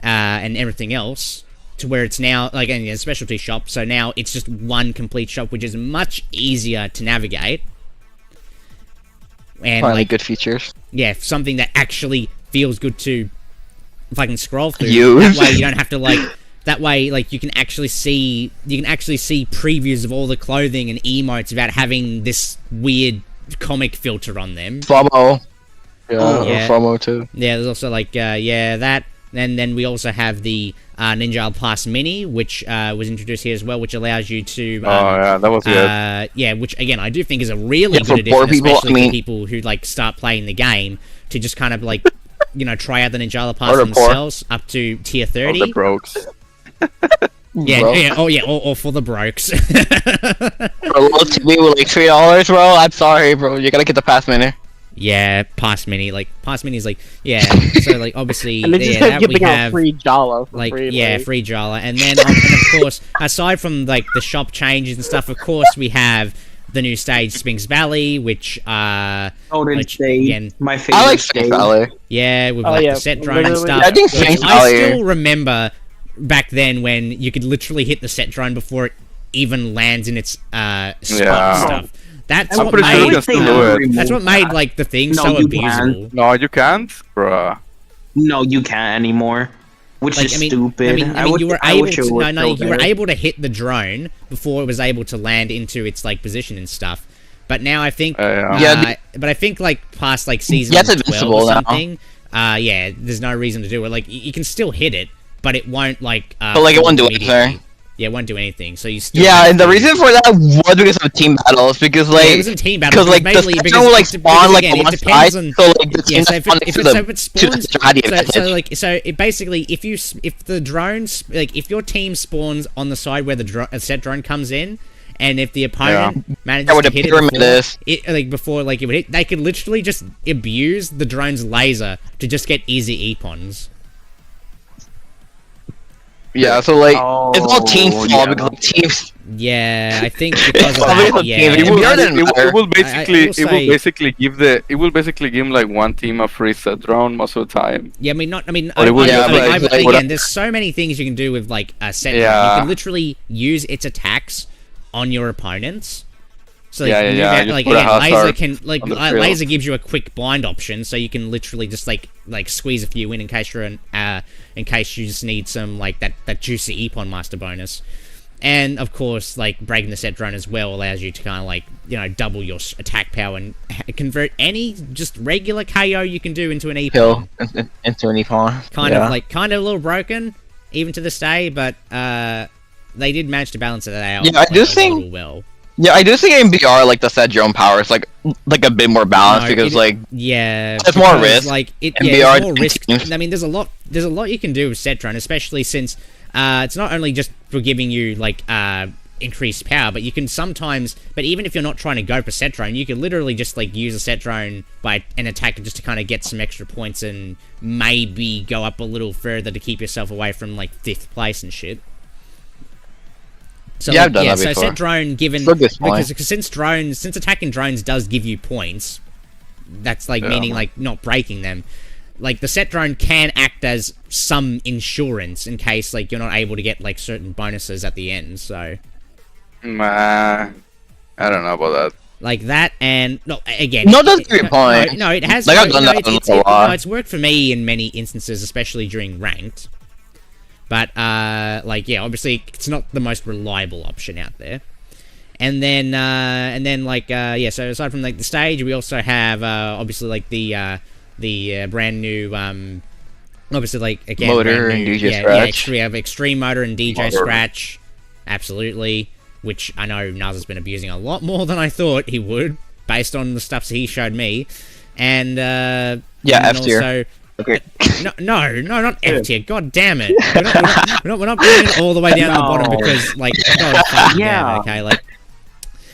everything else, to where it's now like a specialty shop. So now it's just one complete shop, which is much easier to navigate. And Finally, like, good features. yeah, something that actually feels good to fucking scroll through. Use. That way you don't have to like. That way, like you can actually see previews of all the clothing and emotes without having this weird comic filter on them. FOMO. Yeah, Yeah. FOMO too. Yeah, there's also like that. And then we also have the Ninjala Plus Mini, which was introduced here as well, which allows you to. Oh yeah, that was good. Yeah, which again I do think is a really Yeah, for good poor addition, people, especially I mean- for people who like start playing the game to just kind of like try out the Ninjala Pass Or the poor. themselves up to tier Of 30. the brokes. Yeah, Bro. yeah, oh yeah, or for the brokes. For a little TV with like $3, bro. I'm sorry, bro. You gotta get the pass mini. Yeah, Pass Mini, Pass Mini is like, yeah, so like obviously, And they just yeah, kept that we giving out have, free Jala for like, free. yeah, like. free Jala, and then and of course, aside from like the shop changes and stuff, of course we have the new stage Sphinx Valley, which Golden which, State, again, my favorite I like stage. Sphinx Valley. yeah, with Oh, like yeah, the set drone and literally. stuff. I think which Sphinx I Valley. still remember back then when you could literally hit the set drone before it even lands in its spot and Yeah. stuff. That's I'm what pretty sure you made can still do it. that's what made like the thing No, so you abusable. No, you can't, bruh. No, you can't anymore. Which Like, is stupid. I mean, you were I able wish it to, was no, still you were there. able to hit the drone before it was able to land into its like position and stuff. But now I think, Yeah. Yeah, but I think like past like season Yeah, it's 12 invincible or now. something, yeah, there's no reason to do it. Like you can still hit it, but it won't like. But like, it won't do immediately. anything. Yeah, it won't do anything. So you still. Yeah, and the reason for that was because of team battles. Because like, it wasn't team battles. Because like the section will like spawn like on one side, so like the team so it basically if the drones like if your team spawns on the side where a set drone comes in. And if the opponent manages to hit it before it would hit, they could literally just abuse the drone's laser to just get easy epons. Yeah, so like it's all team fault because like, teams. Yeah, I think because of that. It will basically give like one team a free set drone most of the time. Yeah, again, there's so many things you can do with like a set drone. You can literally use its attacks on your opponents. So laser gives you a quick blind option, so you can literally just like squeeze a few in case you're in case you just need some like that juicy Epon master bonus. And of course, like breaking the set drone as well allows you to kind of like double your attack power and convert any just regular KO you can do into an Epon. Into an Epon. Kind of a little broken even to this day, but they did manage to balance it out. Yeah, I do think. Well. Yeah, I do think in BR like the set drone power is like a bit more balanced because it's more risk. Like more risk. I mean, there's a lot you can do with set drone, especially since it's not only just for giving you like increased power, but you can sometimes. But even if you're not trying to go for set drone, you can literally just like use a set drone by an attacker just to kind of get some extra points and maybe go up a little further to keep yourself away from like 5th place and shit. So I've done that before. So set drone because since attacking drones does give you points, that's like meaning like not breaking them. Like the set drone can act as some insurance in case like you're not able to get like certain bonuses at the end. So, I don't know about that. Like that, and that's a great point. No, it has. Like I've done that a lot. It's worked for me in many instances, especially during ranked. But, obviously, it's not the most reliable option out there. And then, so aside from, like, the stage, we also have, obviously, like, the brand new, obviously, like, again... Motor and DJ Scratch. We have Extreme Motor and DJ Scratch. Absolutely. Which I know Naz has been abusing a lot more than I thought he would, based on the stuff he showed me. And, F tier. Okay. No, not F tier. God damn it. We're not bringing it all the way down to the bottom because, like, okay, like.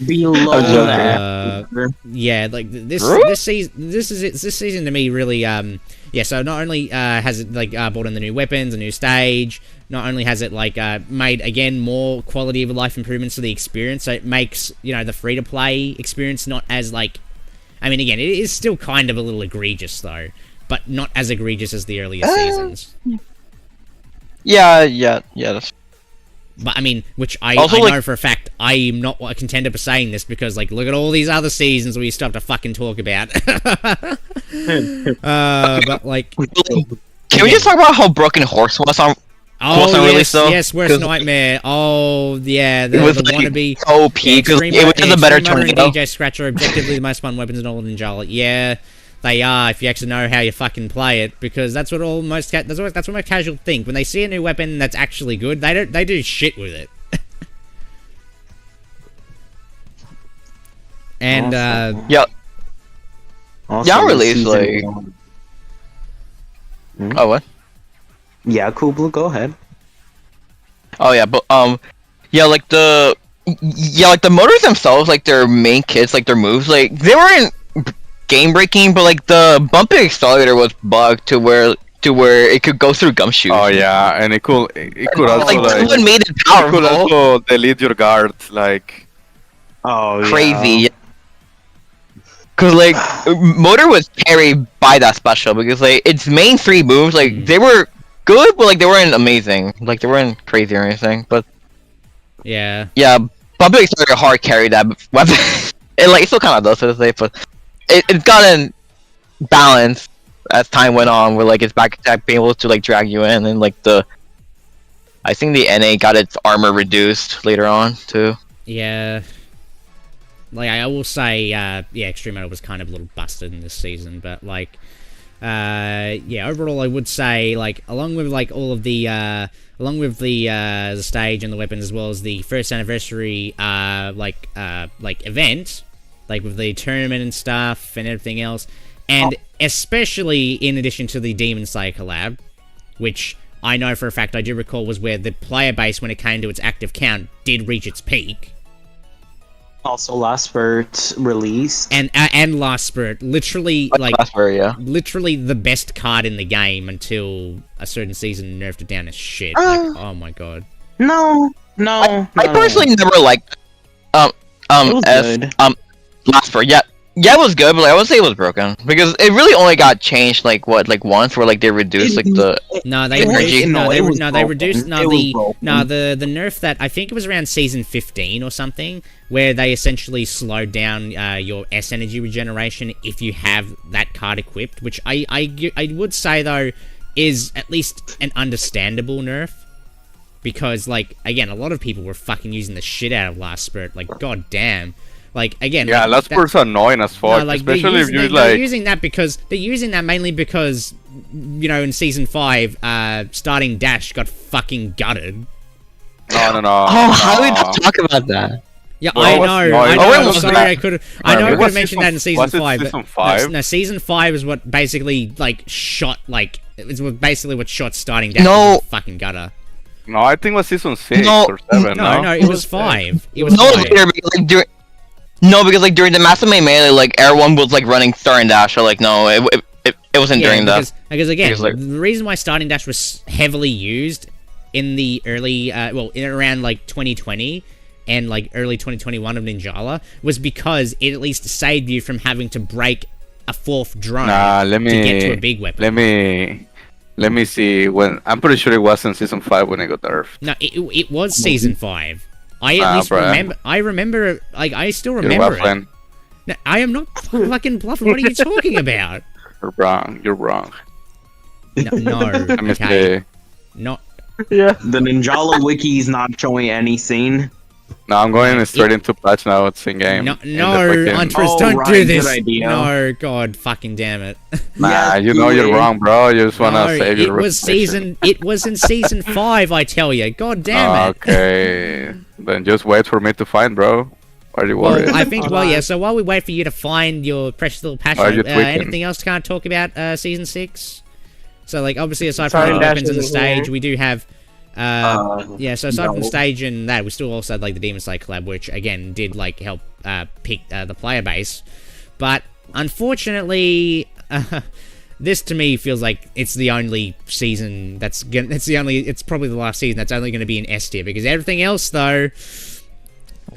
Below this season to me really so not only has it like brought in the new weapons, a new stage, not only has it like made again more quality of life improvements to the experience, so it makes the free to play experience not as like, I mean, again, it is still kind of a little egregious though, but not as egregious as the earlier seasons. Yeah, that's... But I mean, which I also, know for a fact, I am not a contender for saying this because, like, look at all these other seasons where you still have to fucking talk about. But like, can we just talk about how broken Horse was on? Yes, Worst Nightmare. Oh, yeah, the wannabe OP because it was just a better tornado. And DJ Scratch are objectively the most fun weapons in all of Ninjala. Yeah. They are, if you actually know how you fucking play it, because that's what most casual think when they see a new weapon that's actually good. They do shit with it. And release like. Oh what? Yeah, Kubla, go ahead. Oh yeah, but like the motors themselves, like their main kits, like their moves, like they weren't game breaking, but like the bumping accelerator was bugged to where it could go through gumshoe. Oh yeah, and it could also like made it powerful. It could also delete your guard, like crazy. Cause like Motor was carried by that special because like its main 3 moves, like they were good, but like they weren't amazing, like they weren't crazy or anything. But yeah, bumping accelerator hard carried that weapon. It still kind of does to this day, but. It's gotten balanced as time went on, where like its back attack being able to like drag you in, and like I think the NA got its armor reduced later on too. Yeah, like I will say, Extreme Metal was kind of a little busted in this season, but like, yeah, overall I would say, like, along with like all of the the stage and the weapons, as well as the first anniversary event, like with the tournament and stuff and everything else, and especially in addition to the Demon Slayer collab, which I know for a fact I do recall was where the player base, when it came to its active count, did reach its peak. Also, Last Spurt released. And Last Spurt, literally, like, Last Spurt, yeah. literally the best card in the game until a certain season nerfed it down as shit. Like, oh my god. No. I personally never liked it was good. Last Spurt, yeah. Yeah, it was good, but like, I would say it was broken because it really only got changed like once, where like they reduced like the the nerf that I think it was around season 15 or something, where they essentially slowed down your S energy regeneration if you have that card equipped, which I would say though is at least an understandable nerf, because like again a lot of people were fucking using the shit out of Last Spurt, like god damn. Like again, yeah, like, Last Spurt's annoying as fuck, especially if you're like they're using that mainly because in season 5, starting dash got fucking gutted. No. Oh, how did we not talk about that? Yeah, Well, I know. I'm sorry, I could have mentioned that in season 5. Season 5? No, season 5 is what basically shot basically what shot starting dash No. fucking gutter. No, I think it was season 6 No. or 7. No, it was 5. It was No, 5. because during the Massime Melee, like everyone was like running Star and Dash, or like no, it wasn't during that. Because again, Because, like- the reason why starting dash was heavily used in the early, in around like 2020 and like early 2021 of Ninjala was because it at least saved you from having to break a 4th drone to get to a big weapon. Let me see. When I'm pretty sure it was in season 5 when it got nerfed. No, it was season 5. I at least remember. I remember. Like I still remember it. No, I am not fucking bluffing. What are you talking about? You're wrong. You're wrong. No. Let me Okay. see. Not. Yeah. The Ninjala wiki is not showing anything. No, I'm going straight into patch now. It's in game. No, Huntress, Oh, don't right, do good this. idea. No, god, fucking damn it. Nah, Yeah, you're wrong, bro. You just wanna save your reputation. It was in season 5, I tell you. God damn it. Okay, then just wait for me to find, bro. Why are you worried? Well, I think. Well, yeah. So while we wait for you to find your precious little passion, Why are you tweaking? anything else to kind of talk about season 6? So like obviously aside Sorry, from the Dash weapons and the isn't here. stage, we do have. Yeah, so aside from no. stage and that, we still also had like the Demon Slayer collab, which again did like help pick the player base, but unfortunately, this to me feels like it's the only season it's probably the last season that's only going to be in S tier, because everything else though,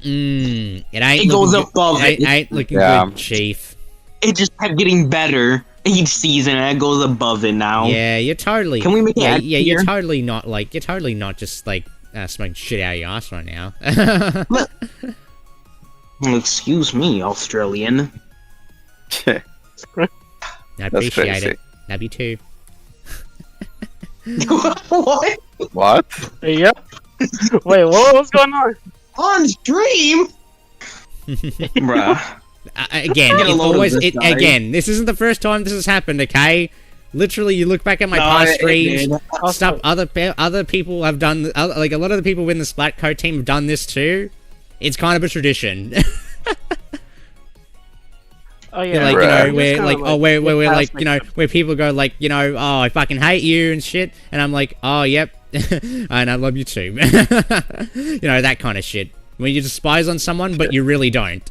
it goes above it. ain't looking Yeah. good, Chief. It just kept getting better each season, and it goes above it now. Yeah, you're totally. Can we make it Yeah, S yeah, you're tier? totally not just like smoking shit out of your ass right now. Well, excuse me, Australian. I appreciate crazy. it. Love you too. What? What? Yep. Wait, what's going on? On stream? Bruh. Again, Get a it's load of always this guy. again. This isn't the first time this has happened. Okay, literally, you look back at my No, past it streams, did. stuff. Other people have done. Like a lot of the people in the Splatco team have done this too. It's kind of a tradition. Oh yeah, Like, Right. where like, where we're like, where people go like, oh, I fucking hate you and shit, and I'm like, oh, yep, and I love you too. That kind of shit. When you despise on someone, but you really don't.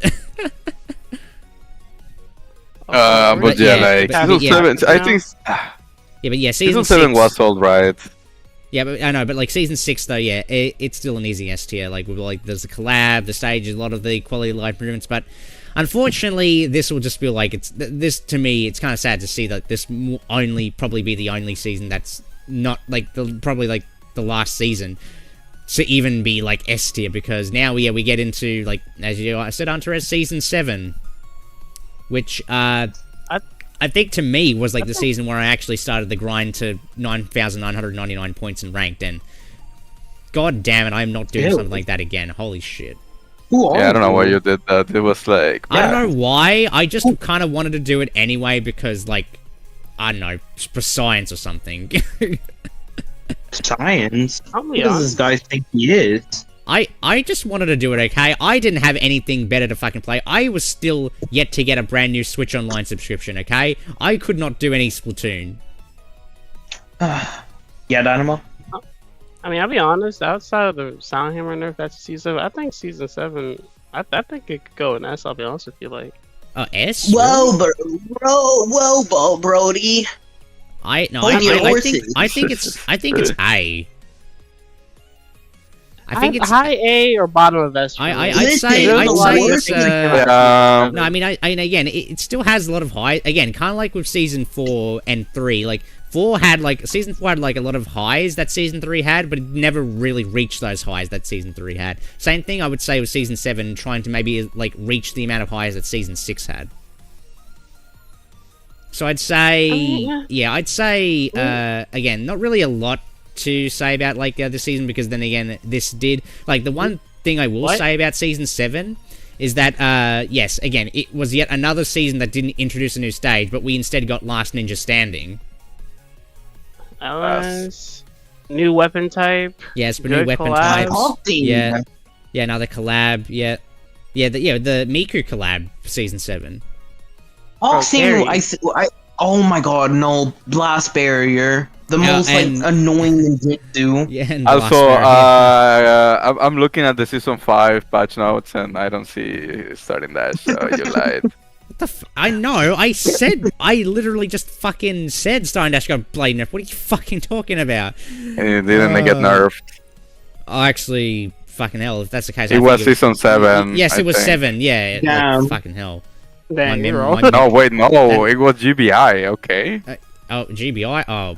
But yeah, like but- season 7. I think Yeah, but yeah, season 7 was alright. Yeah, but I know, but like season 6 though, yeah, it's still an easy S tier. Like, there's the collab, the stage, a lot of the quality of life improvements, but unfortunately, this will just feel like this to me. It's kind of sad to see that this will probably be the only season that's not like probably like the last season to even be like S tier, because now we get into, like, as I said, Hunter, season 7, which I think to me was like the season where I actually started the grind to 9,999 points in ranked, and god damn it, I'm not doing Ew. something like that again. Holy shit. Who are Yeah, I don't know you? why you did that. It was like I don't know why. I just kind of wanted to do it anyway because, like, I don't know, for science or something. Science? I'll What be does honest. this guy think he is? I just wanted to do it, okay? I didn't have anything better to fucking play. I was still yet to get a brand new Switch Online subscription, okay? I could not do any Splatoon. Yeah, Dynamo? I mean, I'll be honest. Outside of the Soundhammer nerf that's season 7, I think season 7. I think it could go in S. I'll be honest with you. Like, Oh, S? Whoa, Brody. I Hold your I think it's A. I think it's high A or bottom of S. I'd Listen, say there's a lot of it's things no, I mean again it still has a lot of high, again, kind of like with season 4 and 3. Like season 4 had like a lot of highs that season 3 had, but it never really reached those highs that season 3 had. Same thing I would say with season 7, trying to maybe like reach the amount of highs that season 6 had. So I'd say I'd say again, not really a lot to say about like this season, because then again this did, like, the one thing I will say about season 7 is that yes, again, it was yet another season that didn't introduce a new stage, but we instead got Last Ninja Standing. New weapon type. Yes, but new Good weapon collabs. types. Yeah, another collab. The Miku collab for season 7. Oh my god, no, blast barrier. The most like annoying ninjutsu. Yeah, and Also, I'm looking at the season 5 patch notes and I don't see starting dash, so you lied. What the I know, I literally just fucking said Starting Dash got blade nerf. What are you fucking talking about? And it didn't get nerfed. Oh, actually, fucking hell, if that's the case, It was season 7. Yes, it was think. 7, yeah. Like, fucking hell. Then you're One- wrong. No, wait, no, it was GBI, okay. Oh, GBI? Oh.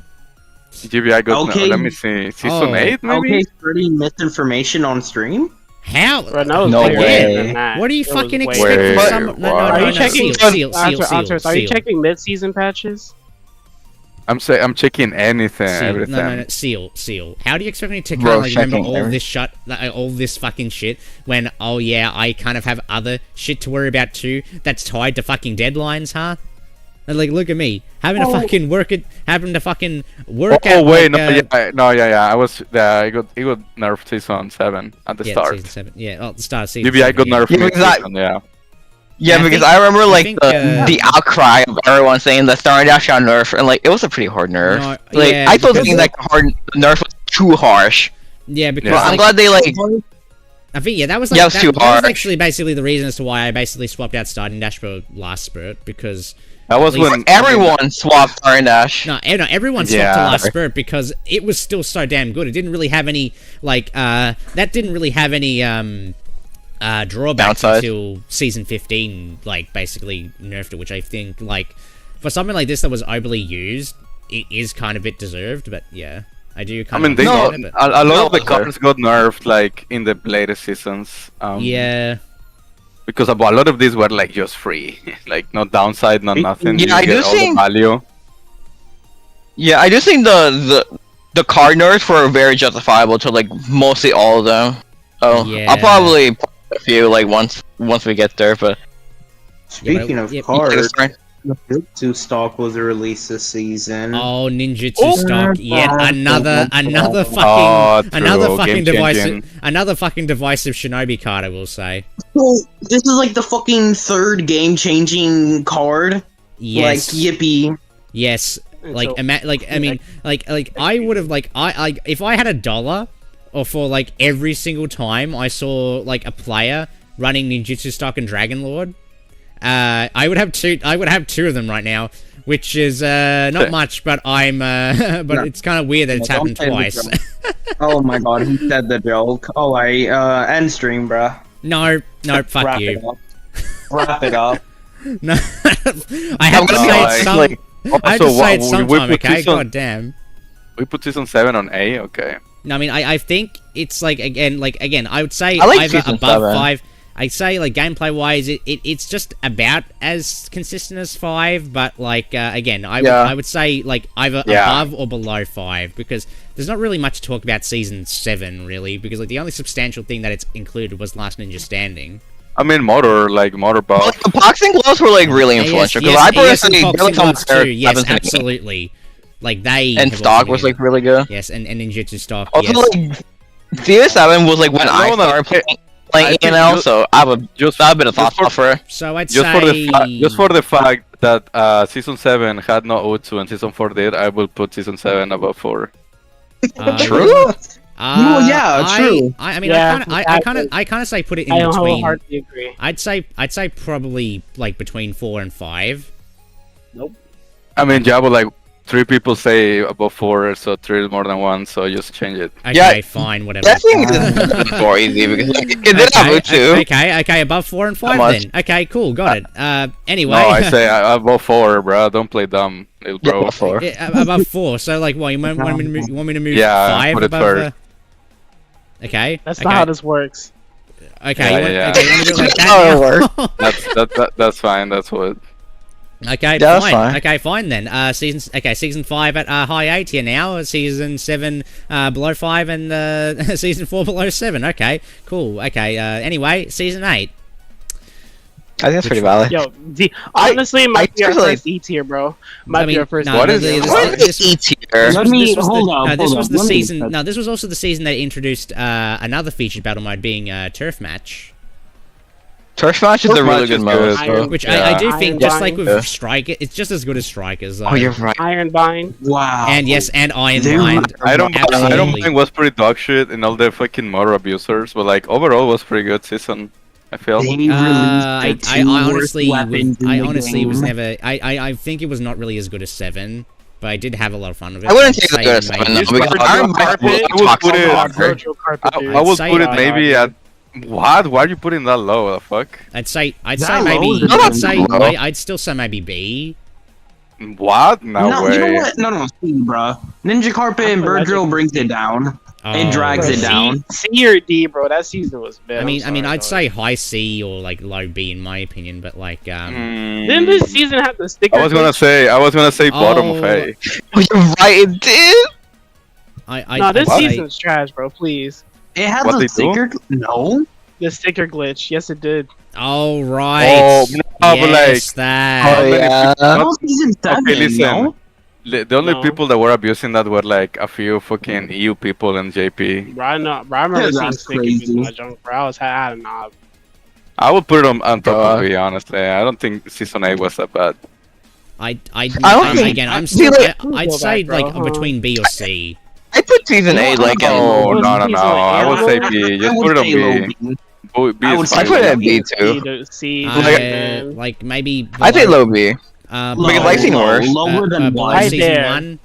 GBI got, Okay. let me see, season 8 maybe? Okay, spreading misinformation on stream? How? Bro, no, No way. way. Than that. What do you It was fucking way expect Wait, from some... No, what? Are you no, checking? seal. Are you checking mid-season patches? I'm checking anything, everything. No, seal. How do you expect me to kind Bro, of like remember checking all this fucking shit when, oh yeah, I kind of have other shit to worry about too that's tied to fucking deadlines, huh? And like, look at me, having to fucking work at Oh like, wait, I was, it got nerfed season 7 at the start. Season 7. Yeah, at the start of season GBI 7, got yeah. nerfed Yeah, mid-season, yeah. Yeah, I because think- I remember like think, the outcry of everyone saying the Starry Dash got nerfed, and like it was a pretty hard nerf. No, Like yeah, I thought because- thinking like hard nerf was too harsh. Yeah, because But I'm like, glad they like I think that was like Yeah, it was that, too that was harsh. actually basically the reason as to why I basically swapped out Starting Dash for Last Spirit, because That was At least when everyone swapped Starry Dash. no, everyone swapped to Last Spirit because it was still so damn good. It didn't really have any like that didn't really have any drawbacks Downside. until season 15, like basically nerfed it, which I think like for something like this that was overly used, it is kind of a bit deserved. But yeah, I do I kind mean, of they understand got, it, a lot No, of the sir. cards got nerfed like in the later seasons. yeah. Because a lot of these were like just free, like no downside, no nothing. Yeah, you I get do all think- the value. Yeah, I do think the card nerfs were very justifiable to like mostly all of them. Oh, Yeah. I'll probably play a few like once we get there, but Speaking of yeah, cards, Sorry. the Jutsu stock was released this season. Oh, ninjutsu stock! Yet another fucking Oh, true, another fucking game-changing. divisive shinobi card. I will say. So, this is like the fucking third game-changing card. Yes. Like, yippee. Yes. Like, So- I mean, I would have I if I had $1, or for like every single time I saw like a player running ninjutsu stock and Dragon Lord, I would have two of them right now, which is not much, but I'm but it's kind of weird that it's No, happened don't say twice. the Oh my god, he said the joke. Oh, end stream, bruh. No, fuck Wrap you. it up. Wrap it up. No, I have to gonna say be it like- some. like, I have to also, say it we sometime, put okay? this on- God damn. We put season 7 on A, okay. No, I mean, I think it's like again, I would say I like either season above 7. 5. I'd say like gameplay wise, it's just about as consistent as 5, but like again, I would say like either above or below 5, because there's not really much to talk about season 7 really, because like the only substantial thing that it's included was Last Ninja Standing. I mean, motor buff. Like, the boxing gloves were like really influential because I personally really too. Yes, absolutely. Like they and stock was like really good. Yes, and ninjutsu stock. Also, yes. like CS7 was like when I started playing ENL, so I have a bit of thoughts for it. So I'd just say just for the fact that season 7 had no Utsu and season 4 did, I will put season 7 above 4. True. Well, yeah, true. I mean, Yeah, I kind of say put it in I between. wholeheartedly agree. I'd say probably like between 4 and 5. I mean, yeah, but like 3 people say above 4, so 3 is more than 1, so just change it. Okay, Yeah, fine, whatever. That thing is more easy because like, it did have Utsu. Okay, above 4 and 5 much? then. Okay, cool, got it. Anyway. No, I say above 4, bro. Don't play dumb, little bro. Above 4. Above 4. So like, what you want me to move Yeah, 5 put it above? first. Okay. That's okay. not how this works. Okay, Yeah, okay, you want to do it like that now? That's fine. That's what. Okay, Yeah, that's fine. fine. Okay, fine then. Season 5 at high 8 here now. Season 7 below 5 and season 4 below 7. Okay, cool. Okay. Anyway, season 8. I think that's pretty valid. Yo, honestly, it might be our personally- first E tier, bro. Might be our first. no, What no, is this- it? What this- is E tier? Let me this was hold the, on. no, this hold was on, the let me- season. No, this was also the season that introduced another featured battle mode, being turf match. Turf match is a really good mode. Iron- So. Which Yeah. I do think, just like with Yeah. Striker, it's just as good as Strikers. Oh, you're right. Ironbind. Wow. And yes, and Iron They Mind. I don't Absolutely. think was pretty dog shit in all the fucking motor abusers, but like overall was pretty good season. I feel. They released I the two worst honestly, weapons in the was game. never. I think it was not really as good as 7, but I did have a lot of fun with it. I wouldn't I'd say it's say good as maybe- 7 though, Just because I Iron would- Man I was would toxic put it- hard. Virtual carpet, dude. I would say put it I- maybe at what? Why are you putting that low? The fuck? I'd say That maybe. low is I'd say low. I'd still say maybe B. What? No, No, way. you know what? No, see, bruh. Ninja Carpet and Bird Drill brings it down. It drags Bro, it down. C or D, bro. That season was bad. I mean, I'm I'd sorry, say high C or like low B in my opinion, but like Didn't this season have the sticker? I was gonna say bottom of A. Oh, you're right, it did. No, this I'd say- season's trash, bro. Please. It has What a they do? sticker. No. The sticker glitch. Yes, it did. Oh right. Oh, no, but yes, like, that. Oh, many yeah. people- No, season 7. Okay, listen. No? The only No. people that were abusing that were like a few fucking EU people and JP. Bro, I know. Bro, I remember seeing That's sticker crazy. glitch in my junk, bro. I don't know. I would put it on top God. of B, honestly. I don't think season 8 was that bad. think- again, I'm see, still. like- I'd Go say back, bro. like between B or C. I put season 8 like Oh, was no. season I would say B. Just put it on B. B I would is say I fine. put it at B too. C. Like maybe. I say below- low B. Because I've seen worse. Lower than below Right season there. 1.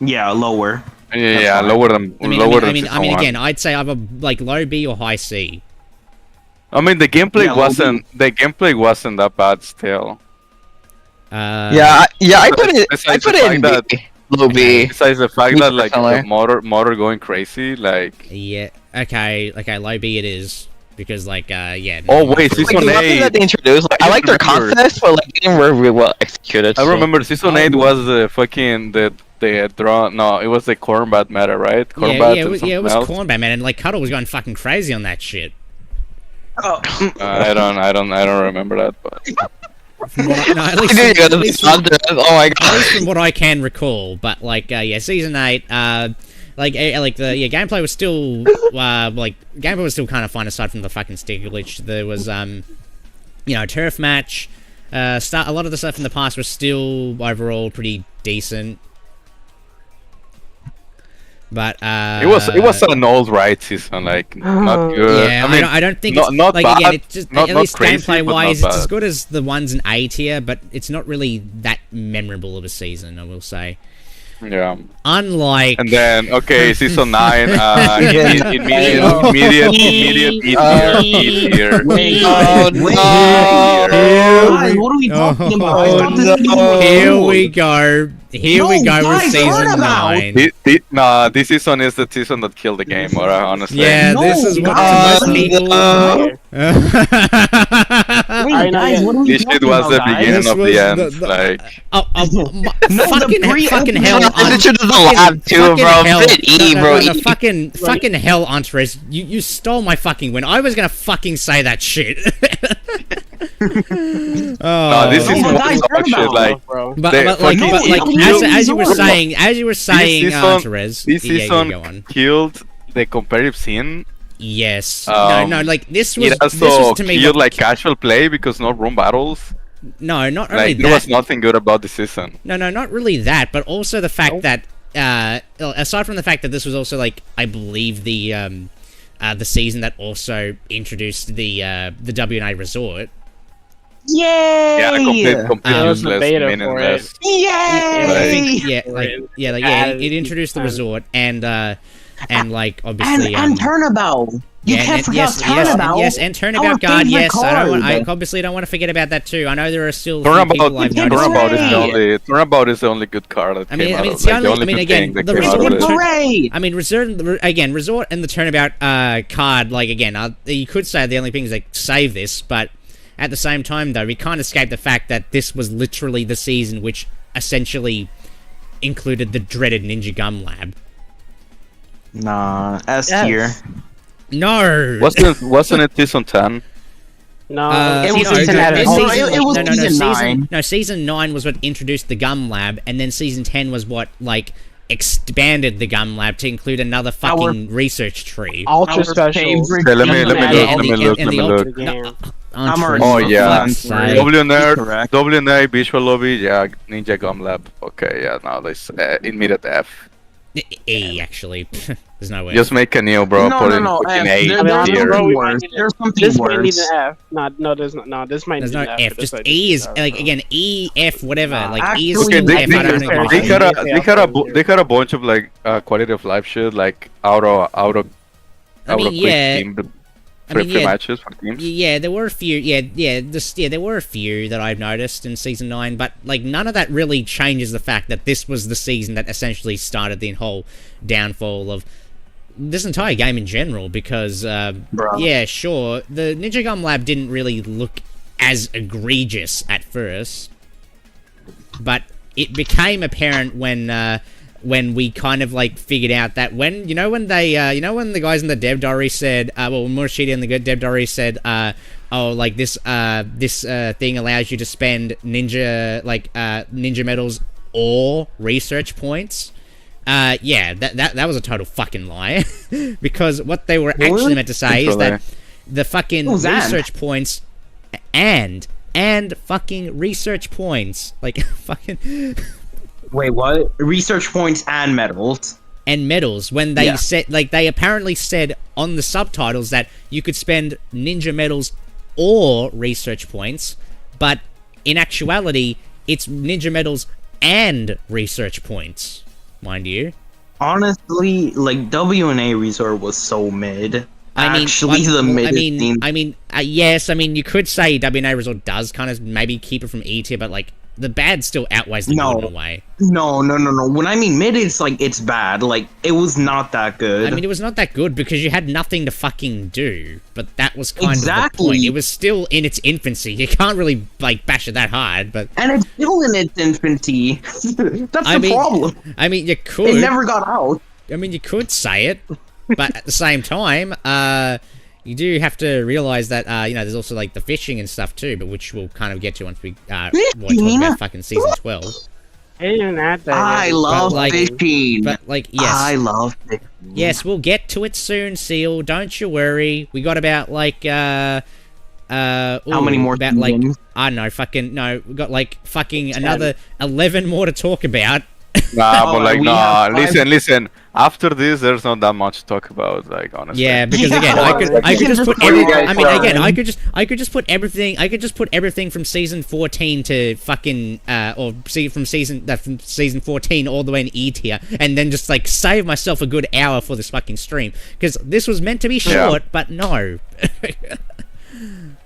Yeah, lower. Yeah, fine. lower than I mean, season 1. again, I'd say either like low B or high C. I mean, the gameplay Yeah, low wasn't that bad still. Yeah, I put it. I Besides put the it in fact B. Low B. Besides the fact Me that like personally. the motor going crazy, like. Yeah. Okay. Low B it is because like yeah. Oh wait, Like season the weapons 8. that they introduced, like, I like their remember. concepts, but like they didn't were really well executed. I so- remember season 8 was the fucking the drawn. No, it was the combat meta, right? Yeah, Combat yeah, and it something was else. Cornbat man, and like Cuddle was going fucking crazy on that shit. Oh, I don't remember that, but From what no, at I least, did go at to the least contest. Oh my at god. least from what I can recall. But like yeah, season 8. Like the gameplay was still gameplay was still kind of fine aside from the fucking sticker glitch. There was turf match. A lot of the stuff in the past was still overall pretty decent. But it was an old right season, like not good. yeah, I mean, I don't think not- it's not like bad, again. It's just not- at not least crazy, gameplay but not wise, it's as bad. good as the ones in A tier, but it's not really that memorable of a season. I will say. yeah. Unlike And then season 9, immediate E tier. wait, Oh, wait, no. guys, what are we talking about? I thought this was no. here old. we go. Here we No, go with guys, season turn about. 9. This season is the season that killed the game, honestly. Yeah, No, this is what guys, to most people. no. Wait, I know, guys, yeah. what are we This shit talking was the about, guys? beginning This of was the end. the- Like, No, fucking, the pre- fucking opening- hell, I did the lab too, fucking bro. hell. Fit E, bro. No, E. fucking hell, Antares. You stole my fucking win. I was gonna fucking say that shit. no, this is Oh, one guys, dog shit. turnabout. Like, bro. But, They but like, fucking- but like No, as you were Resort. saying, season- Antares. this yeah, you season go on. killed the competitive scene. Yes. Um, no, like this It was also to me killed what, like casual play because no room battles. no, not only Like, that. there was nothing good about the season. No, not really that, but also the fact that aside from the fact that this was also like I believe the season that also introduced the WNA resort. Yay! Yeah, complete There was a useless, beta for meaningless. Yay! I think, Right. it introduced the resort and like obviously and Turnabout. You can't forget Turnabout. and Turnabout Our Guard. favorite Yes, I card. obviously don't want to forget about that too. I know there are still a few people I've Turnabout noticed. Turnabout is the only good card that I mean, came out. it's Of, the like, only- I mean, good again, thing that the came out of resort- it. Hooray! I mean, resort and the Turnabout card. Like again, you could say the only thing is like save this, but at the same time though, we can't escape the fact that this was literally the season which essentially included the dreaded Ninja Gum Lab. Nah, S Yes. tier. No. Wasn't it season 10? No, It was no, season no, nine. no, It was season 9. No, season 9 was what introduced the Gum Lab, and then season 10 was what like expanded the Gum Lab to include another fucking research tree. ultra Our special. favorite Okay, let me game look, ever. let me look, let me ultra- look. no, I'm Antares, already- Oh, for yeah. fuck's sake. WNR, Correct. WNA, Visual Lobby, yeah, Ninja Gum Lab. Okay, yeah, now this immediate F. E actually. There's no way. Just make a new, bro. No, put no, in no, fucking F. A There- I mean, there's tier. bro, something we worse. might need There's something This might need worse. an F. No, there's not. No, this might There's need no an F. F. but this Just might E need is an F, like bro. again E F whatever. Nah, Like E is actually, fucking Okay, F. I don't know. they what got it is. they got a bunch of like quality of life shit, like out of I mean, quick yeah. team, I free mean, yeah. matches for teams. Yeah, there were a few. There were a few that I've noticed in season 9, but like none of that really changes the fact that this was the season that essentially started the whole downfall of this entire game in general. Because Bro. yeah, sure, the Ninja Gum Lab didn't really look as egregious at first, but it became apparent when we kind of like figured out that when when the guys in the dev diary said when Murashidi and the dev diary said oh like this thing allows you to spend ninja medals or research points, that was a total fucking lie. Because what they were actually meant to say is that the fucking Who's that? research points and fucking research points like fucking Wait, what? Research points and medals. and medals when they Yeah. said they apparently said on the subtitles that you could spend ninja medals or research points, but in actuality it's ninja medals and research points, mind you. Honestly, like WNA Resort was so mid. Actually, the mid yes, I mean you could say WNA Resort does kind of maybe keep it from E tier, but like the bad still outweighs the good in a way. No. When I mean mid, it's like it's bad. Like it was not that good. I mean, it was not that good because you had nothing to fucking do. But that was kind of the Exactly. point. It was still in its infancy. You can't really like bash it that hard. But and it's still in its infancy. That's I the mean, problem. I mean, you could. It never got out. I mean, you could say it, but at the same time, you do have to realize that there's also like the fishing and stuff too, but which we'll kind of get to once we talk about fucking season 12. I didn't even add that. I in. love like- fishing. But like, yes, I love fishing. yes, we'll get to it soon, Seal. Don't you worry. We got about like How many more about like seasons? I don't know, fucking no, we got like fucking another 11 more to talk about. Nah, but like, we nah. have five- Listen. After this, there's not that much to talk about. Like, honestly. Yeah, because Yeah. again, I could just put What do you everything. guys I mean, again, want? I could just put everything. I could just put everything from season 14 to fucking from season 14 all the way in E tier, and then just like save myself a good hour for this fucking stream because this was meant to be short, but no.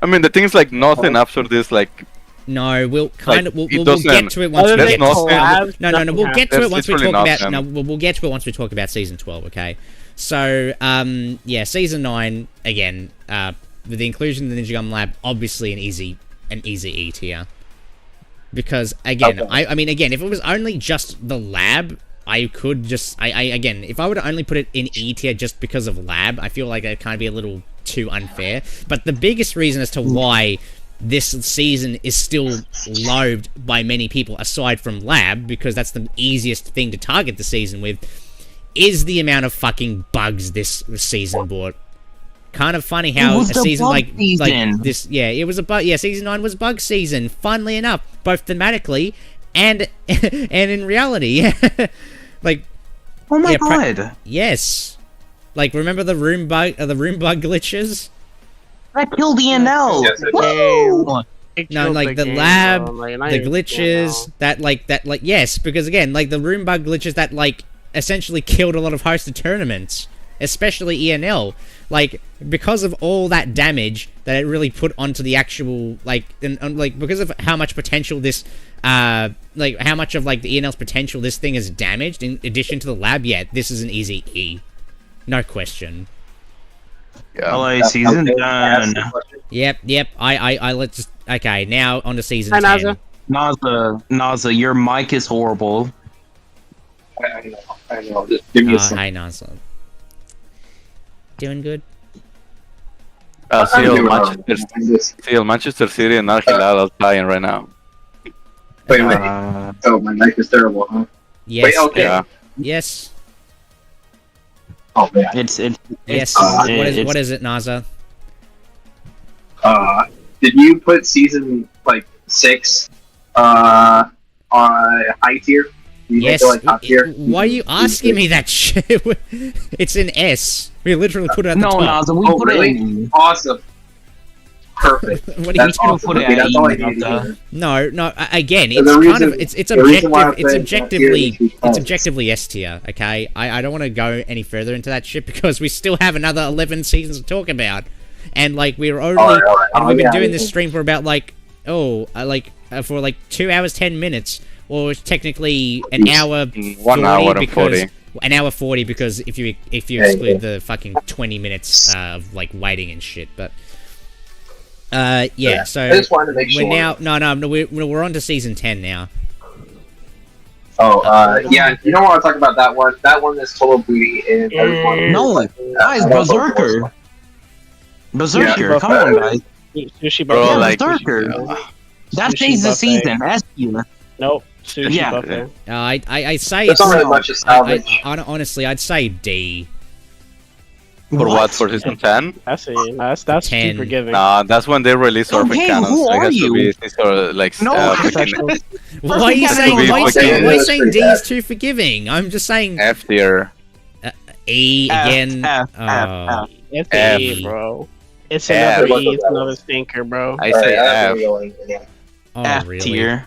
I mean, the thing's like nothing after this. Like, No, we'll kind of Like, we'll it get doesn't- to it once we Other get than That's to not- collabs, no, nothing we'll get to happens. it once we That's talk literally about no, nothing. we'll get to it once we talk about season 12, okay? So, season 9 again, with the inclusion of the Ninja Gum Lab, obviously an easy an easy E tier. Because again, I mean, again, if it was only just the lab, I could just again, if I were to only put it in E tier just because of lab, I feel like that kind of be a little too unfair. But the biggest reason as to why this season is still loathed by many people, aside from lab, because that's the easiest thing to target the season with, is the amount of fucking bugs this season brought. Kind of funny how a season like this, yeah, it was a bug. Yeah, season 9 was bug season. Funnily enough, both thematically and and in reality, like, oh my god, yes, like remember the room bug glitches that killed ENL. No, like the lab, the glitches that yes, because again, like the room bug glitches that like essentially killed a lot of hosted tournaments, especially ENL. Like, because of all that damage that it really put onto the actual, like, like, because of how much potential this, like, how much of, like, the ENL's potential this thing has damaged, in addition to the lab, yeah, this is an easy E. No question. Yeah. LA season done. Yep, I let's just, okay, now on to season 10. Naza, your mic is horrible. I know. Just give me a second. Hi, Naza. Doing good? Manchester City and Al Hilal are playing right now. Wait. Oh, my mic is terrible, huh? Yes. Wait, okay. Yeah. Yes. Oh, man. Yes. What is it, Naza? Did you put season, 6, on high tier? Yes. Why are you asking me that shit? It's an S. We literally put it at the top. No, we put it in. Awesome. Perfect. What do you awesome. Put it That's all I needed. No. Again, it's objectively S tier. Okay, I don't want to go any further into that shit because we still have another 11 seasons to talk about, and like we're already and we've been doing this stream for about for 2 hours 10 minutes. Or technically an hour 1 hour and 40. An hour 40 because if you exclude the fucking 20 minutes of like waiting and shit, but yeah. So I just wanted to make sure. We're on to season 10 now. Oh, yeah. You don't want to talk about that one. That one is total booty and everyone. No, guys, Berserker. Berserker, come on, guys. Sushi Bro, buffet. like, Berserker. That stays the season. S tier. Nope. Sushi Yeah. buffet. I say There's not really much to salvage. honestly, I'd say D. For what? For season 10? That's 10. too forgiving. Nah, that's when they release Orphan Okay, Cannons. who It are has to you? be this sort of like No, freaking Why are you saying be why are you fucking- saying D is too forgiving? I'm just saying F tier. E again. F. It's F. A, bro. It's F. another E. It's another stinker, bro. I say F. Oh, F really? tier.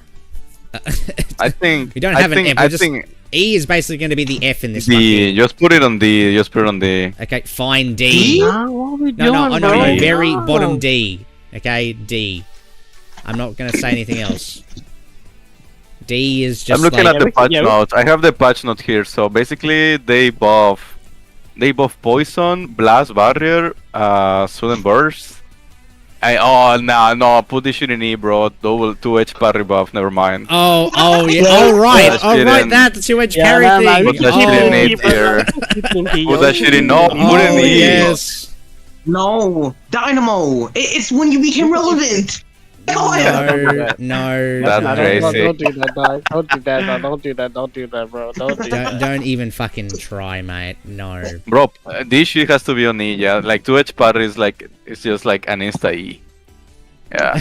I think We don't have an F. I We're just think E is basically going to be the F in this. D. Just put it on D. Just put it on D. Okay, fine D. Nah, what are we No, doing, no, bro? very No. bottom D. Okay, D. I'm not gonna say anything else. D is just I'm looking like, at the patch yeah, notes. I have the patch note here. So basically, they buff Poison, Blast Barrier, Sudden Burst. No, put this shit in E, bro. Double 2H parry buff. Never mind. oh yeah, all right, that the 2-edge parry thing. Put that shit in E tier. Put that shit in no. Put it in E. Yes. No, Dynamo. It's when you became relevant. No. That's crazy. Don't do that, dog. Don't do that, dog. Don't do that. Don't do that, bro. Don't do that. Don't even fucking try, mate. No. Bro, this shit has to be on E. Yeah, like 2H parry is like it's just like an insta E. Yeah.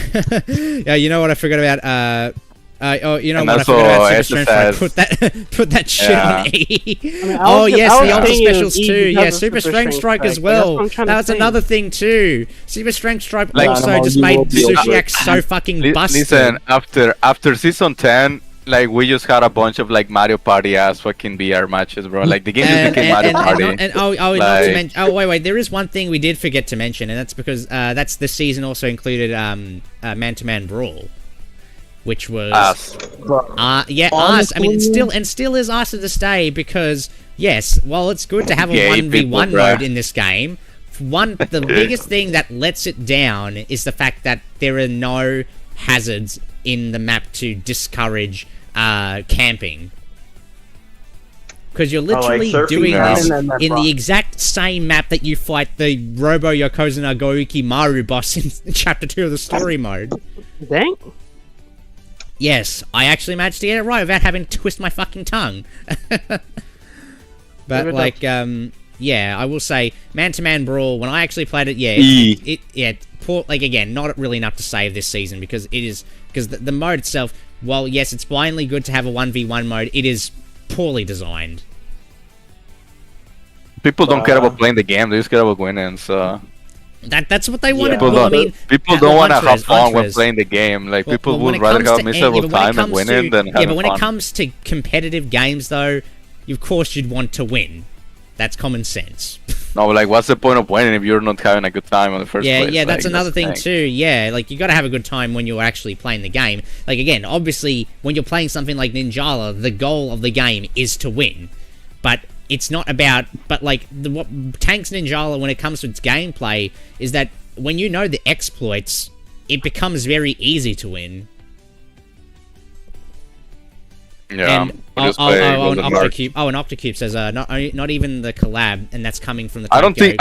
Yeah, you know what I forgot about? You know And what I also forgot about Super Strength? SSS. Put that shit on E. I was Yes, I was the Ultra thinking of Specials E too. because Yeah, of Super Strength Strike as Strike. That's what well. I'm trying to That's say. another thing too. Super Strength Strike Like, also Dynamo, just you made will be Sushi okay. X so fucking busted. Listen, after season 10, like we just had a bunch of like Mario Party ass fucking VR matches, bro. Like the game just became Mario Party. Not to mention. Wait. There is one thing we did forget to mention, and that's because that's the season also included man-to-man brawl, which was Ass. us. I mean, it still is us to this day because yes, while it's good to have a Gay 1v1 people, mode bruh. in this game, the biggest thing that lets it down is the fact that there are no hazards in the map to discourage camping. Because you're literally doing this in the exact same map that you fight the Robo Yokozuna Goiki Maru boss in Chapter 2 of the story mode. Dang. Yes, I actually managed to get it right without having to twist my fucking tongue. But, like, yeah, I will say, man-to-man brawl, when I actually played it, like, again, not really enough to save this season, because it is, because the mode itself, while, yes, it's blindly good to have a 1v1 mode, it is poorly designed. People don't care about playing the game, they just care about winning, so... That's what they wanted. People, well, I mean, people don't want to have fun when playing the game. Like, people would rather have a miserable time and winning than having fun. Yeah, but when it comes to competitive games, though, of course you'd want to win. That's common sense. No, but, like, what's the point of winning if you're not having a good time in the first place? Yeah, that's like, another thing too. Yeah, like, you gotta have a good time when you're actually playing the game. Like, again, obviously, when you're playing something like Ninjala, the goal of the game is to win. But it's not about... But, like, what tanks Ninjala when it comes to its gameplay is that when you know the exploits, it becomes very easy to win. Yeah. And an Octocube says not even the collab, and that's coming from the. I don't think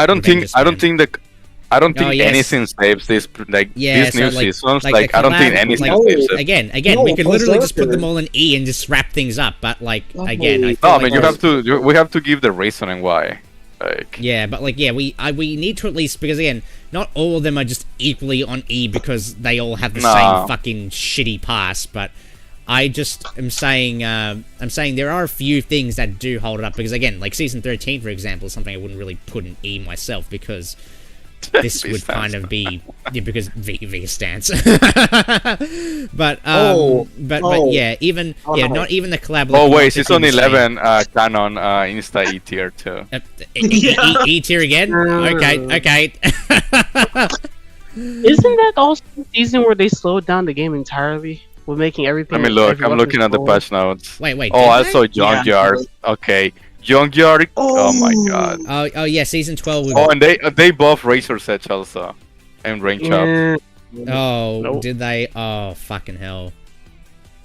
anything saves this, like, these new seasons. Like, I don't think anything saves it. Again, we could literally just put them all in E and just wrap things up. But, like, again, I mean, we have to give the reasoning why. Like, yeah, but, like, yeah, we need to at least, because again, not all of them are just equally on E because they all have the same fucking shitty pass, but. I just am saying there are a few things that do hold it up, because again, like Season 13, for example, is something I wouldn't really put in E myself, because this would kind of be because V stance. but yeah, even not even the collab. Oh wait, Season 11 canon Insta E tier too. E tier again? Okay. Isn't that also the season where they slowed down the game entirely? We're making everything. Let me look. I'm looking at the patch notes. Wait. Oh, I saw Junkyard. Yeah. Okay, Junkyard. Oh my god. Oh yeah, Season 12. Oh, and they buff Razor's Edge also, and Range Up. Oh, nope. Did they? Oh, fucking hell.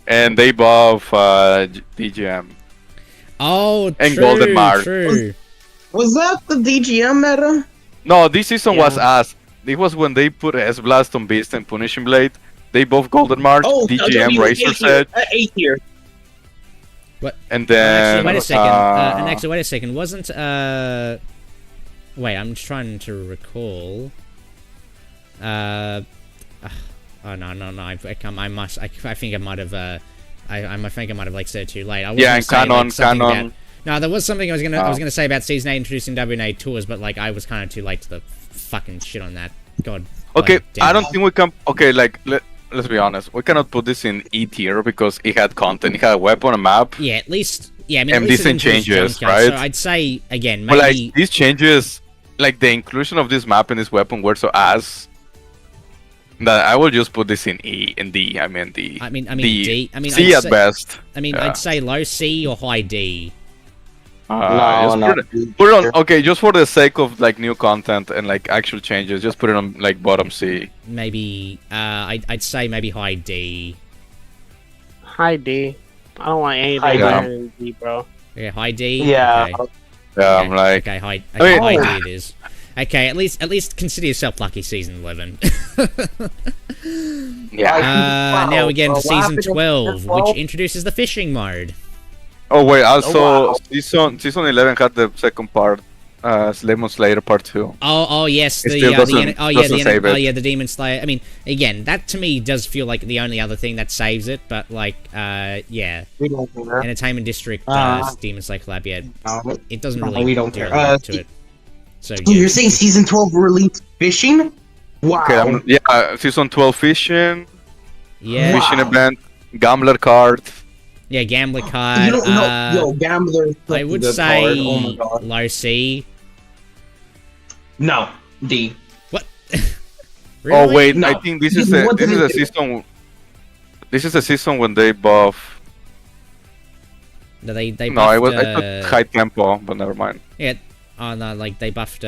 And they buff DGM. Oh, and Golden Mart. True. Was that the DGM meta? No, this season was as. It was when they put S-Blast on Beast and Punishing Blade. They both Golden March, DGM, Razor's Edge. A tier. What? And then... wait a second. Wasn't, wait, I'm just trying to recall. Oh, no. I think I might have, I think I might have, like, said it too late. Yeah, and Canon. No, there was something I was gonna say about Season 8 introducing WNA tours, but, like, I was kind of too late to the fucking shit on that. God. Okay, I don't think we can... Okay, like... Let's be honest. We cannot put this in E tier because it had content. It had a weapon, a map. Yeah, at least. Yeah, I mean, and decent changes, right? So I'd say again, maybe. But like these changes, like the inclusion of this map and this weapon were so ass that I will just put this in E and D. I mean D. I mean D. I mean C at best. I mean, I'd say low C or high D. Put it on. Okay, just for the sake of like new content and like actual changes, just put it on like bottom C. Maybe I'd say maybe high D. High D. I don't want anything higher than D, bro. Yeah, high D. Yeah. Okay. Yeah, I'm like. Okay, high D it is. Okay, at least consider yourself lucky. Season 11. Yeah. Now we get into Season 12, which introduces the fishing mode. Oh wait, also season 11 had the second part, Lemon Slayer Part 2. Oh yes, the Demon Slayer. I mean, again, that to me does feel like the only other thing that saves it, but like, yeah, Entertainment District Demon Slayer collab, yeah, it doesn't really we don't do care. a lot to it. So yeah. You're saying Season 12 released fishing? Wow. Okay, yeah, Season 12 fishing. Yeah. Fishing event, Gambler card. Yeah, Gambler card. You don't know, yo, Gambler. I would say low C. No, D. What? Really? Oh wait, no. I think this is a season. This is a season when they buff. No, they buffed, I put high tempo, but never mind. Yeah. Oh no, like they buffed.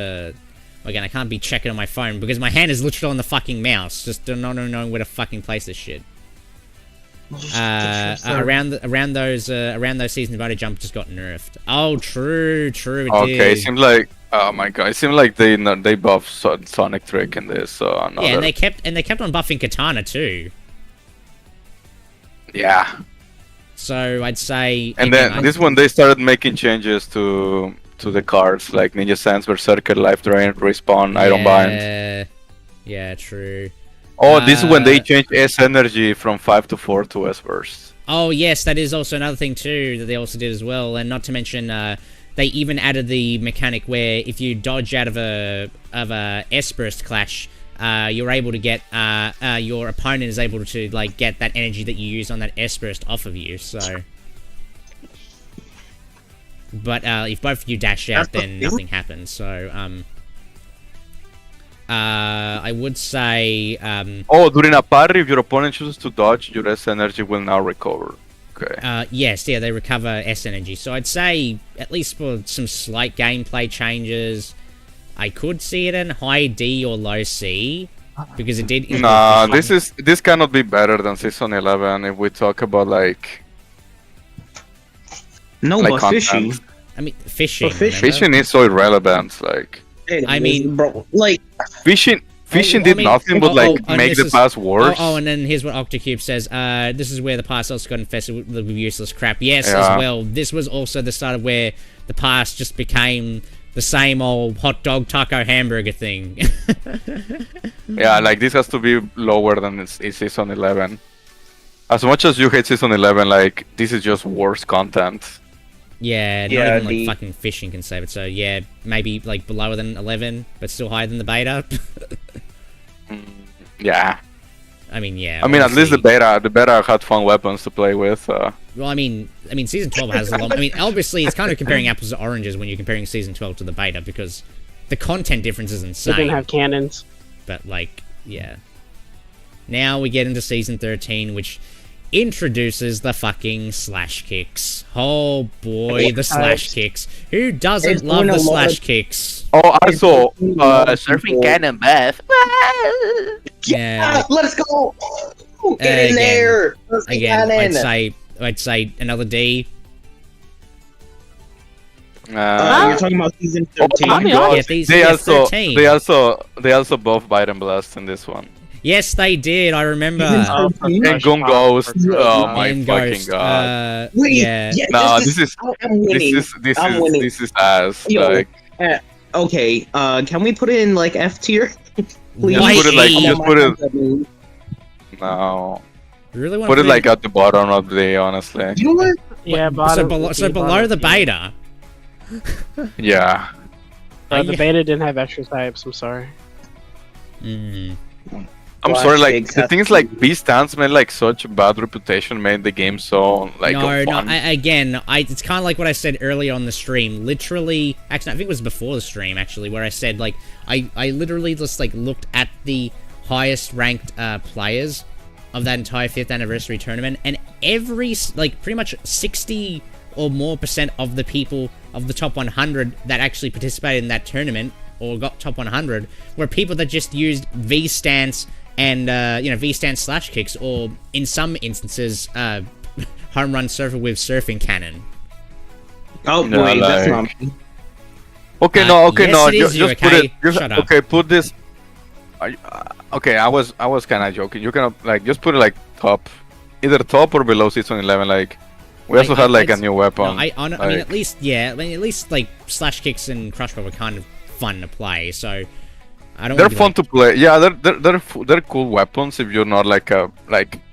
Again, I can't be checking on my phone because my hand is literally on the fucking mouse, just not knowing where to fucking place this shit. Around those seasons, Body Jump just got nerfed. Oh, true, it did. Okay, it seemed like, oh my god, it seemed like they buffed Sonic Trick in this. So yeah, and they kept on buffing Katana too. Yeah. So I'd say. And then this one, they started making changes to the cards, like Ninja Sense, Berserker, Life Drain, Respawn, Iron Bind. Yeah, true. Oh, this is when they changed S Energy from 5 to 4 to S Burst. Oh yes, that is also another thing too that they also did as well, and not to mention they even added the mechanic where if you dodge out of a S Burst clash, you're able to get your opponent is able to like get that energy that you use on that S Burst off of you. So, but if both of you dash out, then nothing happens. So I would say during a parry, if your opponent chooses to dodge, your S energy will now recover. Okay. Yes, they recover S energy. So I'd say at least for some slight gameplay changes, I could see it in high D or low C because it did. Nah, this cannot be better than Season 11 if we talk about like. No, like but content. fishing. I mean, fishing. Fishing is so irrelevant, like. I mean, bro, like fishing did nothing but like make the pass worse. Oh, and then here's what Octocube says. This is where the pass also got infested with useless crap. Yes, as well. This was also the start of where the pass just became the same old hot dog taco hamburger thing. Yeah, like this has to be lower than it's Season 11. As much as you hate Season 11, like this is just worse content. Yeah, not even like fucking fishing can save it. So yeah, maybe like lower than 11, but still higher than the beta. Yeah. I mean, yeah. I mean, at least the beta had fun weapons to play with. Well, I mean, Season 12 has a lot. I mean, obviously, it's kind of comparing apples to oranges when you're comparing Season 12 to the beta because the content difference is insane. They didn't have cannons. But like, yeah. Now we get into Season 13, which introduces the fucking slash kicks. Oh boy, the slash kicks. Who doesn't love the slash kicks? Oh, also, surfing cannon bath. Yeah, let's go. Get in there. Again, I'd say another D. You're talking about Season 13. Oh my god, yeah, they also buff Bite and Blast in this one. Yes, they did. I remember. And Gun Ghost. Oh my fucking god. Yeah. No, this is ass. Yo, like. Okay. Can we put it in like F tier? Please. Just put it. No. Really want put it like at the bottom of the honestly. You know what? Yeah, bottom. So below the beta. Yeah. The beta didn't have extra types. I'm sorry. I'm sorry, like the things like B-Stance made like such a bad reputation, made the game so like fun. It's kind of like what I said earlier on the stream. Literally, actually, I think it was before the stream actually, where I said like I literally just like looked at the highest ranked players of that entire 5th anniversary tournament, and every like pretty much 60 or more % of the people of the top 100 that actually participated in that tournament or got top 100 were people that just used V-Stance and V-Stance slash kicks, or in some instances home run surfer with surfing cannon. Oh wait, that's not. Okay, just put it. Shut up. Okay, put this. Okay, I was kind of joking. You can like just put it like top, either top or below Season 11. Like we also had like a new weapon. No, I mean at least like slash kicks and crush were kind of fun to play. So I don't. They're fun to play. Yeah, they're cool weapons if you're not like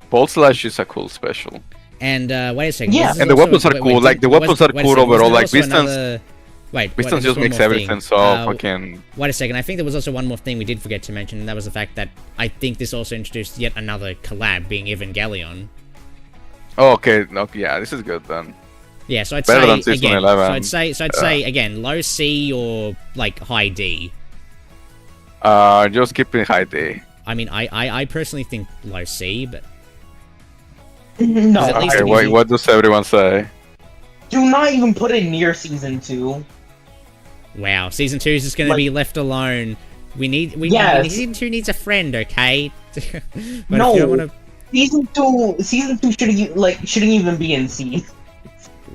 Bolt Slash is a cool special. And wait a second. Yeah, and the weapons are cool. Like the weapons are cool overall. Like distance. Wait, distance just makes everything so fucking. Wait a second. I think there was also one more thing we did forget to mention, and that was the fact that I think this also introduced yet another collab, being Evangelion. Oh, okay. No, yeah, this is good then. Yeah, so I'd Better say than Season again. 11. So I'd say again, low C or like high D. Just keep it high D. I mean, I personally think low C, but No. At least What does everyone say? Do not even put it near Season 2. Wow, season 2 is just going to be left alone. Season 2 needs a friend, okay? But no, if you don't wanna... season two shouldn't even be in C.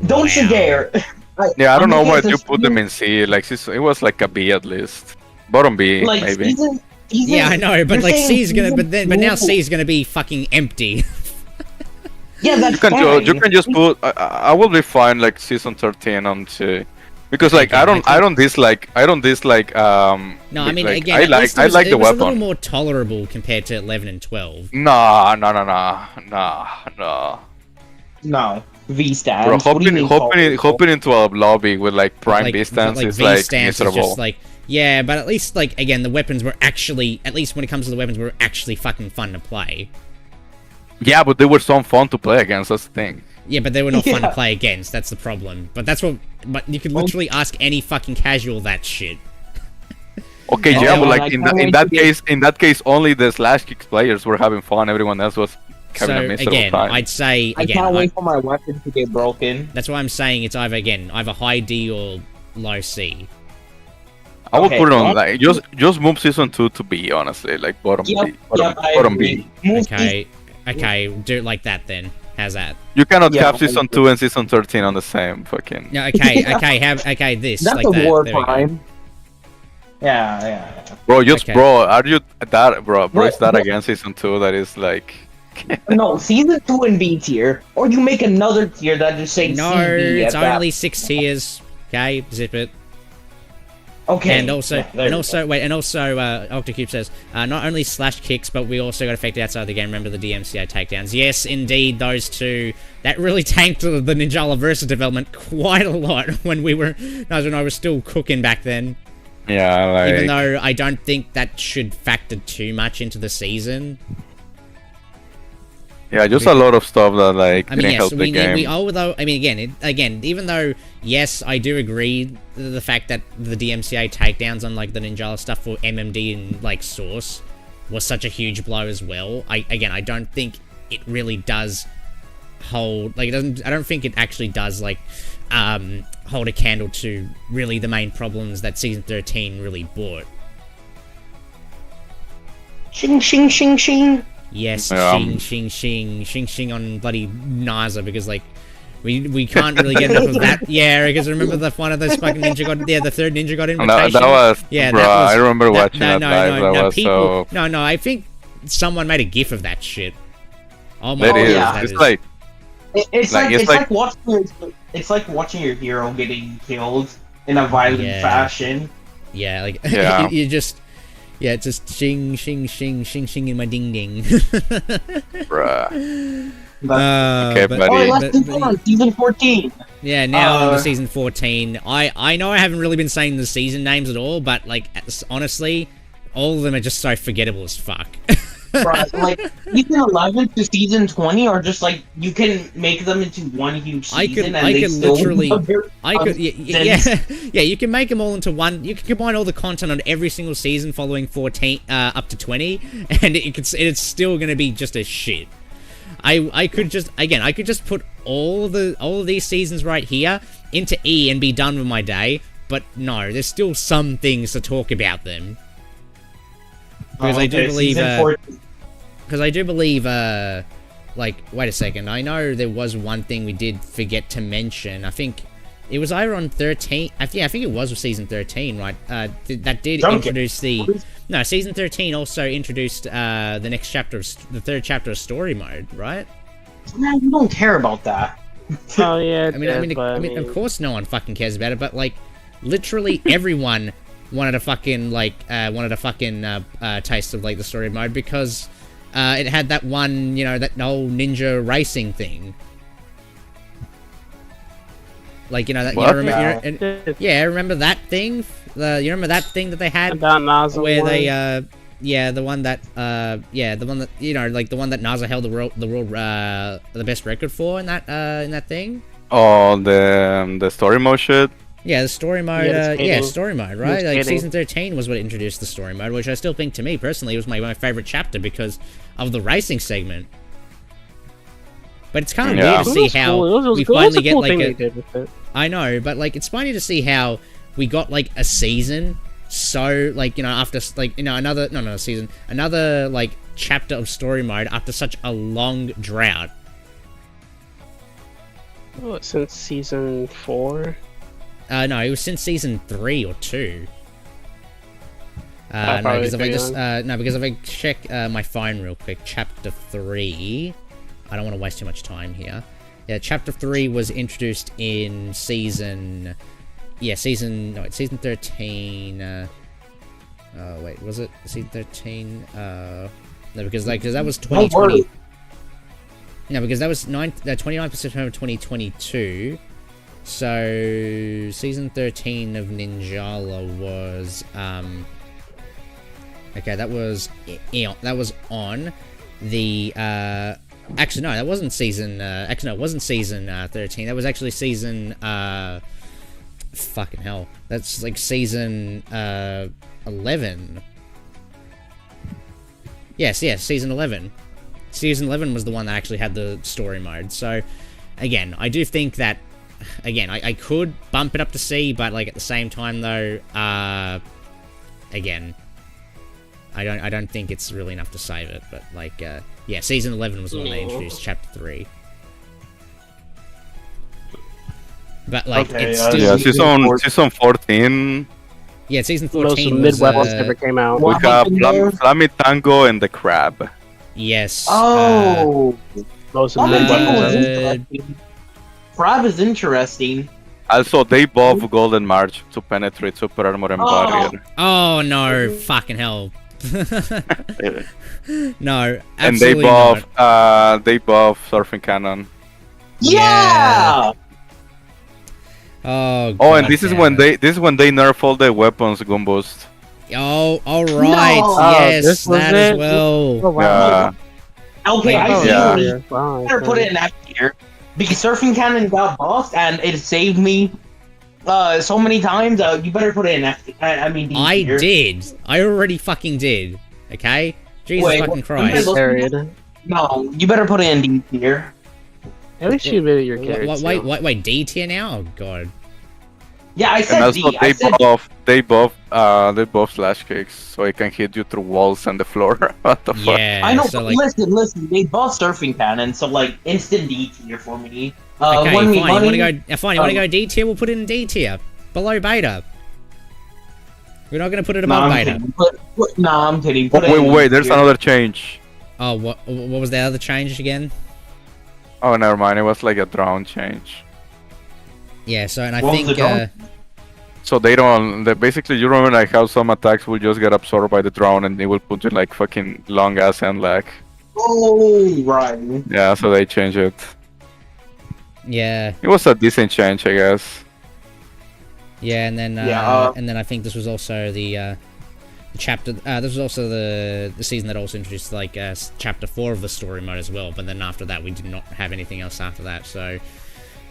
Don't you dare. Yeah, I don't know why you put them in C. Like it was like a B at least, bottom B like, maybe. Yeah, I know, but like C is gonna, but now C is gonna be fucking empty. Yeah, that's you can just put. I will be fine like season 13 on C. Because like I don't dislike No, I mean like, again, I like the weapon. It was a little more tolerable compared to 11 and 12. No. V stands. Bro, hopping into a lobby with like prime V stands is like miserable. Just like yeah, but at least like again the weapons were actually, at least when it comes to the weapons, were actually fucking fun to play. Yeah, but they were so fun to play against. That's the thing. Yeah, but they were not fun to play against. That's the problem. But you can literally ask any fucking casual that shit. Okay, but like in that case, only the slash kicks players were having fun. Everyone else was having a miserable time. I'd say I can't wait for my weapon to get broken. That's why I'm saying it's either high D or low C. I would put it on like just move season 2 to B, honestly, like bottom B. Bottom B. Okay, do it like that then. How's that? You cannot have season 2 and season 13 on the same fucking. Yeah, okay, this. That's like a that. war prime. Yeah. Bro, are you that, bro? Bro, is that against season 2 that is like. No, season 2 and B tier, or you make another tier that just says no, CB it's only 6 tiers. Okay, zip it. Okay. And also, Octocube says, not only slash kicks, but we also got affected outside the game. Remember the DMCI takedowns? Yes, indeed, those two. That really tanked the Ninjala versus development quite a lot when I was still cooking back then. Yeah, like. Even though I don't think that should factor too much into the season. Yeah, just a lot of stuff that like didn't help the game. Even though yes, I do agree the fact that the DMCA takedowns on like the Ninjala stuff for MMD and like Source was such a huge blow as well. I don't think it really does hold like I don't think it actually does like hold a candle to really the main problems that season 13 really brought. Shing shing shing shing. Yes, shing on bloody Naza, because like we can't really get enough of that. Yeah, because remember the one of those fucking ninja got the third ninja got invitation. That was that was. I remember watching that live. No, I think someone made a gif of that shit. Oh my god, yeah. It's like watching your hero getting killed in a violent fashion. Yeah, like you just. Yeah, it's just shing, shing, shing, shing, shing in my ding ding. Bruh. Okay, buddy. Let's move on. Season 14. Yeah, now on to season 14. I know I haven't really been saying the season names at all, but like honestly, all of them are just so forgettable as fuck. Right, like season 11 to season 20 are just like you can make them into one huge season. You can make them all into one. You can combine all the content on every single season following 14 up to 20, and it's still gonna be just a shit. I could just put all of these seasons right here into E and be done with my day, but no, there's still some things to talk about them. Because I do believe, like, wait a second, I know there was one thing we did forget to mention. I think it was either on 13, I think it was season 13, right? That did introduce season 13 also introduced the next chapter, the third chapter of story mode, right? Man, you don't care about that. Oh yeah, I mean, of course no one fucking cares about it, but like, literally everyone wanted a fucking taste of like the story mode because it had that one, that whole ninja racing thing. Like remember that thing? You remember that thing that they had about Naza where they the one that like the one that Naza held the best record for in that thing. Oh, the story mode shit. Yeah, the story mode, story mode, right? Like, season 13 was what introduced the story mode, which I still think, to me, personally, was my favorite chapter because of the racing segment. But it's kind of weird to see how we finally get, like, I know, but, like, it's funny to see how we got like a season. So like, you know, after like, you know, another like chapter of story mode after such a long drought. Oh, since season 4. No, it was since season 3 or 2. Probably Because if I check my phone real quick, chapter 3. I don't want to waste too much time here. Yeah, chapter 3 was introduced in season 13. Wait, was it season 13? No, because that was 2020. No, because that was 29th of September 2022. So season 13 of Ninjala was okay. That was on the actually no, that wasn't season. Actually no, it wasn't season 13. That was actually season fucking hell. That's like season 11. Yes, season 11. Season 11 was the one that actually had the story mode. So, again, I do think that, again, I could bump it up to C, but like at the same time though, again, I don't think it's really enough to save it. But like, yeah, season 11 was the one they introduced, chapter 3. But like, Okay, it's still season 14. Yeah, season Most 14 mid was weapons never came out. We have Flammy Tango and the Crab. yes. Most Flammy mid Tango was weapons. interesting. Crab is interesting. Also, they buff Golden March to penetrate super armor and barrier. Oh no, fucking hell. No, And absolutely they buff Surfing Cannon. Yeah. Oh, Oh, and this is when they nerf all the weapons gun boost. Oh, all right. No. Yes, this was that as it? well. Oh, wow. Yeah. Okay, I see. Yeah. You Wow, better put it in F tier because Surfing Cannon got buffed and it saved me so many times. You better put it in F. I mean, D I tier. did. I already fucking did. Okay? Jesus Wait, fucking what- Christ. Carried. No, you better put it in D tier. At least you admitted your carried. Wait, D tier now? Oh god. Yeah, I And said also D. I said they buff slash kicks, so it can hit you through walls and the floor. What the fuck? Yeah. I know, so but like, listen. They buffed Surfing Cannon, so like instant D tier for me. okay, when fine. we You wanna money- go fine, you wanna go D tier, we'll put it in D tier. Below beta. We're not gonna put it Nah, above I'm beta. kidding. Nah, I'm kidding. Put it in Wait, D there's tier. another change. Oh, what was the other change again? Oh, never mind. It was like a drown change. Yeah, so and I What was think the drone? So basically you remember like how some attacks will just get absorbed by the drone and they will put you like fucking long ass end lag. Oh, right. Yeah, so they changed it. yeah. It was a decent change, I guess. Yeah, and then and then I think this was also the chapter. This was also the season that also introduced like chapter 4 of the story mode as well. But then after that, we did not have anything else after that. So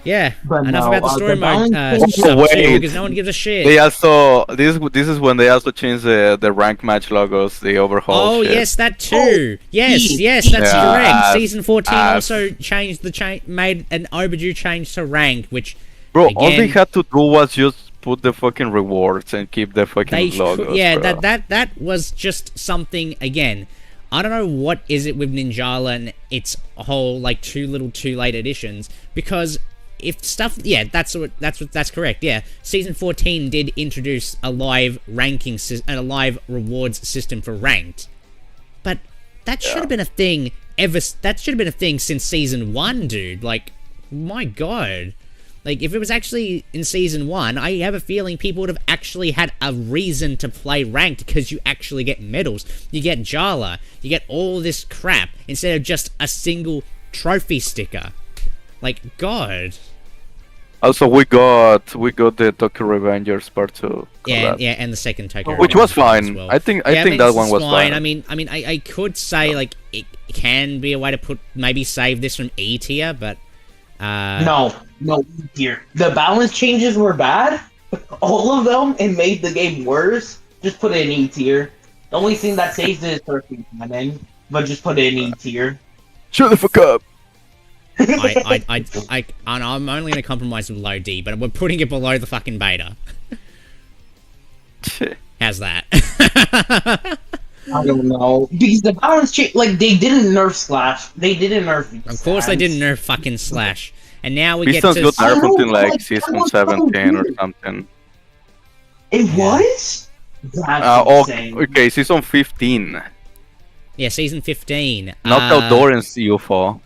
yeah, But enough no, about the story the mode balance- stuff wait. too, because no one gives a shit. They also this is when they also changed the rank match logos, the overhaul. Oh shit. yes, that too. Yes, that's Yeah. correct. Season 14 Uh, also changed made an overdue change to ranked, which Bro, all they again- had to do was just put the fucking rewards and keep the fucking they logos. yeah, bro. that was just something again. I don't know what is it with Ninjala and its whole like too little too late editions, because if stuff that's correct. Yeah, season 14 did introduce a live ranking and a live rewards system for ranked. But that should have been a thing since season 1, dude. Like, my god. Like, if it was actually in season 1, I have a feeling people would have actually had a reason to play ranked, because you actually get medals, you get Jala, you get all this crap, instead of just a single trophy sticker. Like, god. Also, we got the Tokyo Revengers Part 2 Yeah, collab. yeah, and the second Tokyo Which was Revengers as fine. well. I think Yeah, that one was fine. I mean, I could say like it can be a way to maybe save this from E tier, but No, E tier. The balance changes were bad. All of them, and made the game worse. Just put it in E tier. The only thing that saves it is Surfing Cannon, but just put it in E tier. Shut the fuck up. I'm only gonna compromise with low D, but we're putting it below the fucking beta. How's that? I don't know. Because the balance change, like, they didn't nerf Slash. They didn't nerf Of course they didn't nerf fucking Slash. And now we Pistons get got to... nerfed until like season 17 or something. It was? That's insane. Okay, season 15. Yeah, season 15. Knockout Door and UFO.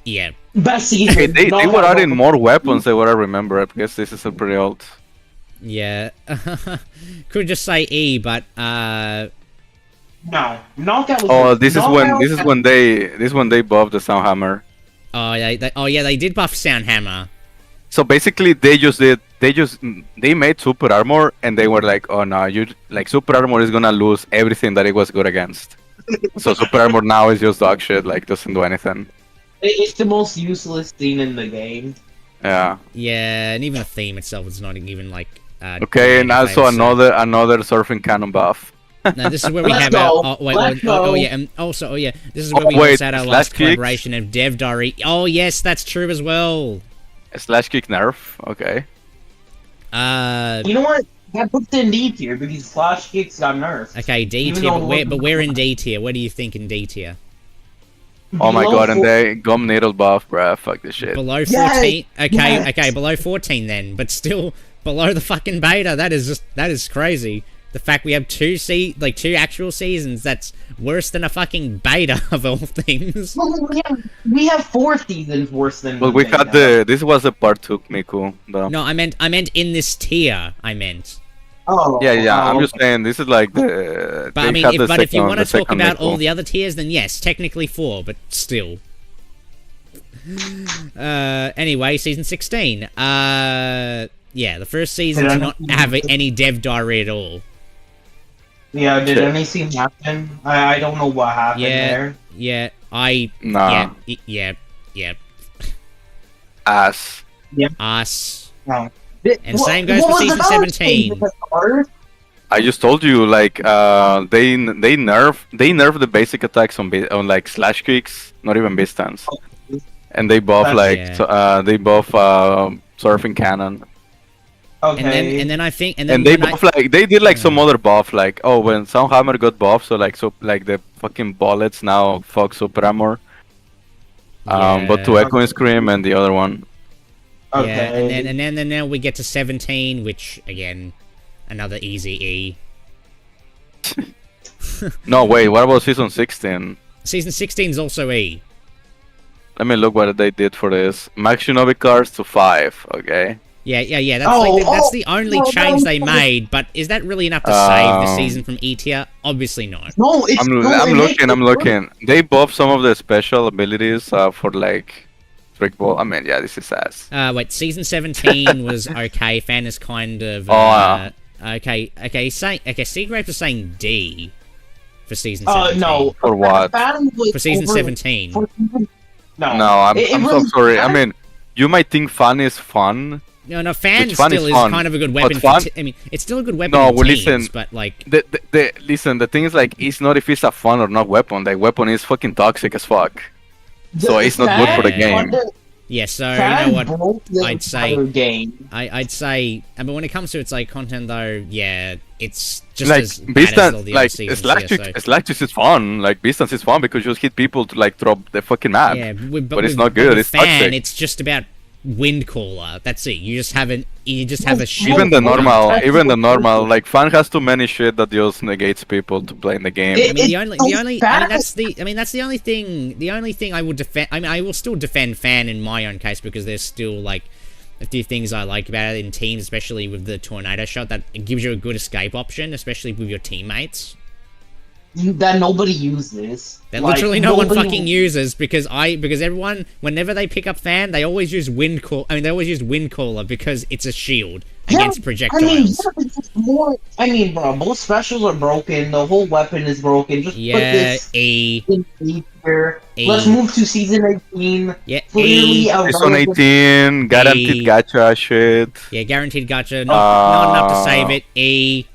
Yeah. Best season. Okay, they were adding more weapons than what I remember. I guess this is a pretty old. Yeah. Could just say E, but No. Knockout was Oh, this is when they buffed the Soundhammer. Oh yeah, they did buff Soundhammer. So basically, they made Super Armor, and they were like, oh no, Super Armor is gonna lose everything that it was good against. So Super Armor now is just dog shit, like doesn't do anything. It's the most useless thing in the game. Yeah. Yeah, and even the theme itself is not even like. Okay, and also another surfing cannon buff. No, this is where we have our. This is where we had our last collaboration of Dev Diary. Oh yes, that's true as well. Slash kick nerf. Okay. You know what? That puts it in D tier because Slash kicks got nerfed. Okay, D tier, but we're in D tier. What do you think in D tier? Oh my god, and they gum needle buff, bruh. Fuck this shit. Below 14? Okay, below 14 then, but still below the fucking beta. That is crazy. The fact we have two actual seasons, that's worse than a fucking beta of all things. Well, we have 4 seasons worse than. Well, we had this was a part 2, Miku. Though. No, I meant in this tier. I meant. Oh. Yeah. I'm just saying this is like the. But I mean, if you want to talk about all the other tiers, then yes, technically 4, but still. Anyway, season 16. Yeah, the first season did not have any dev diary at all. Yeah, did anything happen? I don't know what happened there. Yeah, Nah. Yeah. Ass. Yep. Ass. No. And same goes for season 17. I just told you, like, they nerf the basic attacks on like slash kicks, not even distance, and they buff they buff surfing cannon. Okay. And then I think they buff they did like some other buff, like when Soundhammer got buff, so like the fucking bullets now fuck Super Armor. But to Echo and Scream and the other one. Okay. Yeah, and then now we get to 17, which again, another easy E. No, wait, what about season 16? Season 16 is also E. Let me look what they did for this. Max Shinobi cards to 5, okay? Yeah. That's the only change they made, but is that really enough to save the season from E tier? Obviously not. No, I'm looking. They buffed some of the special abilities for like Brick Ball. I mean, yeah, this is ass. Wait, season 17 was okay. Fan is kind of okay. Seagrape is saying D for season 17. No. For what? For season 17. No, I'm so sorry. I mean, you might think fun is fun. No, fan still is kind of a good weapon. I mean, it's still a good weapon. No, for teams, listen. But like, listen. The thing is, like, it's not if it's a fun or not weapon. Like, weapon is fucking toxic as fuck. So it's not good for the game. Yeah, so you know what I'd say. Game. I'd say, but when it comes to its like content, though, yeah, it's just like as bad as all the other seasons. Slactus is fun. Like Distance is fun because you just hit people to like drop the fucking map. Yeah, but it's not good. It's fan. toxic. It's just about wind caller. That's it. You just have a shield. Even the normal, like fan has too many shit that just negates people to play in the game. That's the only thing I would defend. I mean, I will still defend fan in my own case because there's still like a few things I like about it in teams, especially with the tornado shot that it gives you a good escape option, especially with your teammates. That nobody uses. That literally no one fucking uses because everyone, whenever they pick up fan, they always use wind caller because it's a shield against projectiles. Bro, both specials are broken. The whole weapon is broken. Just put this in E tier. Let's move to season 18. Yeah, season 18, guaranteed gacha shit. Yeah, guaranteed gacha. Not enough to save it. E.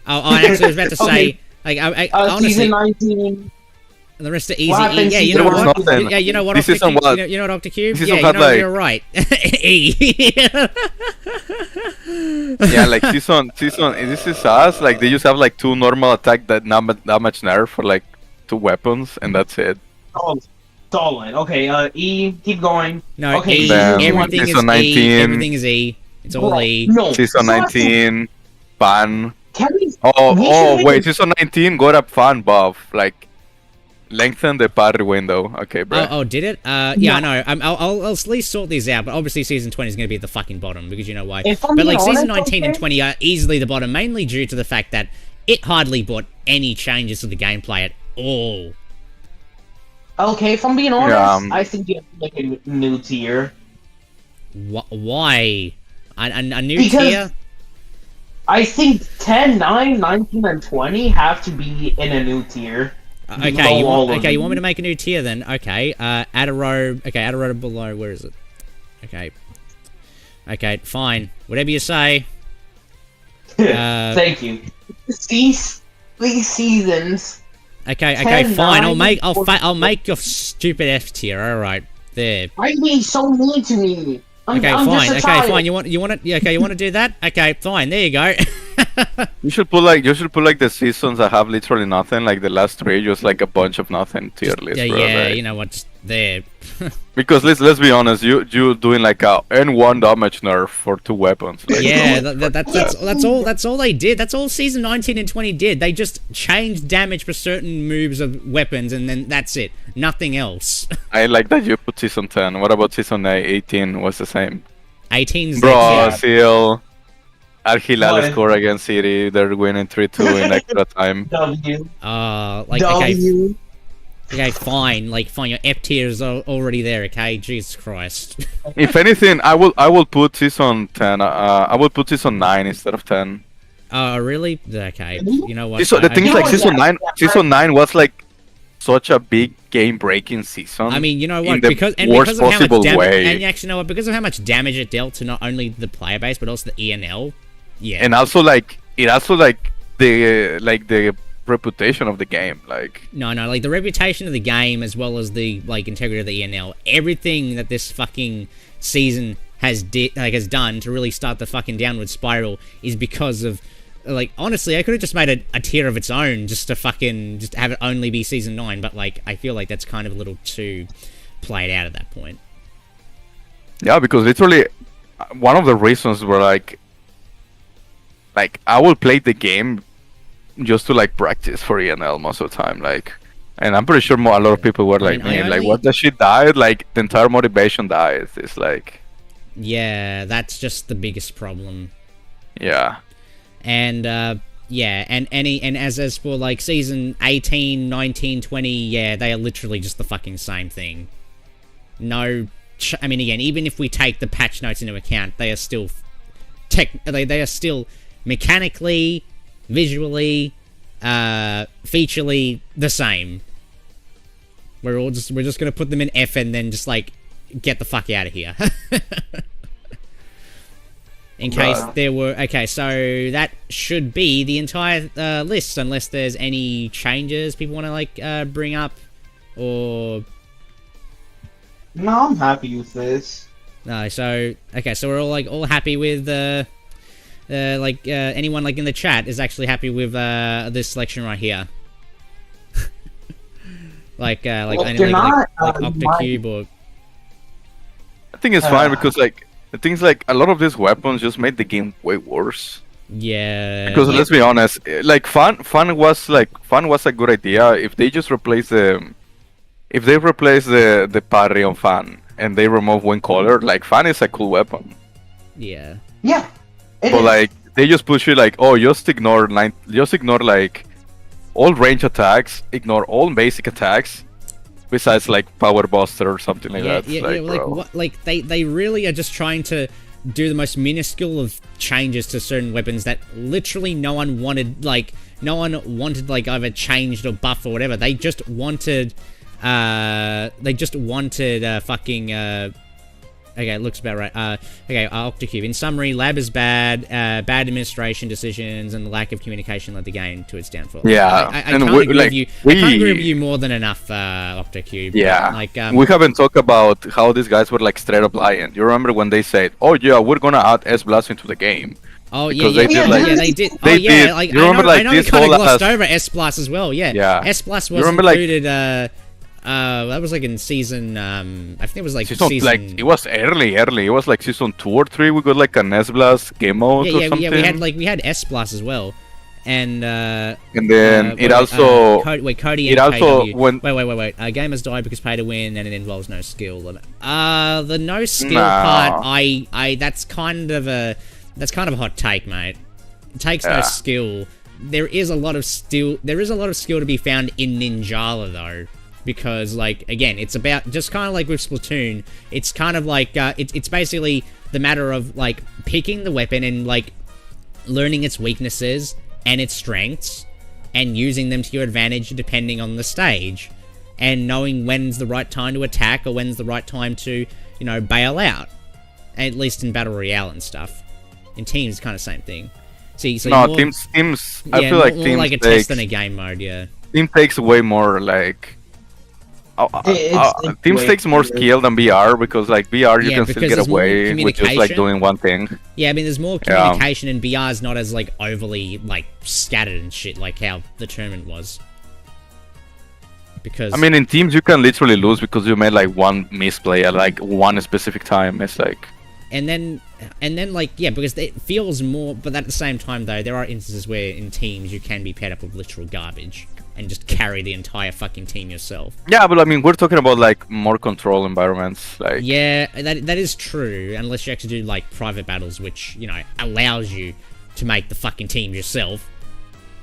Oh, I actually was about to say. Like, I honestly, season 19. The rest are easy. What happens Yeah, you There know was what? nothing. Yeah, you know what? This Octocube? season what? You know what, Octocube? This Yeah, season you had, know like- you're right. E. Yeah, like season. This is us. Like they just have like 2 normal attack that damage nerf for like 2 weapons, and that's it. Solid. Okay, E, keep going. No, Okay, E. Then Everything is season E. 19. Everything is E. It's all E. No. Season 19, fun. Can we? Oh, should wait, season 19 got a fun buff. Like, lengthen the parry window. Okay, bro. Oh, did it? Yeah, I know. I'll at least sort these out, but obviously season 20 is going to be at the fucking bottom, because you know why. If I'm But being like season honest, 19 and okay? 20 are easily the bottom, mainly due to the fact that it hardly brought any changes to the gameplay at all. Okay, if I'm being honest, Yeah, I think you have to make a new tier. Why? A new Because- tier? I think 10, 9, 19, and 20 have to be in a new tier. Okay, below you all want, of you them. want me to make a new tier then? Okay, add a row. Okay, add a row below. Where is it? Okay. Okay, fine. Whatever you say. Thank you. These seasons. Okay, 10, fine. 9, I'll make your stupid F tier. All right, there. Why are you being so mean to me? I'm fine. just a Okay, child. fine. You want it? Yeah, okay, you want to do that? Okay, fine. There you go. You should put like the seasons that have literally nothing, like the last 3, just like a bunch of nothing tier list, yeah, bro. yeah. Like- You know what? Just there. Because let's be honest, you doing like a N1 damage nerf for 2 weapons. Like, Yeah, that's all they did. That's all season 19 and 20 did. They just changed damage for certain moves of weapons, and then that's it. Nothing else. I like that you put season 10. What about season 18? Was the same. 18's Bro, yeah. Seal, Al Hilal What? score against City. They're winning 3-2 in extra time. W. Like okay, W. okay, fine. Like fine, your F tier is already there. Okay, Jesus Christ. If anything, I will put season 10. I will put season 9 instead of 10. Oh, really? Okay. You know what? The thing is, like Yeah, season 9 was like such a big game-breaking season. I mean, you know in what? the Because worst of how much possible damage, way. and you actually know what? Because of how much damage it dealt to not only the player base but also the ENL. Yeah. And also like the reputation of the game. Like No, like the reputation of the game as well as the like integrity of the ENL. Everything that this fucking season has done to really start the fucking downward spiral is because of like honestly, I could have just made a tier of its own just to fucking just have it only be season 9, but like I feel like that's kind of a little too played out at that point. yeah, because literally one of the reasons were like I will play the game just to like practice for ENL most of the time, like, and I'm pretty sure a lot of people were like, I mean, I man, like only- what the shit died, like the entire motivation dies. It's like, Yeah, that's just the biggest problem. yeah. And yeah, and as for like season 18, 19, 20, yeah, they are literally just the fucking same thing. No, I mean again, even if we take the patch notes into account, they are still they are still mechanically, visually, featurely the same. We're just gonna put them in F and then just like get the fuck out of here. In case there were... Okay, so that should be the entire list, unless there's any changes people want to, like, bring up, or... No, I'm happy with this. No, so... Okay, so we're all happy with, anyone, like, in the chat is actually happy with, this selection right here. like, Octocube or... I think it's fine because like the things like a lot of these weapons just made the game way worse. Yeah. Because let's be honest, like fun was a good idea if they just replace the parry on fun and they remove wind color. Like fun is a cool weapon, Yeah. Yeah. It but is. like they just push it like, oh, just ignore like all range attacks, ignore all basic attacks, besides like power buster or something like that. Like bro. what? Like they really are just trying to do the most minuscule of changes to certain weapons that literally no one wanted. Like no one wanted like either changed or buffed or whatever. They just wanted, fucking Okay, it looks about right. Okay, Octocube. In summary, lab is bad. Bad administration decisions and the lack of communication led the game to its downfall. Yeah, I can't agree with you. I can't agree with you more than enough, Octocube. Yeah, like we haven't talked about how these guys were like straight up lying. You remember when they said, "Oh yeah, we're gonna add S Blast into the game." Oh because yeah, they did, like, they did. Oh they yeah, did. like You remember, I know we this kind of whole glossed over S Plus as well. Yeah, Yeah. S Plus You was remember, like- included. That was like in season. I think it was like Season, season. like it was early. It was like season 2 or 3. We got like an S Blast game mode or something. We had S Plus as well, and then it also also Cody it and also KW. when Wait. Gamers die because pay to win, and it involves no skill. The no skill No. part, that's kind of a hot take, mate. It takes no Yeah. skill. There is a lot of skill to be found in Ninjala though. Because, like, again, it's about, just kind of like with Splatoon, it's kind of like, it's basically the matter of, like, picking the weapon and, like, learning its weaknesses and its strengths, and using them to your advantage depending on the stage, and knowing when's the right time to attack, or when's the right time to, you know, bail out. At least in Battle Royale and stuff. In Teams, it's kind of the same thing. See, so no more, teams. yeah, I feel like more teams like a test than a game mode, yeah. Team takes way more like. Teams way takes more easier. skill than VR because like VR you Yeah, can still because get there's more away with just like communication. doing one thing. Yeah, I mean, there's more Yeah. communication, and BR's not as, like, overly, like, scattered and shit, like how the tournament was. Because... I mean, in teams you can literally lose because you made like one misplay at like one specific time. It's like. And then, like, yeah, because it feels more... But at the same time, though, there are instances where in teams you can be paired up with literal garbage and just carry the entire fucking team yourself. Yeah, but I mean, we're talking about like more control environments. Like. Yeah, that is true, unless you actually do, like, private battles, which, you know, allows you to make the fucking team yourself.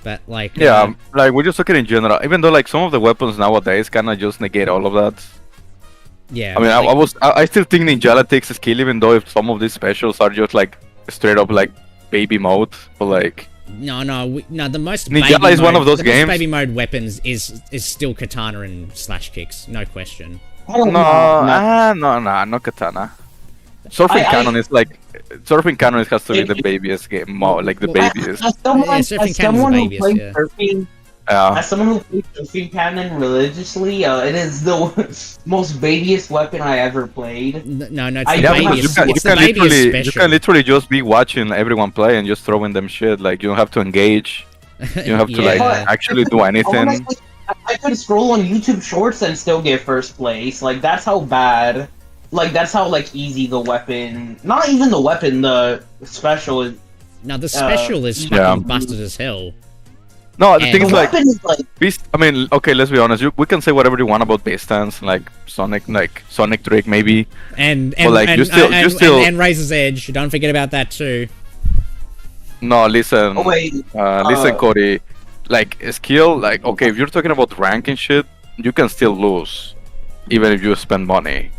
But, like... Yeah, like, we're just talking in general. Even though, like, some of the weapons nowadays kind of just negate all of that. Yeah. I mean, like, I still think Ninjala takes a skill, even though if some of these specials are just, like, straight up, like, baby mode. But, like... No, the most Ninjala baby is one mode- of those the most games- baby mode weapons is still katana and slash kicks, no question. I don't No, no katana. Surfing I- Cannon is like... Surfing Cannon has to be the babyest game, like, the babiest. As someone, Yeah, surfing as cannon's someone the who babiest, plays yeah. surfing, Yeah. as someone who plays surfing cannon religiously, it is the most babyest weapon I ever played. No, it's I the don't have- babiest. you It's can the babiest literally, special. you can literally just be watching everyone play and just throwing them shit. Like, you don't have to engage. You don't have to, like, Yeah. actually do anything. I could scroll on YouTube Shorts and still get first place. Like, that's how bad. Like, that's how, like, easy the weapon... Not even the weapon, the special is... No, the special is fucking Yeah. busted as hell. No, the And- thing The is, like, weapon is, like... Beast, I mean, okay, let's be honest. We can say whatever you want about base stance, like Sonic Trick, maybe. And like, you still- and Razor's Edge. Don't forget about that too. No, listen, Oh, wait. listen, Cody. Like skill, like okay, if you're talking about rank and shit, you can still lose, even if you spend money.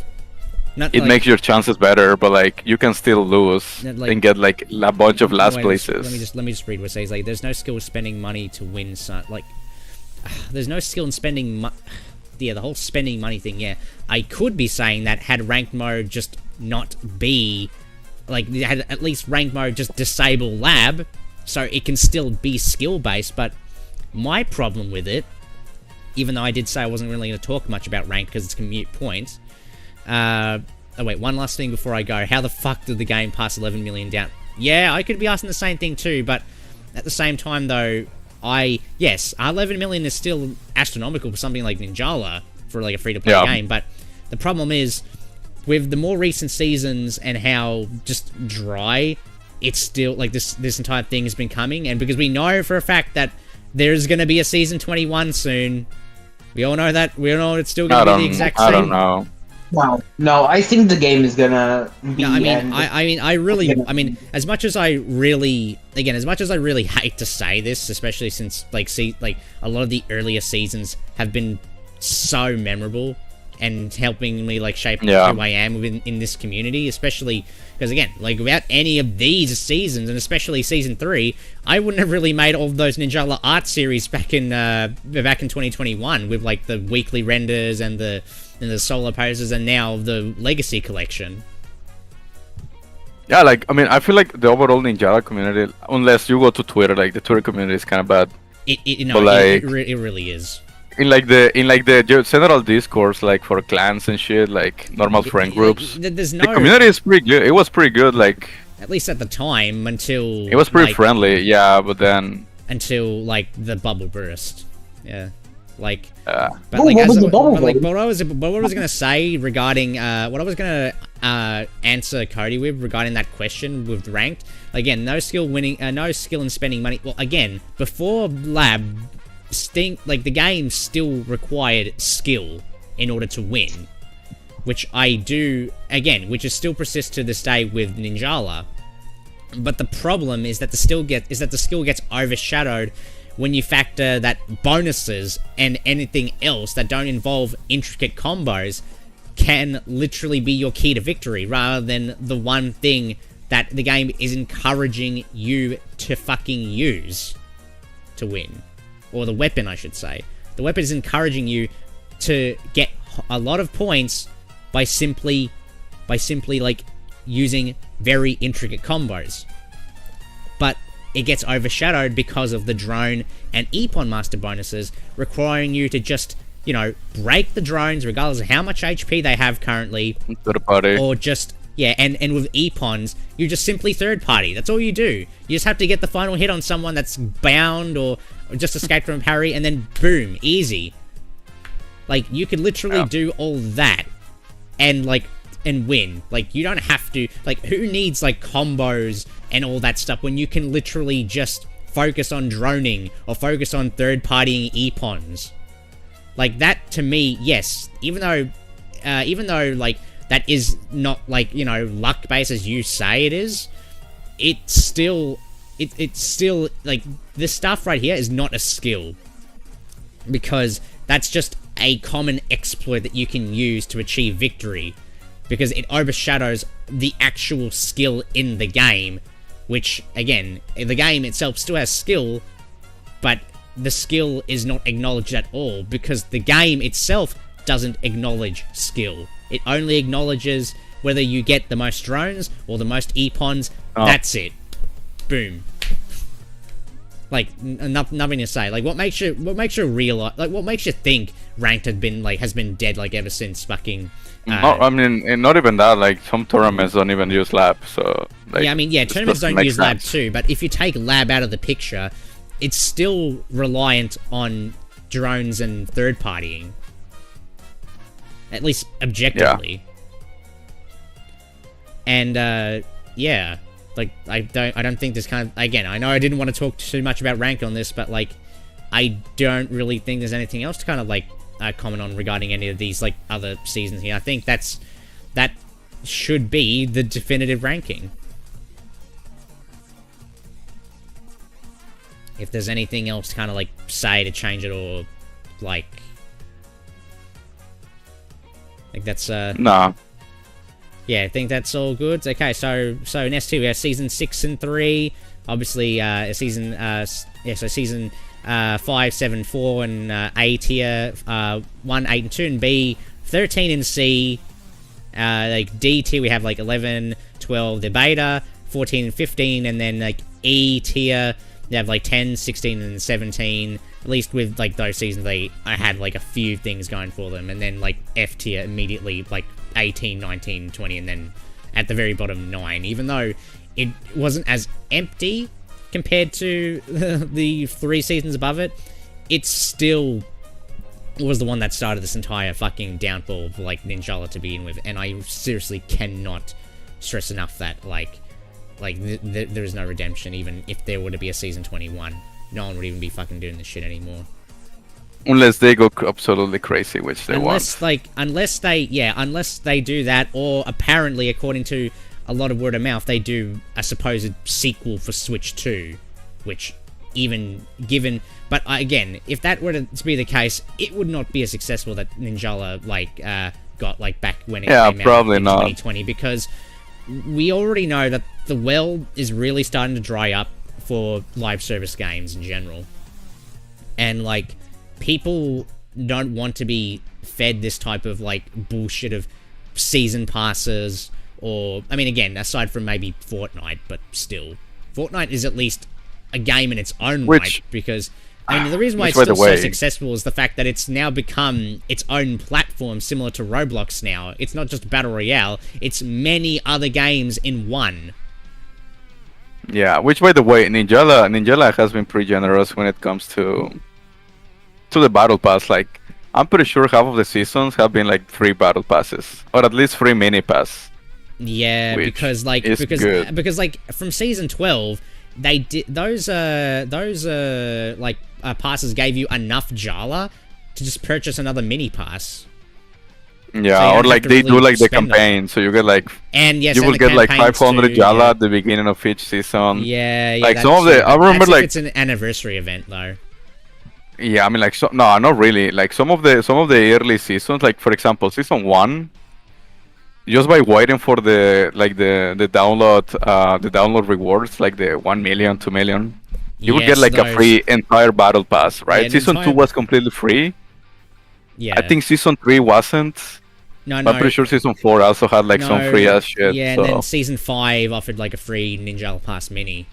Not It like, makes your chances better, but like you can still lose Like- and get like a bunch of last wait, places. Let me just read what it says. Like, there's no skill spending money to win. Like, there's no skill in spending. Yeah, the whole spending money thing. Yeah, I could be saying that had ranked mode just not be, like, had at least ranked mode just disable lab, so it can still be skill based. But my problem with it, even though I did say I wasn't really going to talk much about ranked because it's a mute point. Oh wait, one last thing before I go. How the fuck did the game pass 11 million down? Yeah, I could be asking the same thing too, but at the same time though, yes, 11 million is still astronomical for something like Ninjala, for like a free-to-play Yeah. game, but the problem is, with the more recent seasons and how just dry it's still, like, this entire thing has been coming, and because we know for a fact that there's gonna be a season 21 soon, we all know that, we all know it's still gonna be the exact same. I don't know. No, I think the game is gonna be... No, I mean, end. I mean, as much as I really hate to say this, especially since, like, a lot of the earlier seasons have been so memorable and helping me, like, shape Yeah. who I am in this community, especially because, again, like, without any of these seasons, and especially season 3, I wouldn't have really made all of those Ninjala art series back in 2021 with, like, the weekly renders and the solo poses, and now the Legacy collection. Yeah, like I mean, I feel like the overall Ninjala community, unless you go to Twitter, like the Twitter community is kind of bad. No, But, like, it really is. in like the general discourse, like for clans and shit, like normal friend groups, There's the no, community is pretty good. It was pretty good. Like at least at the time, until it was pretty like, friendly. Yeah, but then until like the bubble burst. Yeah, like. uh, But Oh, like, what as was I- the bubble but, like, burst? what I was gonna say regarding what I was gonna answer Cody with regarding that question with ranked. Again, no skill in spending money. Well, again, before lab, like the game still required skill in order to win, which I do again, which is still persists to this day with Ninjala. But the problem is that the skill gets overshadowed when you factor that bonuses and anything else that don't involve intricate combos can literally be your key to victory, rather than the one thing that the game is encouraging you to fucking use to win. Or the weapon, I should say. The weapon is encouraging you to get a lot of points by simply like using very intricate combos. But it gets overshadowed because of the drone and Epon master bonuses, requiring you to just, you know, break the drones regardless of how much HP they have currently, third party. or just, yeah, and with Epons, you just simply third party. That's all you do. You just have to get the final hit on someone that's bound or just escaped from a parry, and then boom, easy. Like, you could literally do all that and win. Like, you don't have to, like, who needs like combos and all that stuff when you can literally just focus on droning or focus on third partying Epons? Like, that to me, yes, even though like that is not like, you know, luck based as you say it is, it's still like, this stuff right here is not a skill, because that's just a common exploit that you can use to achieve victory, because it overshadows the actual skill in the game, which, again, the game itself still has skill, but the skill is not acknowledged at all, because the game itself doesn't acknowledge skill. It only acknowledges whether you get the most drones or the most Epons. That's it. Boom. Like, nothing to say. Like, what makes you realize, like, what makes you think ranked has been dead, like, ever since fucking... I mean, and not even that, like, some tournaments don't even use lab, so... Like, yeah, I mean, yeah, tournaments don't use lab too, but if you take lab out of the picture, it's still reliant on drones and third partying. At least objectively. Yeah. And, yeah. Like, I don't think this kind of... Again, I know I didn't want to talk too much about ranked on this, but, like, I don't really think there's anything else to kind of, like, comment on regarding any of these, like, other seasons here. I think that should be the definitive ranking. If there's anything else to kind of, like, say to change it, or, like that's, Nah. Yeah, I think that's all good. Okay, so next two, we have season 6 and 3. Obviously, season 5, 7, 4, and A tier, 1, 8, and 2, and B, 13 and C. Like, D tier, we have, like, 11, 12, the beta, 14 and 15, and then, like, E tier, they have, like, 10, 16, and 17. At least with, like, those seasons, I had, like, a few things going for them. And then, like, F tier immediately, like, 18, 19, 20, and then at the very bottom, 9. Even though it wasn't as empty compared to the 3 seasons above it, it still was the one that started this entire fucking downfall of, like, Ninjala to begin with. And I seriously cannot stress enough that, like there is no redemption, even if there were to be a season 21. No one would even be fucking doing this shit anymore. Unless they go absolutely crazy, which they unless want. Unless they do that, or apparently, according to a lot of word of mouth, they do a supposed sequel for Switch 2, which, even given... But again, if that were to be the case, it would not be as successful that Ninjala, like, got, like, back when it came probably out in not. 2020, because we already know that the well is really starting to dry up for live service games in general. And, like, people don't want to be fed this type of, like, bullshit of season passes or I mean, again, aside from maybe Fortnite, but still, Fortnite is at least a game in its own right, because I mean, the reason why it's still so successful is the fact that it's now become its own platform, similar to Roblox now. It's not just Battle Royale, it's many other games in one. Yeah, which, by the way, Ninjala has been pretty generous when it comes to the Battle Pass. Like, I'm pretty sure half of the seasons have been, like, free Battle Passes. Or at least free Mini Pass. Yeah, because like from season 12, they did those passes gave you enough Jala to just purchase another mini pass. Yeah, so or like they do like the campaign, so you get like, and yes, you will get like 500 Jala at the beginning of each season. Yeah, like some of the I remember like it's an anniversary event though. Yeah, I mean like no, not really. Like some of the early seasons, like for example, season 1. Just by waiting for the download rewards, like the 1 million, 2 million, you would get like a free entire battle pass, right? Yeah, season 2 was completely free. Yeah. I think season 3 wasn't. No. I'm pretty sure season 4 also had like some free ass shit. Yeah, and then season 5 offered like a free Ninjala Pass mini.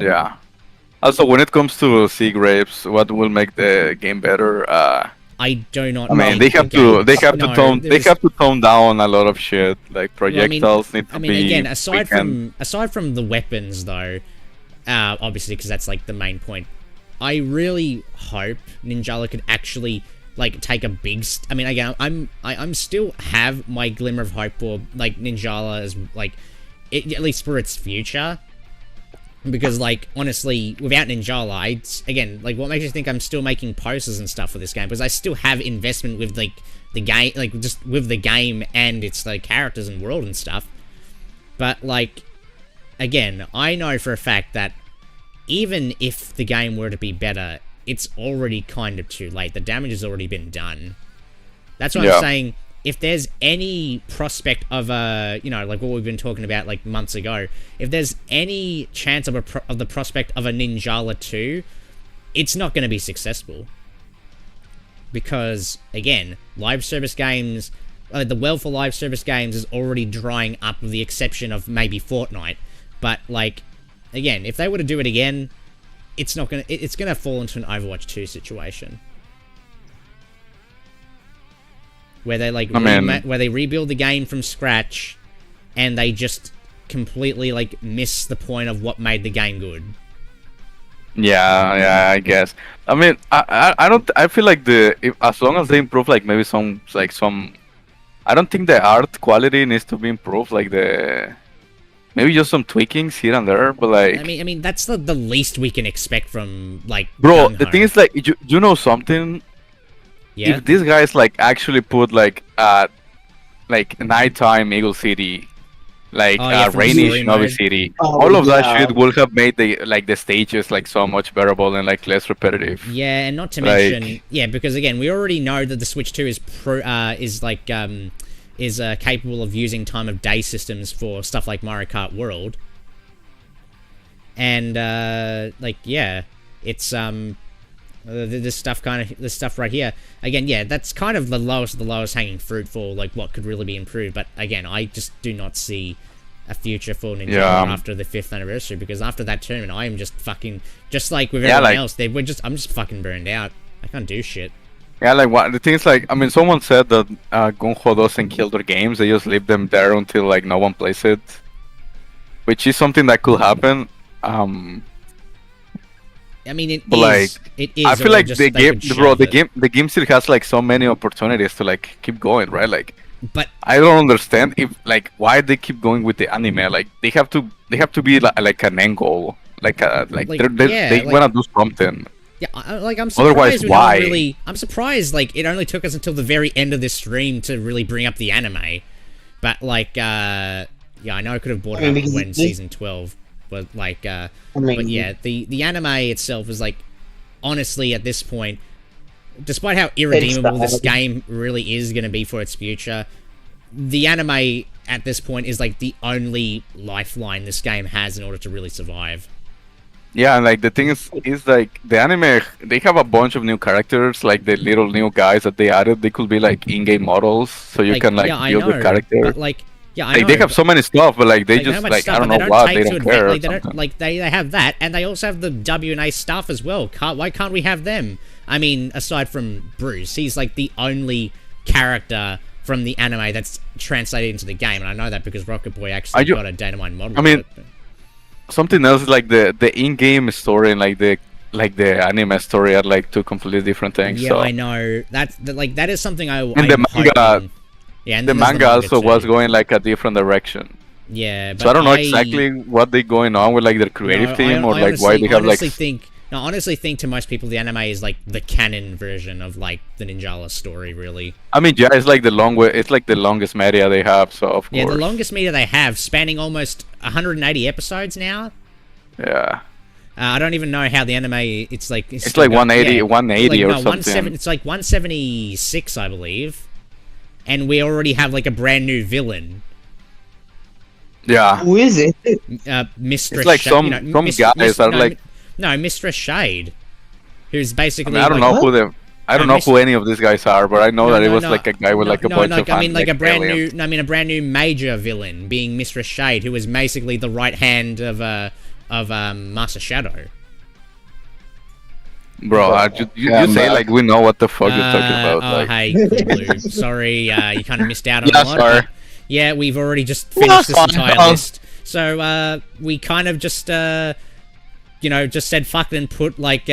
Yeah. Also, when it comes to Sea Grapes, what will make the game better? I do not. I mean, they have to tone down a lot of shit. Like projectiles need to be. I mean, again, aside from the weapons, though, obviously, because that's like the main point. I really hope Ninjala could actually like take a big. I mean, again, I'm still have my glimmer of hope for like Ninjala as like, at least for its future. Because, like, honestly, without Ninjala, again, like, what makes you think I'm still making posters and stuff for this game? Because I still have investment with, like, the game, like, just with the game and its, like, characters and world and stuff. But, like, again, I know for a fact that even if the game were to be better, it's already kind of too late. The damage has already been done. That's what I'm saying. If there's any prospect of a, you know, like what we've been talking about like months ago, if there's any chance of the prospect of a Ninjala 2, it's not going to be successful. Because, again, live service games, the well for live service games is already drying up with the exception of maybe Fortnite. But, like, again, if they were to do it again, it's not going to, it's going to fall into an Overwatch 2 situation. Where they like where they rebuild the game from scratch, and they just completely like miss the point of what made the game good. Yeah, I guess. I mean, I don't. I feel like as long as they improve, like maybe some. I don't think the art quality needs to be improved. Like maybe just some tweakings here and there, but like. I mean that's the least we can expect from like. Bro, the thing is like you know something. Yeah. If these guys like actually put like nighttime Eagle City, like rainy Shinobi City, all of that shit would have made the stages like so much bearable and like less repetitive. Yeah, and not to mention, because again we already know that the Switch 2 is capable of using time of day systems for stuff like Mario Kart World, and it's this stuff right here again, that's kind of the lowest hanging fruit for like what could really be improved. But again, I just do not see a future for Ninjala after the 5th anniversary, because after that tournament I am just fucking just like with everyone else, I'm just fucking burned out. I can't do shit. Yeah, like what the thing is, like I mean, someone said that Gunho doesn't kill their games; they just leave them there until like no one plays it, which is something that could happen. I mean, it is. I feel like the game still has like so many opportunities to like keep going, right? Like, but I don't understand if like why they keep going with the anime. Like, they have to be like an end goal, they wanna do something. Yeah, I'm surprised. Otherwise, why? I'm surprised. Like, it only took us until the very end of this stream to really bring up the anime, but like, I know I could have brought it up when season 12. But like, but yeah, the anime itself is like, honestly, at this point, despite how irredeemable this game really is going to be for its future, the anime at this point is like the only lifeline this game has in order to really survive. Yeah, and like the thing is like the anime, they have a bunch of new characters, like the little new guys that they added. They could be like in-game models, so you can like build the character. But like, Yeah, I Like know. they have so many stuff, but like they Like, just how much like stuff, I don't but know what take they to don't advance- care. Or Like, they something. don't, like they have that, and they also have the W&A stuff as well. Why can't we have them? I mean, aside from Bruce, he's like the only character from the anime that's translated into the game, and I know that because Rocket Boy actually got a data mine model. I mean, of it, something else is like the in-game story and like the anime story are like two completely different things. yeah, so. I know that is something And I'm the manga, hoping. Yeah, and the then there's manga also too. was going like a different direction. Yeah, but So I don't know exactly what they going on with like their creative team or like why they have like. I honestly think to most people the anime is like the canon version of like the Ninjala story, really. I mean, yeah, it's like the longest media they have, so of course. Yeah, the longest media they have, spanning almost 180 episodes now. Yeah. I don't even know how the anime. It's like 180 or something. It's like 176, I believe, and we already have like a brand new villain. Yeah. Who is it? Mistress. It's like some guys are like. No, Mistress Shade, who's basically. I don't know who the. I don't know who any of these guys are, but I know that it was like a guy with like a bunch of. I mean, like a brand aliens. new. I mean, a brand new major villain, being Mistress Shade, who is basically the right hand of Master Shadow. Bro, you say like we know what the fuck you're talking about. Oh, like. hey, Blue. Sorry, you kind of missed out on Yeah, a lot. sorry. But yeah, we've already just finished this entire list. So we kind of just just said fuck it and put like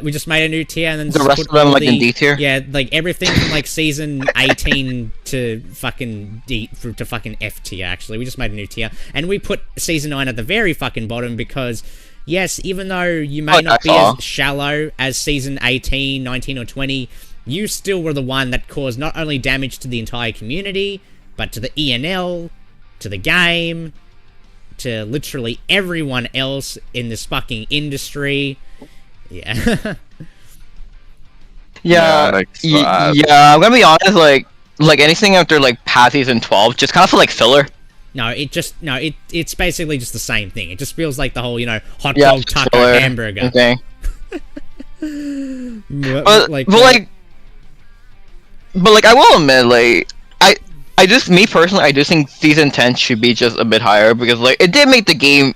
we just made a new tier and then The just rest put of them all like in D tier? Yeah, like everything from like season 18 to fucking D to fucking F tier. Actually, we just made a new tier and we put season 9 at the very fucking bottom because yes, even though you may not be as shallow as season 18, 19, or 20, you still were the one that caused not only damage to the entire community, but to the ENL, to the game, to literally everyone else in this fucking industry. Yeah. Yeah, I'm gonna be honest, like anything after like past season 12 just kind of feel like filler. It's basically just the same thing. It just feels like the whole, hot dog taco hamburger. Okay. but I will admit, like I just, me personally, I just think season 10 should be just a bit higher because like it did make the game,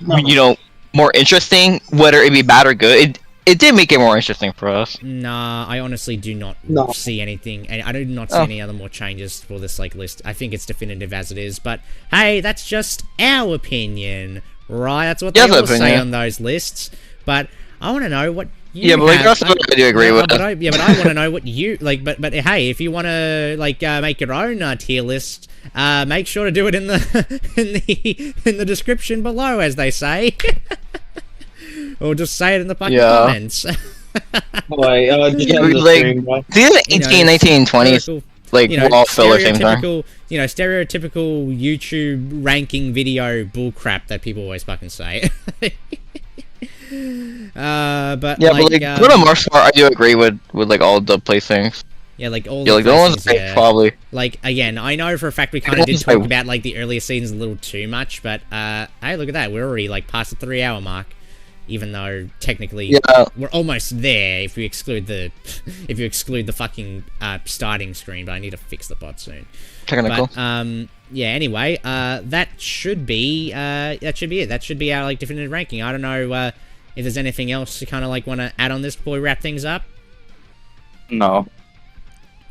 more interesting, whether it be bad or good. It did make it more interesting for us. Nah, I honestly do not see anything, and I do not see any other more changes for this like list. I think it's definitive as it is, but hey, that's just our opinion, right? That's what they all say on those lists. But I want to know what you but like that's what I do agree with. But I want to know what you like. But hey, if you want to like make your own tier list, make sure to do it in the in the description below, as they say. Or just say it in the fucking comments. Season 18, 19, 20s, like, all filler same time. Stereotypical YouTube ranking video bullcrap that people always fucking say. But for the most part, I do agree with like all the placings. Yeah, like all the ones probably. Like again, I know for a fact we kind of did talk about like the earlier seasons a little too much, but hey, look at that, we're already like past the 3-hour mark. Even though technically we're almost there if you exclude the fucking starting screen, but I need to fix the bot soon. Technical. But, anyway, that should be it. That should be our like definitive ranking. I don't know if there's anything else you kind of like want to add on this before we wrap things up. No.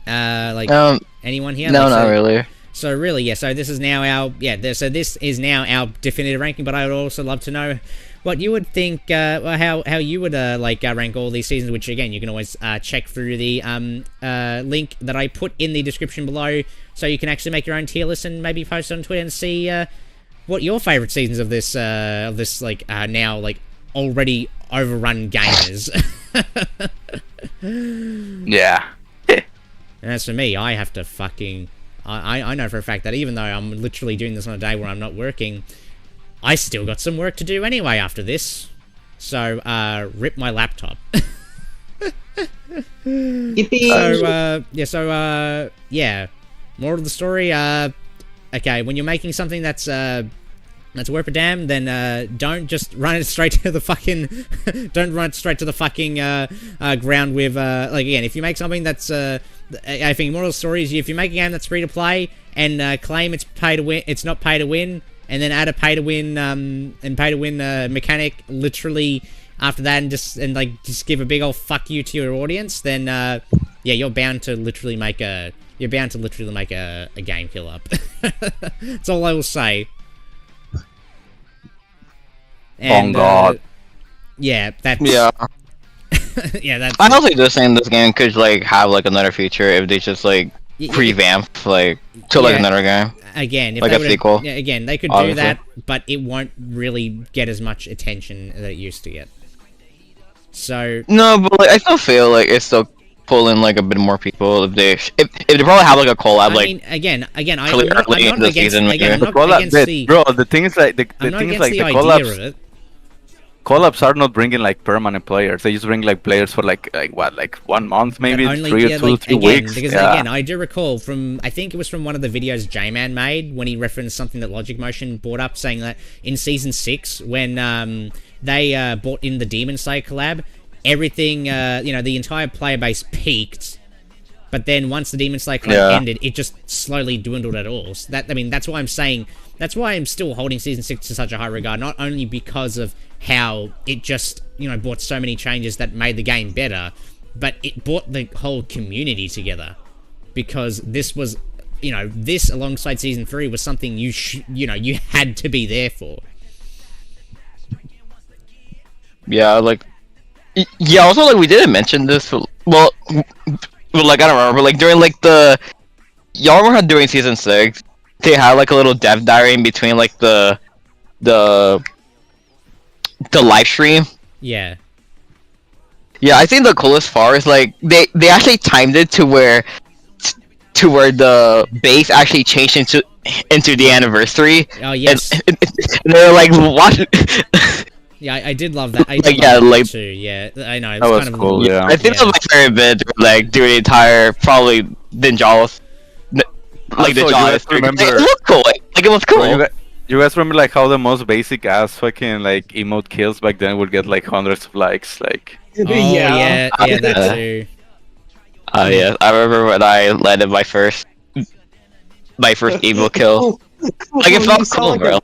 Anyone here? No, not really. So really, so this is now our this is now our definitive ranking. But I would also love to know what you would think, how you would rank all these seasons, which again you can always check through the link that I put in the description below, so you can actually make your own tier list and maybe post on Twitter and see what your favorite seasons of this now like already overrun gamers. Yeah. And as for me, I have to fucking I know for a fact that even though I'm literally doing this on a day where I'm not working, I still got some work to do anyway after this. So, rip my laptop. Moral of the story, okay, when you're making something that's, that's worth a damn, then don't just run it straight to the fucking don't run it straight to the fucking ground with like, again, if you make something that's I think moral stories, if you make a game that's free to play and claim it's pay to win, it's not pay to win, and then add a pay to win mechanic literally after that, and just give a big old fuck you to your audience, then yeah, you're bound to literally make a game kill up. That's all I will say. And, God. Yeah, that's... Yeah. Yeah, that's... I also just saying this game could, like, have, like, another feature if they just, like, revamp, like, to, like, another game. Again, if like they a sequel. Yeah, again, they could obviously do that, but it won't really get as much attention that it used to get. So... No, but, like, I still feel like it's still pull in like a bit more people if they probably have like a collab. I mean, again, I'm not early in the against season, again, I'm The not against the... bro, the thing is like the I'm not thing is against like the the idea collabs. of it. Collabs are not bringing like permanent players. They just bring like players for like what, like 1 month, maybe Only, 3 yeah, or 2 like, 3 again, weeks. Because Yeah. again, I do recall from, I think it was from one of the videos J-Man made when he referenced something that Logic Motion brought up, saying that in Season 6, when they brought in the Demon Slayer collab, everything, the entire player base peaked, but then once the Demon Slayer collab ended, it just slowly dwindled at all. So that's why I'm saying, that's why I'm still holding Season 6 to such a high regard, not only because of how it just, brought so many changes that made the game better, but it brought the whole community together. Because this was, this alongside Season 3 was something you had to be there for. Yeah, like, yeah, also, like, we didn't mention this, well, like, I don't remember, like, during, like, y'all remember how during Season 6, they had, like, a little dev diary in between, like, the live stream? Yeah. Yeah, I think the coolest part is, like, they actually timed it to where the base actually changed into the anniversary. Oh, yes. And they're like, what? Yeah, I did love that. I did Like, yeah, love that like- too, yeah. I know, it That was kind of cool, yeah. I think that was my favorite bit, like, during the entire, probably, Ninjala. Like, Also, you Ninjala. guys remember- It was cool. Like, it was cool. Bro, you guys remember like how the most basic ass fucking like emote kills back then would get like hundreds of likes, like Oh, yeah, that Yeah. too. Yeah, I remember when I landed my first evil kill. Like, it felt cool, bro.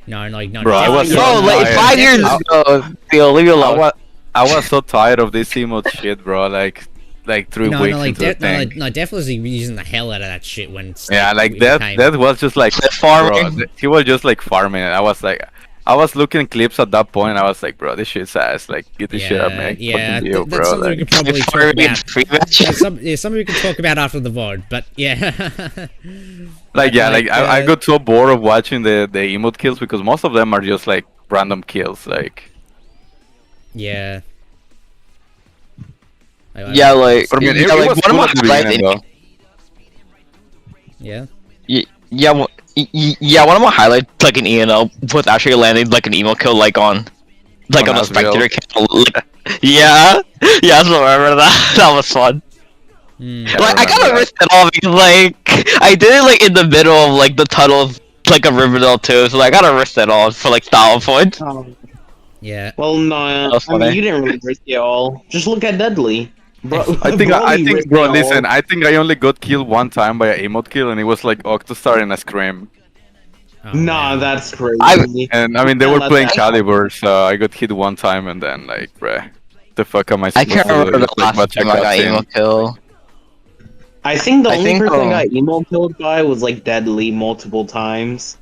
No, Bro, I was so Bro, like, tired. 5 years ago, Theo, leave me alone. I was so tired of this emote shit, bro. Like 3 No, weeks no, like, into the thing. Death was using the hell out of that shit when... Yeah, like it that became- was just like farming. bro, he was just like farming it. I was looking clips at that point and I was like, bro, this shit's ass. Like, get this shit up, man. Yeah, Fucking deal, that's bro. something we Like, could probably talk Farming about. free match. That's something we can talk about after the VOD, but yeah. like yeah, like I uh, got so bored of watching the emote kills because most of them are just like random kills. Like, Yeah. Yeah, like, but I mean, it yeah, like, was one cool of at the my beginning, highlights. though. Yeah. Yeah, one of my highlights, like, in ENL, was actually landing, like, an emo kill, like, on a Asriel. spectator kill. Yeah, I still remember that. That was fun. Mm. Like, I remember kind of that. risked it all because, like, I did it, like, in the middle of, like, the tunnel of, like, a Riverdale too, so, like, I gotta risk it all for, like, style points. Yeah. Well, no, That's I mean, funny. you didn't really risk it all. Just look at Deadly. Bro, I think, Broly risked bro, it all. listen, I think I only got killed one time by an emote kill and it was like Octostar and a Scream. Oh, Nah, man. that's crazy. And I mean, they can't were let playing that Caliber, so I got hit one time and then, like, bruh, the fuck am I I supposed can't to do? remember the Just, like, last watch time a I got cutscene? emo kill. I think the I only think, person I got emo killed by was like Deadly multiple times.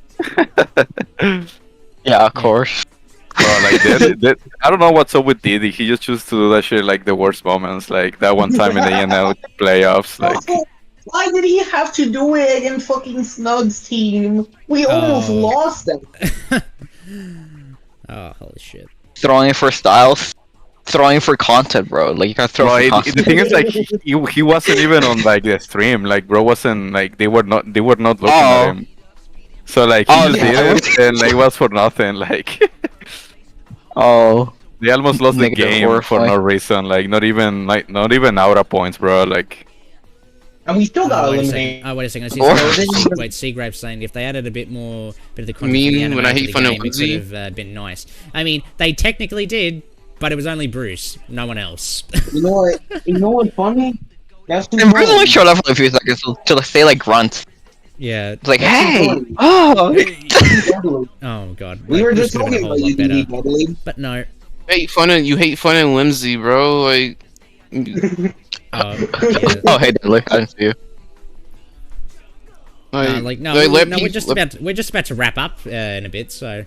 Yeah, of course. Bro, like, I don't know what's up with Diddy. He just chooses to do that shit like the worst moments, like that one time in the ENL playoffs. Like, Why did he have to do it against fucking Snug's team? We almost Oh. lost them. Oh, holy shit. Throwing for styles, throwing for content, bro. Like, you gotta throw bro, for content. the thing is, like, he wasn't even on like the stream. Like, bro wasn't like they were not looking at him. So like he just did it, and like, it was for nothing. Like, Oh. they almost lost the Negative game for horrifying. no reason. Like, not even aura points, bro. Like, And we still got wait a eliminated. second. Oh, wait a second. Wait, Seagrave's saying if they added a bit of the content Mean for the when I anime hate to fun the and game, it whimsy? could have been nice. I mean, they technically did, but it was only Bruce, no one else. You know what? You know what's funny? That's too And Bruce funny. only showed up for a few seconds to say like grunt. Yeah. It's like, That's hey, too oh. Oh god. We were just Bruce talking could've been a about whole you, lot better. buddy. But no. You hate fun and whimsy, bro. Like, Yeah. Oh, hey, Dudley, I didn't see you. We're just about to wrap up in a bit, so.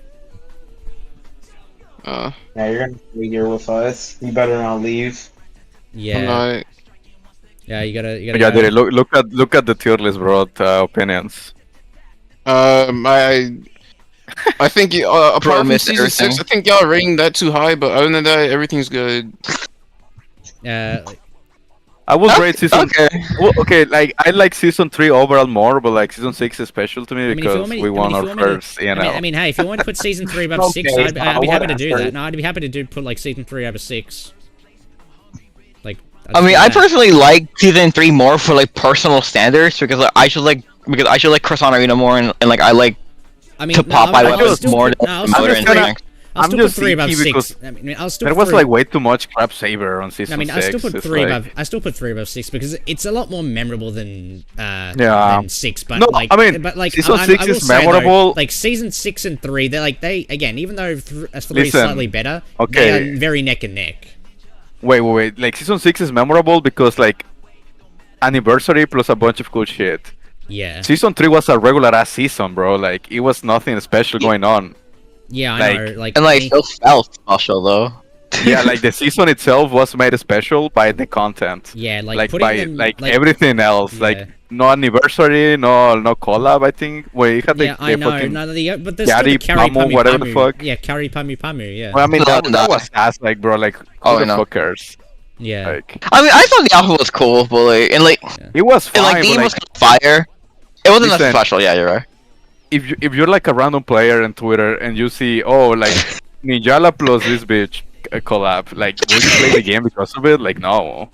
Yeah, you're gonna be here with us. You better not leave. Yeah. Yeah, you gotta. Yeah, go. dude, look at the tier list, bro. Opinions. I think apart from missed season everything. 6, I think y'all rating that too high. But other than that, everything's good. I would rate season. Okay. Well, okay, like I like season 3 overall more, but like season 6 is special to me I mean, if you because want me to- we I mean, won if you our want me to- first, you know. I mean, hey, if you want to put season 3 above 6, Okay, I'd be happy to do whatever. that. No, I'd be happy to put like season 3 over 6. Like. I mean, I personally like season 3 more for like personal standards because like, I should like Chris Honorino more and like I like to pop by weapons more than other things. I'll I'm still put just 3 above geeky 6. because I mean, I'll still there put was 3 like way too much crap saber on season I mean, 6. I still put It's 3 like- above. I still put 3 above 6 because it's a lot more memorable than Yeah. than 6. But No, like, I mean, season I 6 will is say, though, memorable. like season 6 and 3, they're like again, even though 3 is Listen, slightly better, okay. they are very neck and neck. Wait. Like season 6 is memorable because like anniversary plus a bunch of cool shit. Yeah. Season 3 was a regular ass season, bro. Like it was nothing special going on. Yeah, I like- know. Like, And like still felt special though. Yeah, like the season itself was made special by the content. yeah, like, Like putting by them, like everything else. Yeah. Like no anniversary, no collab. I think. Wait, it had Yeah, the I know. fucking. No, but there's still Yari the Carry Pamu, Pummy whatever the Pamu. fuck. Yeah, Carry Pummy Pamu. Yeah. Well, I mean No, that no. was ass, like bro. Like Oh, who I the know. fuckers? Yeah. Like I mean, I thought the outfit was cool, but like it was and fine. like the but, game like, was fire. It wasn't that Listen. special. Yeah, you're right. if you're like a random player on Twitter and you see like Ninjala plus this bitch collab, like will you play the game because of it? Like no.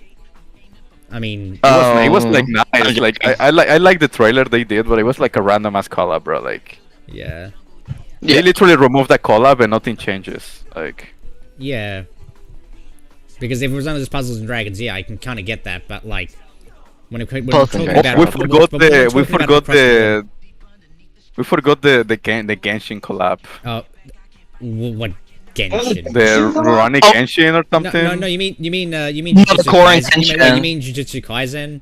I mean, It was like nice. I'm Like joking. I like the trailer they did, but it was like a random ass collab, bro. Like yeah. Yeah. they literally removed that collab and nothing changes. Like Yeah. Because if it was under this Puzzles and Dragons, yeah, I can kind of get that, but like when we're Puzzles and talking Dragons. about we when forgot we're the talking about across board- we forgot the Genshin collab. Oh, what Genshin? The Rurouni Oh. Genshin or No, something. no, you mean No, Jujutsu the core Kaisen? intention. You mean Jujutsu Kaisen?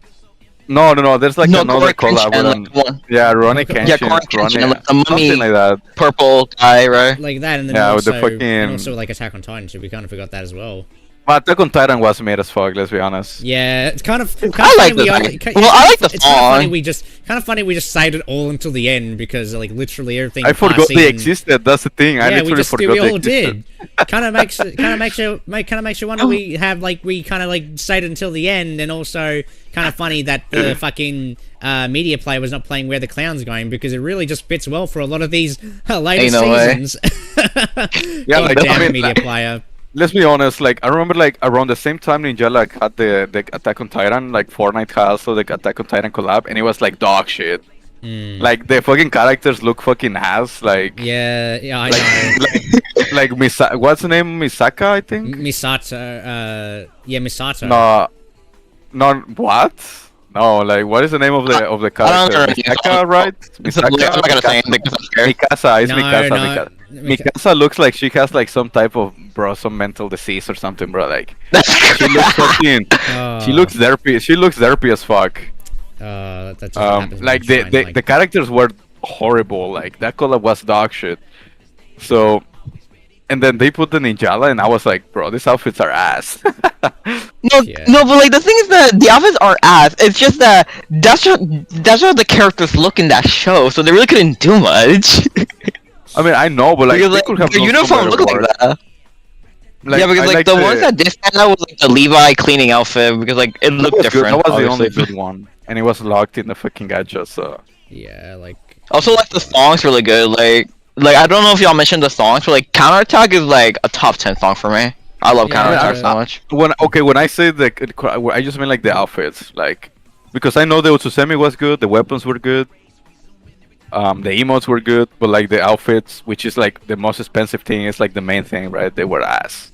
No. There's like No, another Core collab. Intention, with like, one- yeah, Rurouni Yeah, Genshin. Core Intention, Rurouni- like the mummy- something like that. Purple guy, right? Like that, and then Yeah, with the also, fucking- and also like Attack on Titan. So we kind of forgot that as well. But Attack on Titan was made as fuck. Let's be honest. Yeah, it's kind of I funny like we the only- song. Well, I like the it's kind of funny song. we just saved it all until the end because like literally everything. I forgot last they season- existed. That's the thing. I Yeah, we literally just forgot we they all existed. did. Kind of makes you wonder. We have like we kind of like stayed until the end, and also kind of funny that the fucking media player was not playing Where the Clown's Going because it really just fits well for a lot of these later Ain't no way. seasons. Yeah, like, Goddamn I mean, media like- player. Let's be honest. Like I remember, like around the same time Ninjala had the Attack on Titan. Like Fortnite had also the Attack on Titan collab, and it was like dog shit. Mm. Like the fucking characters look fucking ass. Like Yeah, I like know. like what's the name? Misaka, I think. Misato. Yeah, Misato. No, not what? No, like what is the name of the character? know. Misaka, right? I'm not gonna say anything because I'm scared. Mikasa, it's No, Mikasa. no, Mikasa looks like she has like some type of some mental disease or something, bro. Like she looks fucking, she looks derpy. She looks derpy as fuck. That just happens Like when you the find, the characters were horrible. Like that collab was dog shit. So, and then they put the Ninjala, and I was like, bro, these outfits are ass. No, Yeah. no, but like the thing is that the outfits are ass. It's just that that's how the characters look in that show, so they really couldn't do much. I mean, I know, but like because they like could have the done some uniform better look like work. that. Like, yeah, because I like the ones that did stand out was like the Levi cleaning outfit because like it that looked was good. different. That was the only obviously. good one, and it was locked in the fucking gacha. So Yeah, like. Also, like the songs really good. Like I don't know if y'all mentioned the songs, but like Counterattack is like a top 10 song for me. I love Yeah, Counterattack I- so much. when I say I just mean like the outfits. Like because I know the Utsusemi was good, the weapons were good, the emotes were good, but like the outfits, which is like the most expensive thing, is like the main thing, right? They were ass.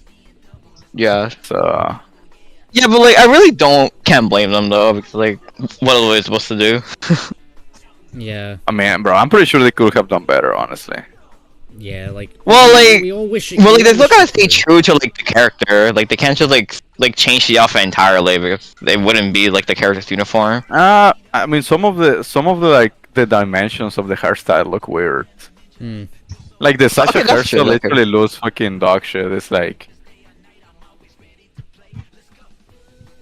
Yeah. So Yeah, but like I really can't blame them though, because like what are they supposed to do? Yeah. I mean, bro, I'm pretty sure they could have done better, honestly. Yeah, like... Well, like, we all wish... well, like, we they all still wish gotta it stay could. true to like the character. Like, they can't just like change the outfit entirely because they wouldn't be like the character's uniform. I mean, some of the like the dimensions of the hairstyle look weird. Hmm. Like the Sasha Okay, that's true, hairstyle okay. literally looks fucking dog shit. It's like,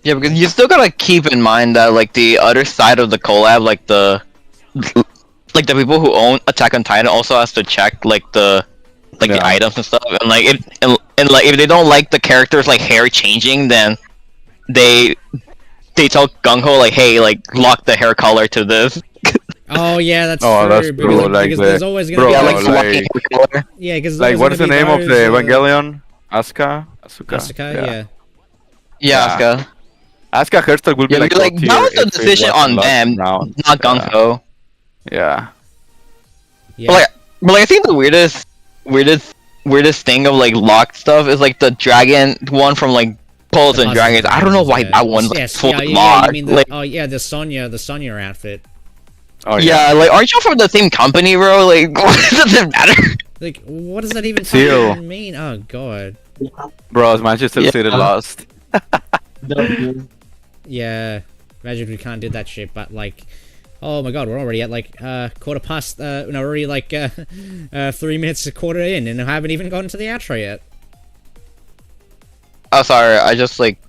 Yeah, because you still gotta keep in mind that like the other side of the collab, like the people who own Attack on Titan also has to check like the Yeah. items and stuff, and like if they don't like the character's like hair changing, then they tell Gung Ho like, hey, like lock the hair color to this. Oh, yeah, that's Oh, true. that's because, true, like because the- there's always gonna bro, be... Yeah, those- like like- locking hair color. yeah, because like what is the name of the Evangelion? Asuka? Asuka, yeah. Yeah, Yeah. Asuka. Asuka hairstyle will be Yeah, like, because, like top that tier was a if it decision wasn't on lost them, round. not Gung Ho. Yeah. Yeah. But like I think the weirdest thing of like locked stuff is like the dragon one from like Puzzles and Dragons. I don't know why that one's like Yes, fully you locked. mean the, Like, oh, yeah, the Sonya outfit. Oh yeah, like aren't you from the same company, bro? Like, what does it matter? Like, what does that even Seal. fucking mean? Oh, God. Bro, Manchester Yeah. City lost. Yeah. Imagine we can't do that shit, but like... Oh my god, we're already at like, quarter past, no, we're already like, 3 minutes a quarter in, and I haven't even gotten to the outro yet. Oh, sorry, I just like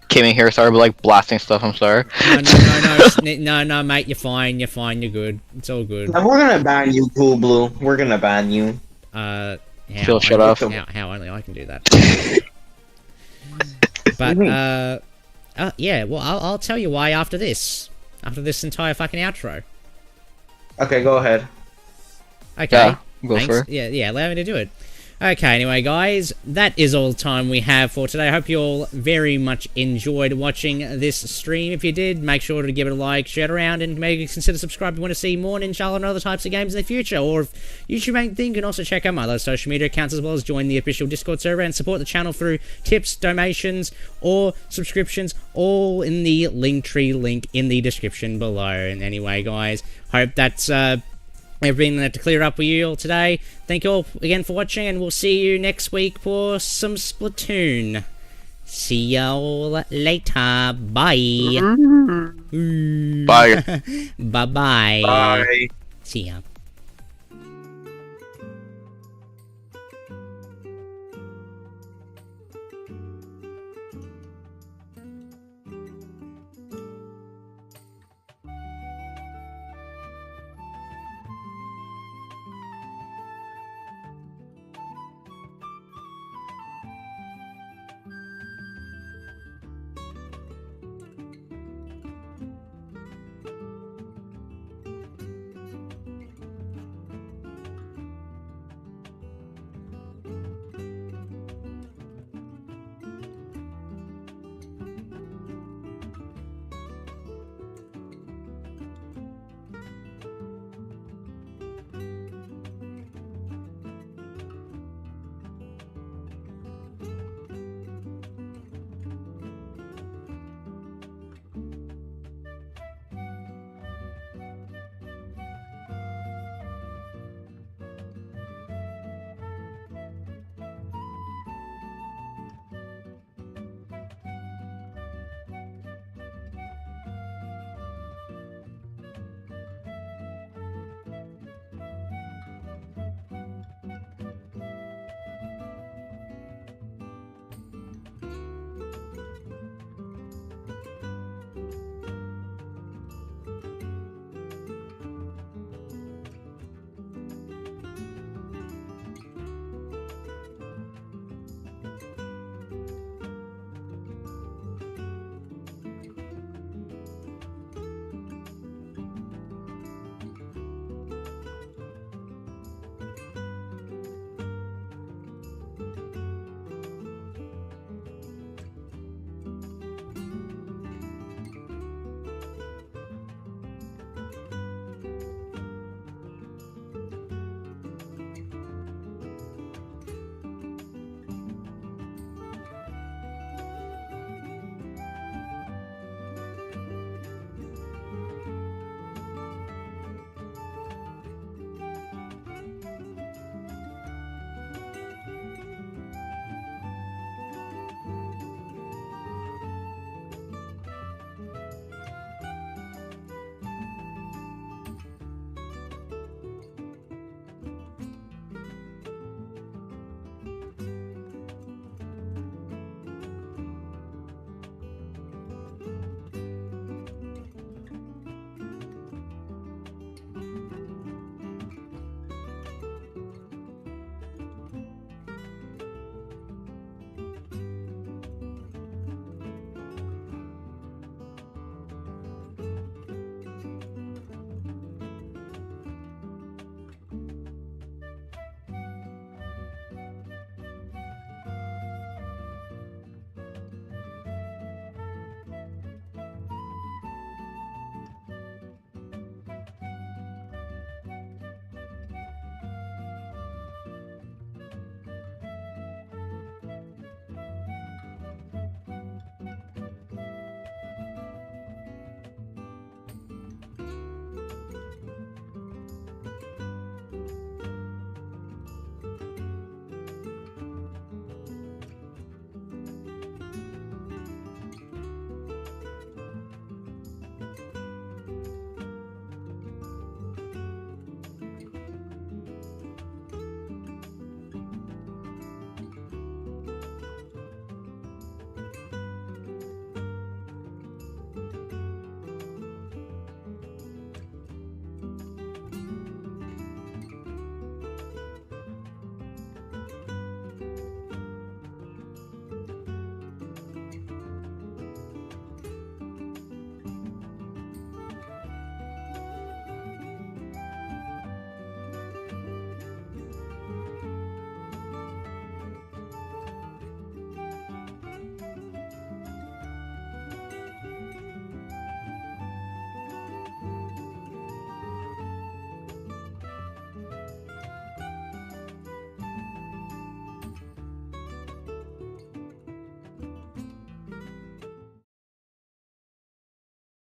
came in here. Sorry, but like blasting stuff. I'm sorry. No, mate, you're fine, you're good. It's all good. Now we're gonna ban you, Cool Blue. We're gonna ban you. How? Phil, shut up. How only I can do that. But, yeah, well, I'll tell you why after this. After this entire fucking outro. Okay, go ahead. Okay. Yeah, go Thanks. for it. Yeah, allow me to do it. Okay, anyway, guys, that is all the time we have for today. I hope you all very much enjoyed watching this stream. If you did, make sure to give it a like, share it around, and maybe consider subscribing if you want to see more Ninjala and other types of games in the future. Or if YouTube ain't thing, you can also check out my other social media accounts as well as join the official Discord server and support the channel through tips, donations, or subscriptions, all in the Linktree link in the description below. And anyway, guys, hope that's everything that to clear up with you all today. Thank you all again for watching, and we'll see you next week for some Splatoon. See y'all later. Bye. Bye. Bye-bye. Bye. See ya.